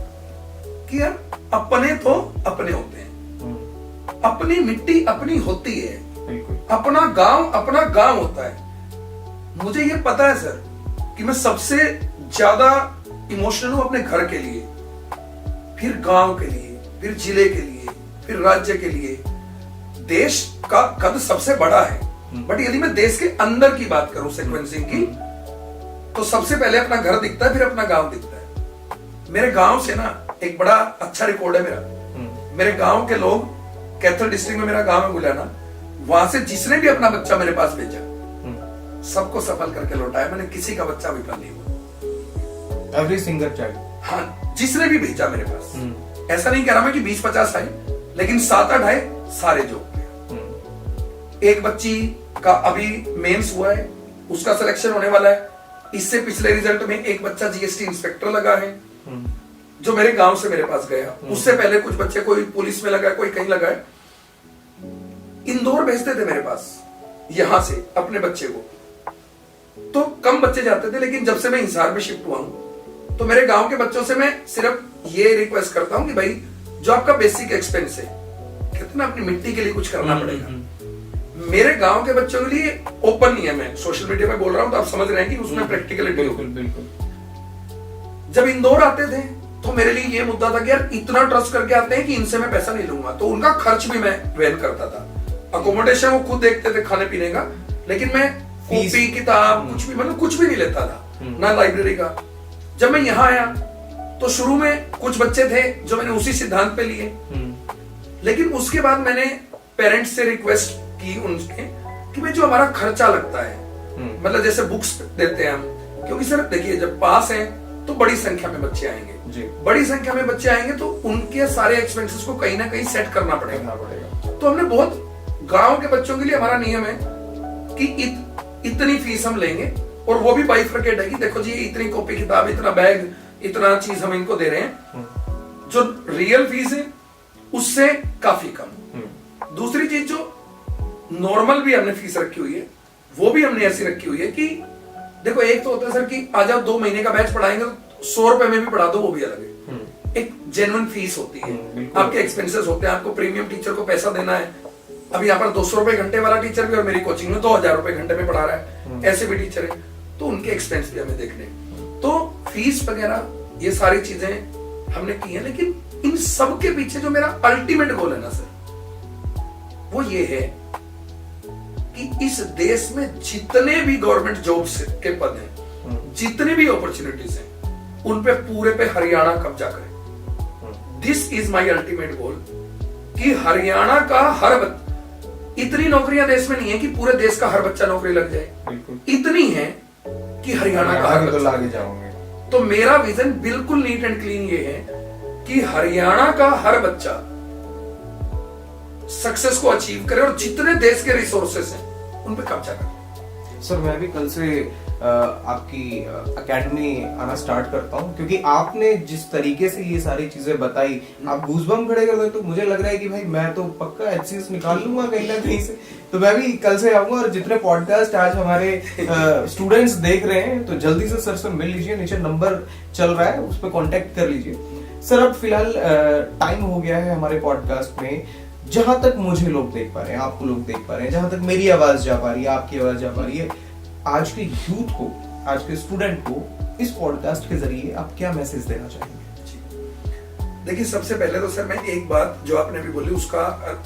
कि यार अपने तो अपने होते हैं, अपनी मिट्टी अपनी होती है, अपना गांव होता है। मुझे ये पता है सर कि मैं सबसे ज्यादा इमोशनल हूं अपने घर के लिए, फिर गांव के लिए, फिर जिले के लिए, फिर राज्य के लिए। देश का कद सबसे बड़ा है, बट यदि मैं देश के अंदर की बात करूं सीक्वेंसिंग की, तो सबसे पहले अपना घर दिखता है, फिर अपना गांव दिखता है। मेरे गांव से ना एक बड़ा अच्छा रिकॉर्ड है मेरा। मेरे गांव के लोग, कैथल डिस्ट्रिक्ट में मेरा गांव है बुलाना, वहां से जिसने भी अपना बच्चा मेरे पास भेजा सबको सफल करके लौटाया। मैंने किसी का बच्चा विफल नहीं हुआ। एवरी सिंगल चाइल्ड, हाँ, जिसने भी भेजा मेरे पास। ऐसा नहीं कह रहा मैं कि 20-50 आए, लेकिन 7-8 आए, सारे जॉब। एक बच्ची का अभी मेंस हुआ है, उसका सिलेक्शन होने वाला है। इससे पिछले रिजल्ट में एक बच्चा जीएसटी इंस्पेक्टर लगा है जो मेरे गांव से मेरे पास गया। उससे पहले कुछ बच्चे, कोई पुलिस में लगा है, कोई कहीं लगा है। इंदौर भेजते थे मेरे पास यहां से अपने बच्चे को, तो कम बच्चे जाते थे। लेकिन जब से मैं हिसार में शिफ्ट हुआ हूं तो मेरे गांव के बच्चों से मैं सिर्फ ये रिक्वेस्ट करता हूं कि भाई जो आपका बेसिक एक्सपेंस है, कहते ना अपनी मिट्टी के लिए कुछ करना पड़ेगा। मेरे गांव के बच्चों के लिए ओपन नहीं है, मैं सोशल मीडिया पे बोल रहा हूं तो आप समझ रहे हैं कि उसमें प्रैक्टिकलिटी होगी। बिल्कुल। जब इंदौर आते थे तो मेरे लिए ये मुद्दा था कि यार इतना ट्रस्ट करके आते हैं कि इनसे मैं पैसा नहीं लूंगा, तो उनका खर्च भी मैं वहन करता था। अकोमोडेशन वो खुद देखते थे, खाने पीने का, लेकिन मैं कॉपी किताब कुछ भी, मतलब कुछ भी नहीं लेता था, ना लाइब्रेरी का। जब मैं यहाँ आया तो शुरू में कुछ बच्चे थे जो मैंने उसी सिद्धांत पे लिए, लेकिन उसके बाद मैंने पेरेंट्स से रिक्वेस्ट की उनके कि भाई जो हमारा खर्चा लगता है, मतलब जैसे बुक्स देते हैं हम, क्योंकि सर देखिए जब पास है तो बड़ी संख्या में बच्चे आएंगे, बड़ी संख्या में बच्चे आएंगे तो उनके सारे एक्सपेंसेस को कहीं ना कहीं सेट करना पड़ेगा। तो हमने बहुत, गांव के बच्चों के लिए हमारा नियम है कि इतनी फीस हम लेंगे, और वो भी बाइफरकेट है कि देखो जी इतनी कॉपी किताब, इतना बैग, इतना चीज हम इनको दे रहे हैं। जो रियल फीस है उससे काफी कम। दूसरी चीज जो नॉर्मल भी हमने फीस रखी हुई है, वो भी हमने ऐसी रखी हुई है कि देखो एक तो होता है सर कि आ जाओ 2 महीने का बैच पढ़ाएंगे तो 100 रुपए में भी पढ़ा दो, वो भी अलग है। एक जेन्युइन फीस होती है, आपके एक्सपेंसेस होते हैं, आपको प्रीमियम टीचर को पैसा देना है। अभी यहाँ पर 200 रुपए घंटे वाला टीचर भी और मेरी कोचिंग में 2000 रुपए घंटे में पढ़ा रहा है, ऐसे भी टीचर है, तो उनके एक्सपेंस भी हमें देखने। तो फीस वगैरह ये सारी चीजें हमने की हैं, लेकिन इन सब के पीछे जो मेरा अल्टीमेट गोल है ना सर, वो ये है कि इस देश में जितने भी गवर्नमेंट जॉब्स के पद हैं, जितने भी अपॉर्चुनिटीज हैं, उन पे पूरे पे हरियाणा कब्जा करे। This is my ultimate goal. कि हरियाणा का हर इतनी नौकरियां देश में नहीं है कि पूरे देश का हर बच्चा नौकरी लग जाए, बिल्कुल इतनी है कि हरियाणा का हर तो बच्चा। लागे जाओगे। तो मेरा विजन बिल्कुल नीट एंड क्लीन ये है कि हरियाणा का हर बच्चा सक्सेस को अचीव करे और जितने देश के रिसोर्सेस हैं उन पे कब्जा करे। सर मैं भी कल से आपकी एकेडमी आना स्टार्ट करता हूँ, क्योंकि आपने जिस तरीके से ये सारी चीजें बताई, आप गूज़बम्प खड़े कर दो, तो मुझे लग रहा है कि भाई मैं तो पक्का HCS निकाल लूंगा कहीं ना कहीं से। तो मैं भी कल से आऊंगा, और जितने पॉडकास्ट आज हमारे स्टूडेंट्स देख रहे हैं तो जल्दी से सर से मिल लीजिए, नीचे नंबर चल रहा है उस पर कॉन्टेक्ट कर लीजिए। सर अब फिलहाल टाइम हो गया है हमारे पॉडकास्ट में, जहां तक मुझे लोग देख पा रहे हैं, आपको लोग देख पा रहे हैं, जहां तक मेरी आवाज जा पा रही है, आपकी आवाज जा पा रही है, आज के यूथ को, आज के स्टूडेंट को इस पॉडकास्ट के जरिए आप क्या मैसेज देना चाहेंगे? देखिए, सबसे पहले तो सर मैं एक बात जो आपने भी बोली उसका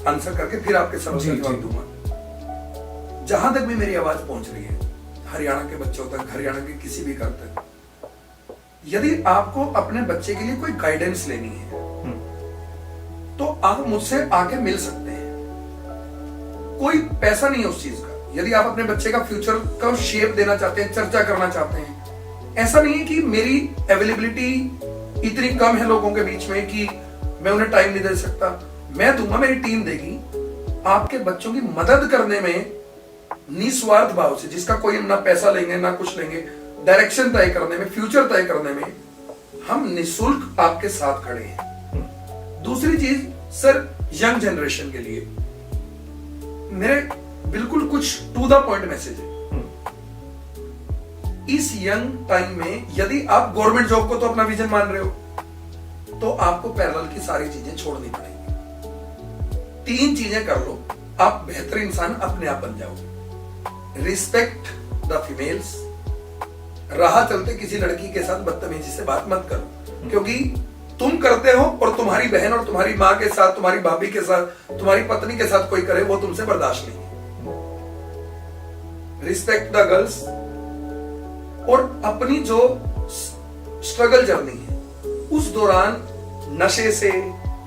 आंसर करके फिर आपके सवाल का जवाब दूंगा। जहां तक भी मेरी आवाज पहुंच रही है, हरियाणा के बच्चों तक, हरियाणा के किसी भी घर तक, यदि आपको अपने बच्चे के लिए कोई गाइडेंस लेनी है तो आप मुझसे आके मिल सकते हैं। कोई पैसा नहीं है उस चीज का। यदि आप अपने बच्चे का फ्यूचर का शेप देना चाहते हैं, चर्चा करना चाहते हैं, ऐसा नहीं है कि मेरी अवेलेबिलिटी इतनी कम है लोगों के बीच में कि मैं उन्हें टाइम नहीं दे सकता। मैं दूंगा, मेरी टीम देगी। आपके बच्चों की मदद करने में निस्वार्थ भाव से, जिसका कोई ना पैसा लेंगे ना कुछ लेंगे, डायरेक्शन तय करने में, फ्यूचर तय करने में हम निःशुल्क आपके साथ खड़े हैं। दूसरी चीज सर, यंग जनरेशन के लिए मेरे बिल्कुल कुछ टू द पॉइंट मैसेज है। इस यंग टाइम में यदि आप गवर्नमेंट जॉब को तो अपना विजन मान रहे हो तो आपको पैरेलल की सारी चीजें छोड़नी पड़ेंगी। 3 चीजें कर लो, आप बेहतर इंसान अपने आप बन जाओगे। रिस्पेक्ट द फीमेल्स, राह चलते किसी लड़की के साथ बदतमीजी से बात मत करो, क्योंकि तुम करते हो और तुम्हारी बहन और तुम्हारी माँ के साथ, तुम्हारी भाभी के साथ, तुम्हारी पत्नी के साथ कोई करे, वो तुमसे बर्दाश्त नहीं। रिस्पेक्ट द गर्ल्स, और अपनी जो स्ट्रगल जर्नी है उस दौरान नशे से,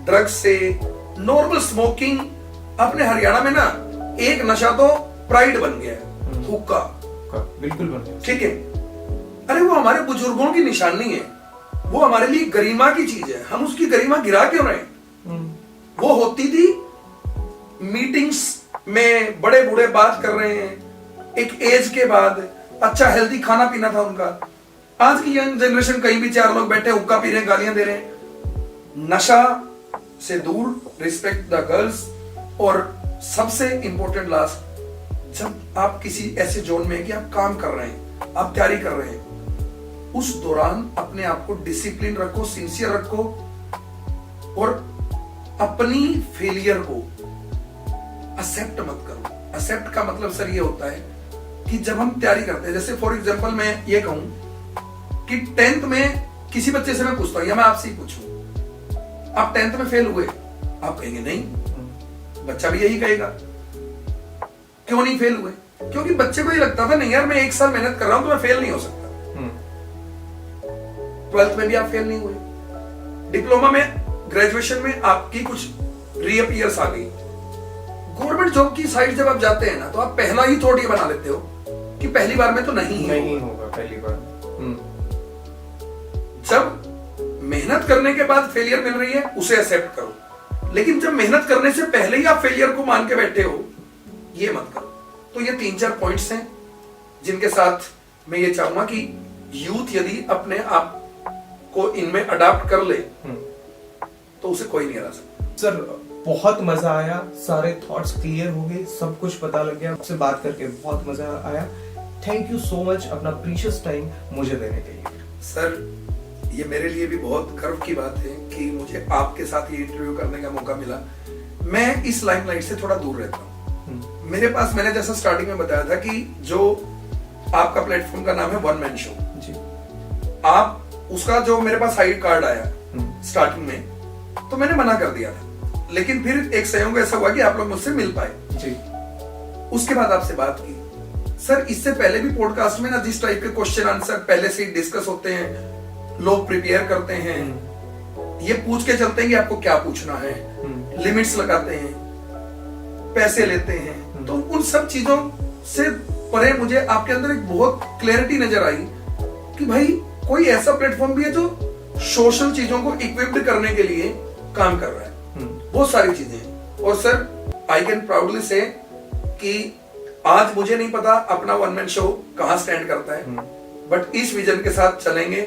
ड्रग्स से, नॉर्मल स्मोकिंग, अपने हरियाणा में ना एक नशा तो प्राइड बन गया है, हुक्का। बिल्कुल बन गया, ठीक है। अरे वो हमारे बुजुर्गों की निशानी है, वो हमारे लिए गरिमा की चीज है, हम उसकी गरिमा गिरा क्यों रहे? वो होती थी मीटिंग्स में, बड़े बूढ़े बात कर रहे हैं, एक एज के बाद अच्छा हेल्दी खाना पीना था उनका। आज की यंग जनरेशन कहीं भी 4 लोग बैठे हुक्का पी रहे हैं, गालियां दे रहे हैं। नशा से दूर, रिस्पेक्ट द गर्ल्स, और सबसे इंपॉर्टेंट लास्ट, जब आप किसी ऐसे जोन में है कि आप काम कर रहे हैं, आप तैयारी कर रहे हैं, उस दौरान अपने आप को डिसिप्लिन रखो, सिंसियर रखो, और अपनी फेलियर को एक्सेप्ट मत करो। एक्सेप्ट का मतलब सर ये होता है कि जब हम तैयारी करते हैं, जैसे फॉर एग्जांपल मैं ये कहूं कि 10th में किसी बच्चे से मैं पूछता हूं, या मैं आपसे ही पूछूं, आप 10th में फेल हुए? आप कहेंगे नहीं, बच्चा भी यही कहेगा। क्यों नहीं फेल हुए? क्योंकि बच्चे को ये लगता था नहीं यार, मैं 1 साल मेहनत कर रहा हूं तो मैं फेल नहीं हो सकता। 12th में भी आप फेल नहीं हुए, डिप्लोमा में, ग्रेजुएशन में आपकी कुछ रीअपीयर्स आ गई। गवर्नमेंट जॉब की साइड जब आप जाते हैं ना, तो आप पहला ही थॉट ये बना लेते हो कि पहली बार में तो नहीं होगा पहली बार। जब मेहनत करने के बाद फेलियर मिल रही है, उसे एक्सेप्ट करो, लेकिन जब मेहनत करने से पहले ही आप फेलियर को मान के बैठे हो, ये मत करो। तो ये 3-4 पॉइंट्स हैं जिनके साथ मैं ये चाहूंगा कि यूथ यदि अपने आप को इनमें अडॉप्ट कर ले तो उसे कोई नहीं हरा सकता। सर बहुत मजा आया, सारे थॉट्स क्लियर हो गए, सब कुछ पता लग गया, आपसे बात करके बहुत मजा आया। थैंक यू सो मच अपना प्रीशियस टाइम मुझे देने के लिए। सर ये मेरे लिए भी बहुत गर्व की बात है कि मुझे आपके साथ ये इंटरव्यू करने का मौका मिला। मैं इस लाइमलाइट से थोड़ा दूर रहता हूँ। मेरे पास, मैंने जैसा स्टार्टिंग में बताया था कि जो आपका प्लेटफॉर्म का नाम है वन मैन शो जी, आप उसका जो मेरे पास साइड कार्ड आया स्टार्टिंग में, तो मैंने मना कर दिया था, लेकिन फिर एक संयोग ऐसा हुआ कि आप लोग मुझसे मिल पाए जी। उसके बाद आपसे बात की। सर इससे पहले भी पॉडकास्ट में ना जिस टाइप के क्वेश्चन आंसर पहले से ही डिस्कस होते हैं, लोग प्रिपेयर करते हैं, ये पूछ के चलते हैं कि आपको क्या पूछना है, लिमिट्स लगाते हैं, पैसे लेते हैं, तो उन सब चीजों से परे मुझे आपके अंदर एक बहुत क्लैरिटी नजर आई कि भाई कोई ऐसा प्लेटफॉर्म भी है जो सोशल चीजों को इक्विप्ड करने के लिए काम कर रहा है। बहुत सारी चीजें। और सर आई कैन प्राउडली से कि आज मुझे नहीं पता अपना वन मैन शो कहां स्टैंड करता है, बट इस विजन के साथ चलेंगे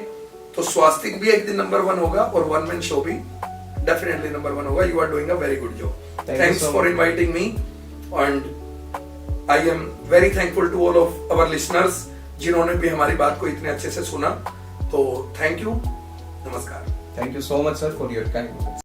तो स्वास्तिक भी एक दिन नंबर 1 होगा और वन मैन शो भी डेफिनेटली नंबर 1 होगा। You are doing a very good job. Thanks for inviting me and I am very thankful to all of our listeners जिन्होंने भी हमारी बात को इतने अच्छे से सुना। तो थैंक यू, नमस्कार। Thank you so much sir for your time.